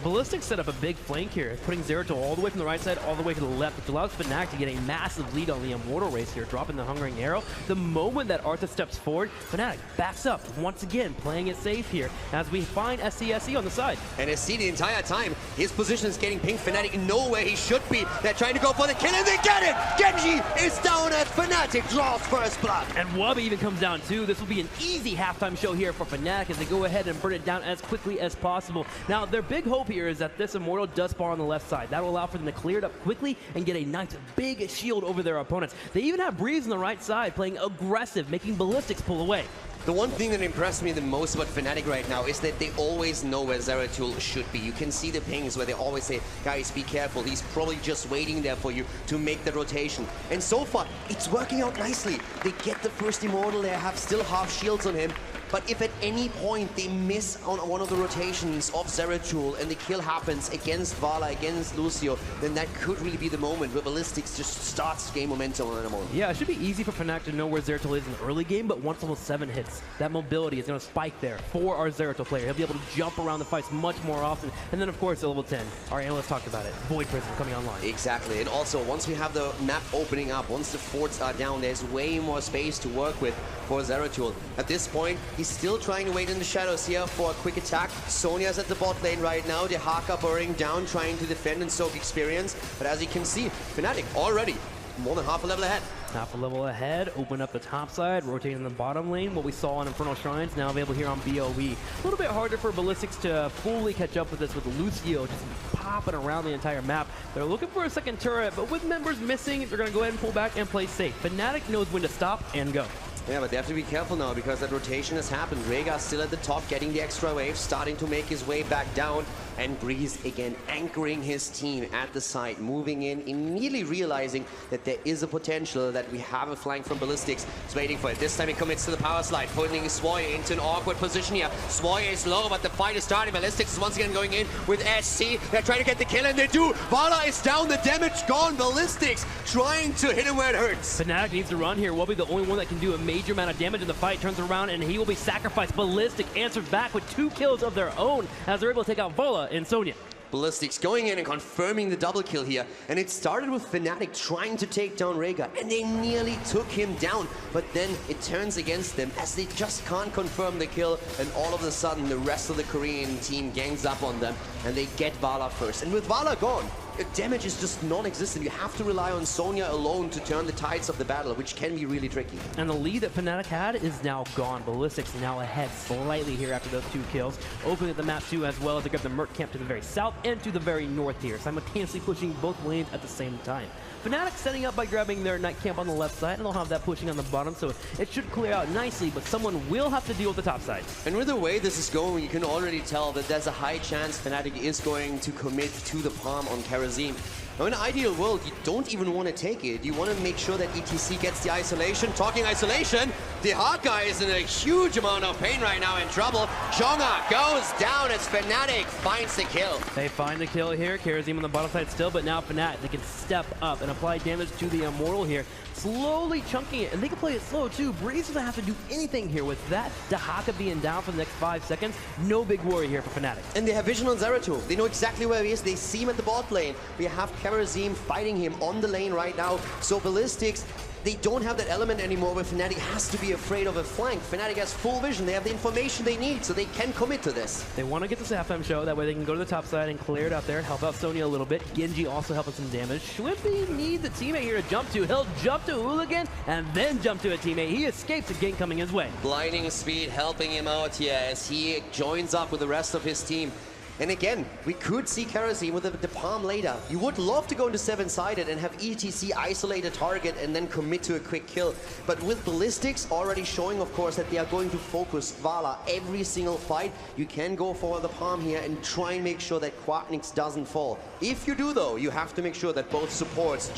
Ballistix set up a big flank here, putting Zeratul all the way from the right side, all the way to the left, which allows Fnatic to get a massive lead on the Immortal race here, dropping the Hungering Arrow. The moment that Arthur steps forward, Fnatic backs up, once again, playing it safe here, as we find SCSE on the side. And SC the entire time, his position is getting pinged. Fnatic nowhere he should be. They're trying to go for the kill, and they get it! Genji is down as Fnatic draws first blood. And Wubby even comes down too. This will be an easy halftime show here for Fnatic as they go ahead and burn it down as quickly as possible. Now, their big hope here is that this Immortal does spawn on the left side. That will allow for them to clear it up quickly and get a nice big shield over their opponents. They even have Breeze on the right side playing aggressive, making Ballistix pull away. The one thing that impressed me the most about Fnatic right now is that they always know where Zeratul should be. You can see the pings where they always say, guys, be careful. He's probably just waiting there for you to make the rotation. And so far, it's working out nicely. They get the first Immortal. They have still half shields on him. But if at any point they miss on one of the rotations of Zeratul and the kill happens against Vala, against Lucio, then that could really be the moment where Ballistix just starts to gain momentum on an Immortal. Yeah, it should be easy for Fnatic to know where Zeratul is in the early game, but once level 7 hits, that mobility is going to spike there for our Zeratul player. He'll be able to jump around the fights much more often. And then, of course, at level 10, our analyst talked about it, Void Prism coming online. Exactly, and also once we have the map opening up, once the forts are down, there's way more space to work with for Zeratul. At this point, he's still trying to wait in the shadows here for a quick attack. Sonya's at the bot lane right now. The Haka burrowing down, trying to defend and soak experience. But as you can see, Fnatic already more than half a level ahead. Half a level ahead, open up the top side, rotating the bottom lane. What we saw on Infernal Shrines now available here on BOE. A little bit harder for Ballistix to fully catch up with this with Lucio just popping around the entire map. They're looking for a second turret, but with members missing, they're going to go ahead and pull back and play safe. Fnatic knows when to stop and go. Yeah, but they have to be careful now because that rotation has happened. Rhaegar still at the top, getting the extra wave, starting to make his way back down. And Breeze again anchoring his team at the side, moving in, immediately realizing that there is a potential that we have a flank from Ballistix. He's waiting for it. This time he commits to the power slide, putting Swoy into an awkward position here. Swoy is low, but the fight is starting. Ballistix is once again going in with SC. They're trying to get the kill, and they do. Vala is down, the damage gone. Ballistix trying to hit him where it hurts. Fnatic needs to run here. Will be the only one that can do a major amount of damage in the fight. Turns around, and he will be sacrificed. Ballistic answers back with 2 kills of their own as they're able to take out Vala and Sonya. Ballistix going in and confirming the double kill here. And it started with Fnatic trying to take down Rhaegar, and they nearly took him down. But then it turns against them as they just can't confirm the kill. And all of a sudden, the rest of the Korean team gangs up on them, and they get Vala first. And with Vala gone, damage is just non-existent. You have to rely on Sonya alone to turn the tides of the battle, which can be really tricky. And the lead that Fnatic had is now gone. Ballistix now ahead slightly here after those 2 kills. Opening up the map too, as well as they grab the Merc camp to the very south and to the very north here, simultaneously pushing both lanes at the same time. Fnatic setting up by grabbing their Knight camp on the left side, and they'll have that pushing on the bottom, so it should clear out nicely, but someone will have to deal with the top side. And with the way this is going, you can already tell that there's a high chance Fnatic is going to commit to the palm on Karazim. Now, in an ideal world, you don't even want to take it. You want to make sure that ETC gets the isolation. Talking isolation, the Haka is in a huge amount of pain right now, in trouble. Jonga goes down as Fnatic finds the kill. They find the kill here. Karazim on the bottom side still, but now Fnatic, they can step up and apply damage to the Immortal here. Slowly chunking it, and they can play it slow too. Breeze doesn't have to do anything here with that. The Haka being down for the next 5 seconds. No big worry here for Fnatic. And they have vision on Zeratul. They know exactly where he is. They see him at the bot lane. We have Karazim fighting him on the lane right now. So Ballistix, they don't have that element anymore where Fnatic has to be afraid of a flank. Fnatic has full vision. They have the information they need, so they can commit to this. They want to get this halftime show. That way they can go to the top side and clear it out there and help out Sonya a little bit. Genji also helping some damage. Schwimpy needs a teammate here to jump to. He'll jump to Hooligan and then jump to a teammate. He escapes a gank coming his way. Blinding speed helping him out here as he joins up with the rest of his team. And again, we could see Kerosene with the palm later. You would love to go into 7-sided and have ETC isolate a target and then commit to a quick kill. But with Ballistix already showing, of course, that they are going to focus Vala every single fight, you can go for the palm here and try and make sure that Quacknix doesn't fall. If you do, though, you have to make sure that both supports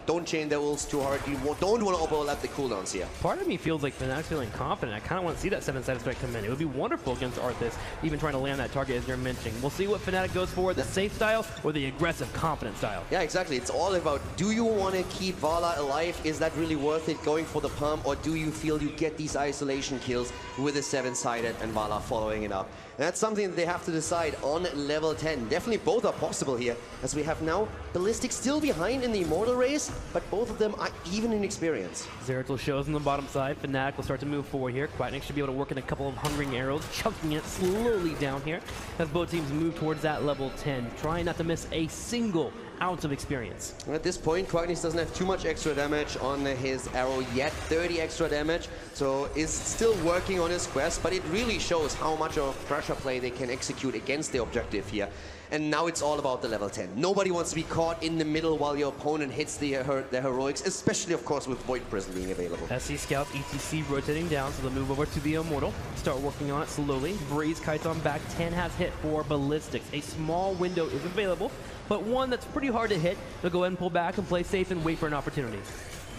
don't chain their ults too hard. You don't want to overlap the cooldowns here. Part of me feels like Fnatic's feeling confident. I kind of want to see that 7-sided strike come in. It would be wonderful against Arthas, even trying to land that target as you're mentioning. We'll see what Fnatic goes for, the safe style or the aggressive, confident style. Yeah, exactly. It's all about, do you want to keep Vala alive? Is that really worth it going for the palm? Or do you feel you get these isolation kills with a 7-sided and Vala following it up? And that's something that they have to decide on level 10. Definitely both are possible here, as we have now Ballistix still behind in the Immortal race, but both of them are even in experience. Zeratul shows on the bottom side. Fnatic will start to move forward here. Quacknix should be able to work in a couple of hungering arrows, chunking it slowly down here as both teams move towards that level 10, trying not to miss a single ounce of experience. At this point, Quacknix doesn't have too much extra damage on his arrow yet, 30 extra damage, so is still working on his quest, but it really shows how much of pressure play they can execute against the objective here. And now it's all about the level 10. Nobody wants to be caught in the middle while your opponent hits the heroics, especially, of course, with Void Prison being available. SC Scouts, ETC rotating down, so they'll move over to the Immortal. Start working on it slowly. Breeze kites on back. 10 has hit for Ballistix. A small window is available, but one that's pretty hard to hit. They'll go ahead and pull back and play safe and wait for an opportunity.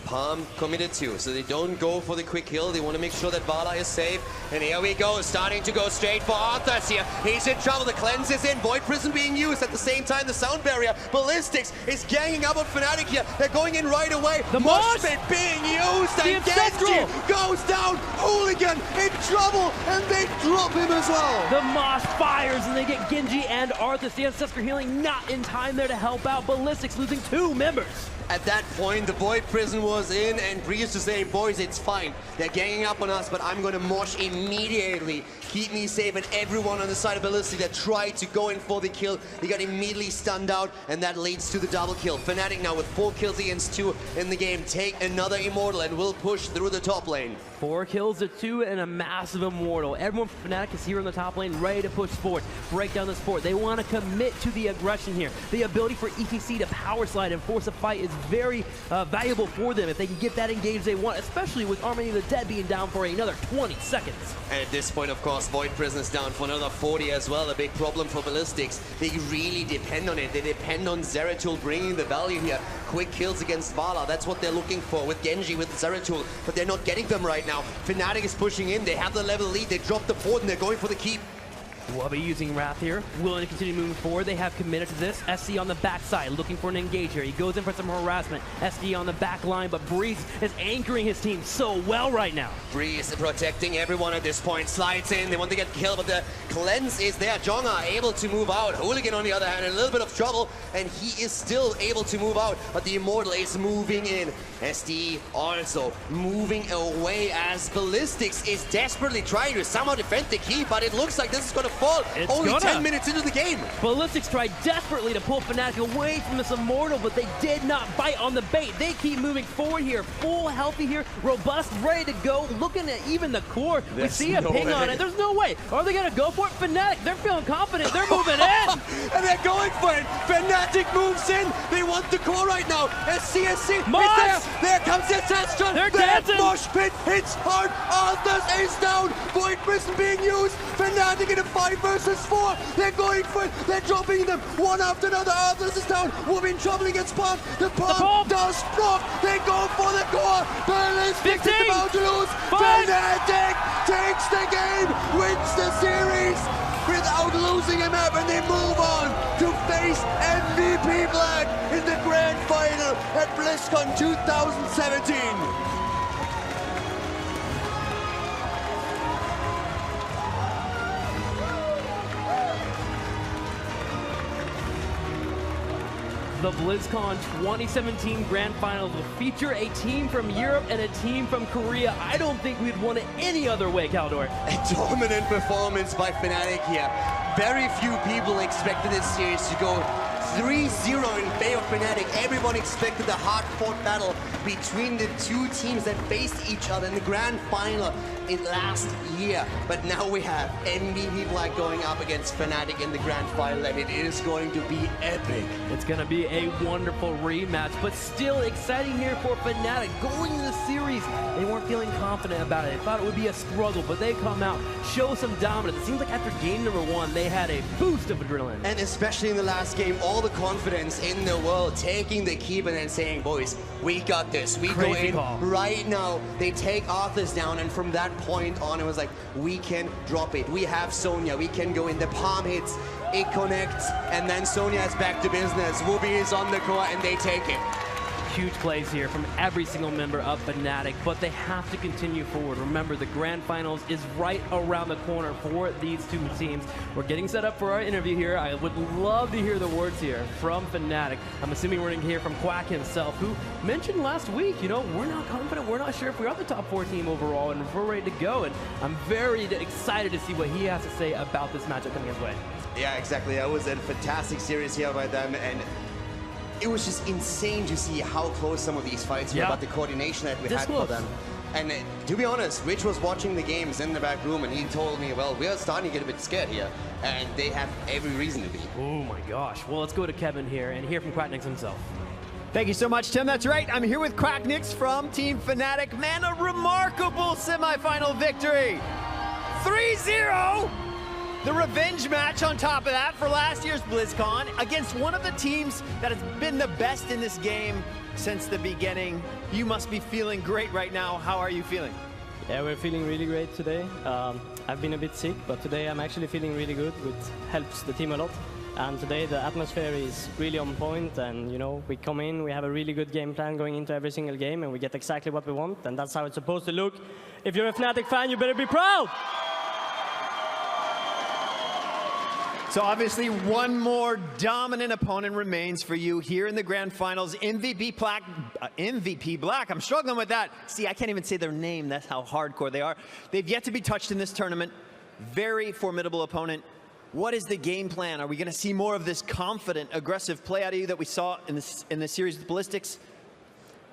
Palm committed to, so they don't go for the quick kill. They want to make sure that Vala is safe. And here we go, starting to go straight for Arthas here. He's in trouble, the cleanse is in, Void Prison being used. At the same time, the sound barrier. Ballistix is ganging up on Fnatic here. They're going in right away. The Mosh Pit being used, and Genji goes down. Hooligan in trouble, and they drop him as well. The Mosh fires, and they get Genji and Arthas. The Ancestor healing not in time there to help out. Ballistix losing 2 members. At that point, the Void Prison was in, and Breeze to say, boys, it's fine. They're ganging up on us, but I'm going to mosh immediately. Keep me safe, and everyone on the side of Ballistix that tried to go in for the kill, they got immediately stunned out, and that leads to the double kill. Fnatic now with 4 kills against 2 in the game. Take another Immortal, and will push through the top lane. 4 kills to 2 and a massive Immortal. Everyone from Fnatic is here in the top lane, ready to push forward, break down this fort. They want to commit to the aggression here. The ability for ETC to power slide and force a fight is very valuable for them if they can get that engage they want, especially with Army of the Dead being down for another 20 seconds. And at this point, of course, Void Prison is down for another 40 as well. A big problem for Ballistix. They really depend on it. They depend on Zeratul bringing the value here. Quick kills against Vala, that's what they're looking for with Genji, with Zeratul, but they're not getting them right now. Fnatic is pushing in, they have the level lead, they drop the fort, and they're going for the keep. Wubby using Wrath here, willing to continue moving forward. They have committed to this. SC on the backside, looking for an engage here. He goes in for some harassment. SD on the back line, but Breeze is anchoring his team so well right now. Breeze protecting everyone at this point. Slides in, they want to get killed, but the cleanse is there. Jonga able to move out. Hooligan, on the other hand, in a little bit of trouble, and he is still able to move out, but the Immortal is moving in. SD also moving away as Ballistix is desperately trying to somehow defend the key, but it looks like this is going to fall. It's only gonna. 10 minutes into the game. Ballistix tried desperately to pull Fnatic away from this Immortal, but they did not bite on the bait. They keep moving forward here, full healthy here, robust, ready to go. Looking at even the core, we see a ping on it. There's no way. Are they gonna go for it? Fnatic, they're feeling confident. They're moving in. And they're going for it. Fnatic moves in. They want the core right now. SCSC Mosh! is there. There comes the Ancestor. They're dancing. Mosh Pit hits hard. Arthas is down. Void Prison being used. Fnatic in a 5 versus 4. They're going for it. They're dropping them one after another. Arthas is down. Will be in trouble against Palm. The Palm does block. They go for the core. Ballistix is about to lose. Fnatic takes the game, wins the series without losing a map, and they move on to face MVP Black in the grand final at Blizzcon 2017. The BlizzCon 2017 Grand Finals will feature a team from Europe and a team from Korea. I don't think we'd want it any other way, Caldor. A dominant performance by Fnatic here. Very few people expected this series to go 3-0 in favor of Fnatic. Everyone expected a hard-fought battle between the two teams that faced each other in the grand final in last year. But now we have MVP Black going up against Fnatic in the grand final, and it is going to be epic. It's going to be a wonderful rematch, but still exciting here for Fnatic. Going into the series, they weren't feeling confident about it. They thought it would be a struggle, but they come out, show some dominance. It seems like after game number 1, they had a boost of adrenaline. And especially in the last game, all the confidence in the world, taking the keep and then saying, boys, we got this. We go in right now. They take Arthas down, and from that point on, it was like, we can drop it. We have Sonya. We can go in. The palm hits, it connects, and then Sonya is back to business. Whoopi is on the core, and they take it. Huge plays here from every single member of Fnatic, but they have to continue forward. Remember, the Grand Finals is right around the corner for these two teams. We're getting set up for our interview here. I would love to hear the words here from Fnatic. I'm assuming we're going to hear from Quack himself, who mentioned last week, you know, we're not confident, we're not sure if we are the top 4 team overall, and we're ready to go. And I'm very excited to see what he has to say about this matchup coming his way. Yeah, exactly. That was a fantastic series here by them, and it was just insane to see how close some of these fights were, about the coordination that we had for them. And to be honest, Rich was watching the games in the back room, and he told me, well, we are starting to get a bit scared here, and they have every reason to be. Oh my gosh. Well, let's go to Kevin here and hear from Quacknix himself. Thank you so much, Tim. That's right. I'm here with Quacknix from Team Fnatic. Man, a remarkable semifinal victory. 3-0. The revenge match on top of that for last year's BlizzCon against one of the teams that has been the best in this game since the beginning. You must be feeling great right now. How are you feeling? Yeah, we're feeling really great today. I've been a bit sick, but today I'm actually feeling really good, which helps the team a lot. And today the atmosphere is really on point, and you know, we come in, we have a really good game plan going into every single game, and we get exactly what we want, and that's how it's supposed to look. If you're a Fnatic fan, you better be proud! So obviously one more dominant opponent remains for you here in the Grand Finals. MVP Black, I'm struggling with that. See, I can't even say their name, that's how hardcore they are. They've yet to be touched in this tournament. Very formidable opponent. What is the game plan? Are we gonna see more of this confident, aggressive play out of you that we saw in the series with Ballistix?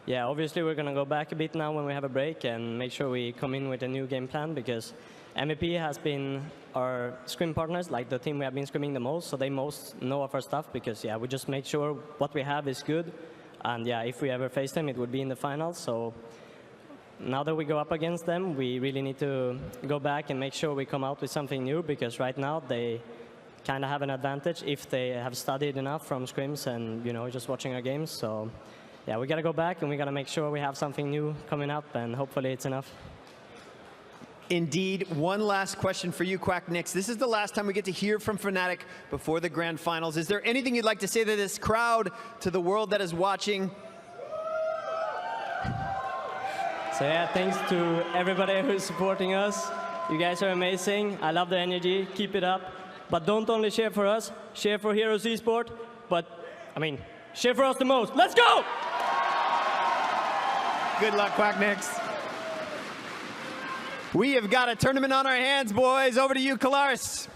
Yeah, obviously we're gonna go back a bit now when we have a break and make sure we come in with a new game plan, because MVP has been our scrim partners, like the team we have been scrimming the most, so they most know of our stuff, because yeah, we just make sure what we have is good, and yeah, if we ever face them, it would be in the finals. So now that we go up against them, we really need to go back and make sure we come out with something new, because right now they kind of have an advantage if they have studied enough from scrims and, you know, just watching our games. So yeah, we got to go back and we got to make sure we have something new coming up, and hopefully it's enough. Indeed. One last question for you, Quacknix. This is the last time we get to hear from Fnatic before the Grand Finals. Is there anything you'd like to say to this crowd, to the world that is watching? So yeah, thanks to everybody who's supporting us. You guys are amazing. I love the energy. Keep it up. But don't only cheer for us, cheer for Heroes Esport, but, I mean, cheer for us the most. Let's go! Good luck, Quacknix. We have got a tournament on our hands, boys. Over to you, Kalaris.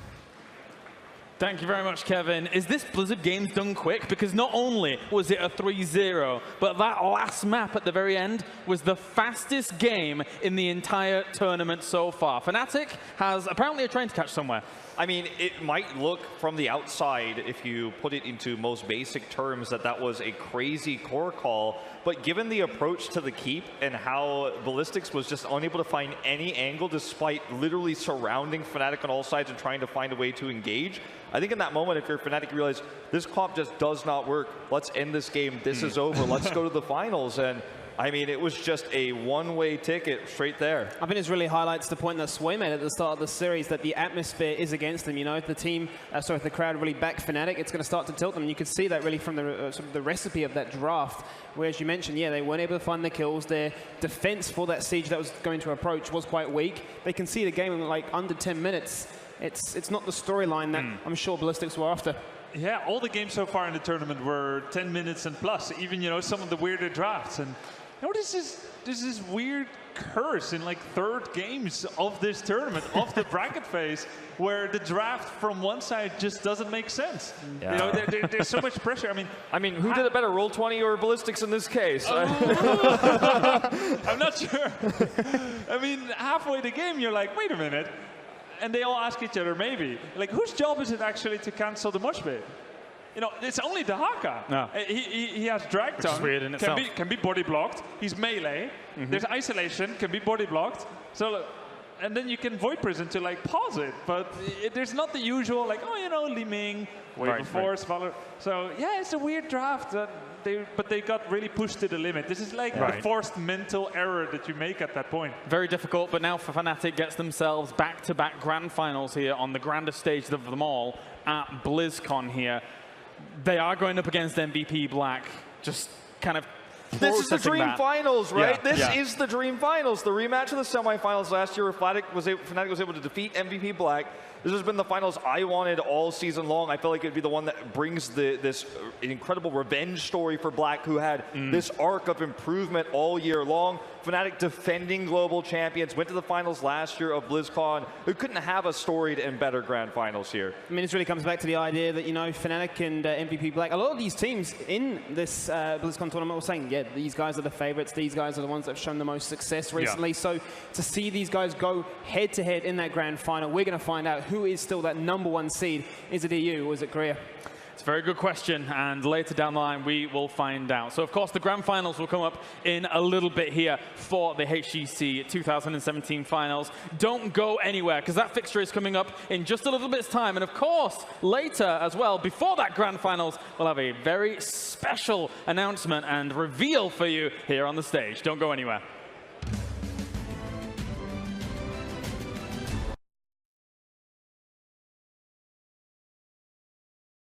Thank you very much, Kevin. Is this Blizzard Games done quick? Because not only was it a 3-0, but that last map at the very end was the fastest game in the entire tournament so far. Fnatic has apparently a train to catch somewhere. I mean, it might look from the outside, if you put it into most basic terms, that that was a crazy core call. But given the approach to the keep and how Ballistix was just unable to find any angle despite literally surrounding Fnatic on all sides and trying to find a way to engage, I think in that moment, if you're Fnatic, you realize this comp just does not work. Let's end this game. This is over. Let's go to the finals. And I mean, it was just a one-way ticket straight there. I think this really highlights the point that Sway made at the start of the series, that the atmosphere is against them. You know, the team, the crowd really backed Fnatic. It's going to start to tilt them. And you could see that really from the sort of the recipe of that draft, where, as you mentioned, yeah, they weren't able to find the kills. Their defense for that siege that was going to approach was quite weak. They conceded a game in like under 10 minutes. It's not the storyline that I'm sure Ballistix were after. Yeah, all the games so far in the tournament were 10 minutes and plus. Even, you know, some of the weirder drafts. And you know, there's this weird curse in like third games of this tournament, of the bracket phase, where the draft from one side just doesn't make sense. Yeah. You know, there's so much pressure. I mean, who did it better, Roll20 or Ballistix in this case? I'm not sure. I mean, halfway the game, you're like, wait a minute. And they all ask each other, maybe, like, whose job is it actually to cancel the mosh pit? You know, it's only the Haka. No. He has drag tongue, weird in itself. can be body blocked. He's melee. There's isolation, can be body blocked. So, and then you can void prison to like pause it. But there's not the usual like, oh, you know, Li Ming, wave of force, Valor. So yeah, it's a weird draft. But they got really pushed to the limit. This is like the forced mental error that you make at that point. Very difficult, but now for Fnatic gets themselves back-to-back grand finals here on the grandest stage of them all at BlizzCon here. They are going up against MVP Black, just kind of this is the dream finals, right? Yeah, this is the dream finals. The rematch of the semifinals last year where Fnatic was able to defeat MVP Black. This has been the finals I wanted all season long. I feel like it'd be the one that brings this incredible revenge story for Black, who had this arc of improvement all year long. Fnatic defending global champions, went to the finals last year of BlizzCon, who couldn't have a storied and better grand finals here. I mean, this really comes back to the idea that, you know, Fnatic and MVP Black, a lot of these teams in this BlizzCon tournament were saying, yeah, these guys are the favorites, these guys are the ones that have shown the most success recently. Yeah. So to see these guys go head-to-head in that grand final, we're going to find out who is still that #1 seed. Is it EU or is it Korea? It's a very good question, and later down the line we will find out. So of course the grand finals will come up in a little bit here for the HGC 2017 finals. Don't go anywhere, because that fixture is coming up in just a little bit's time. And of course, later as well, before that grand finals, we'll have a very special announcement and reveal for you here on the stage. Don't go anywhere.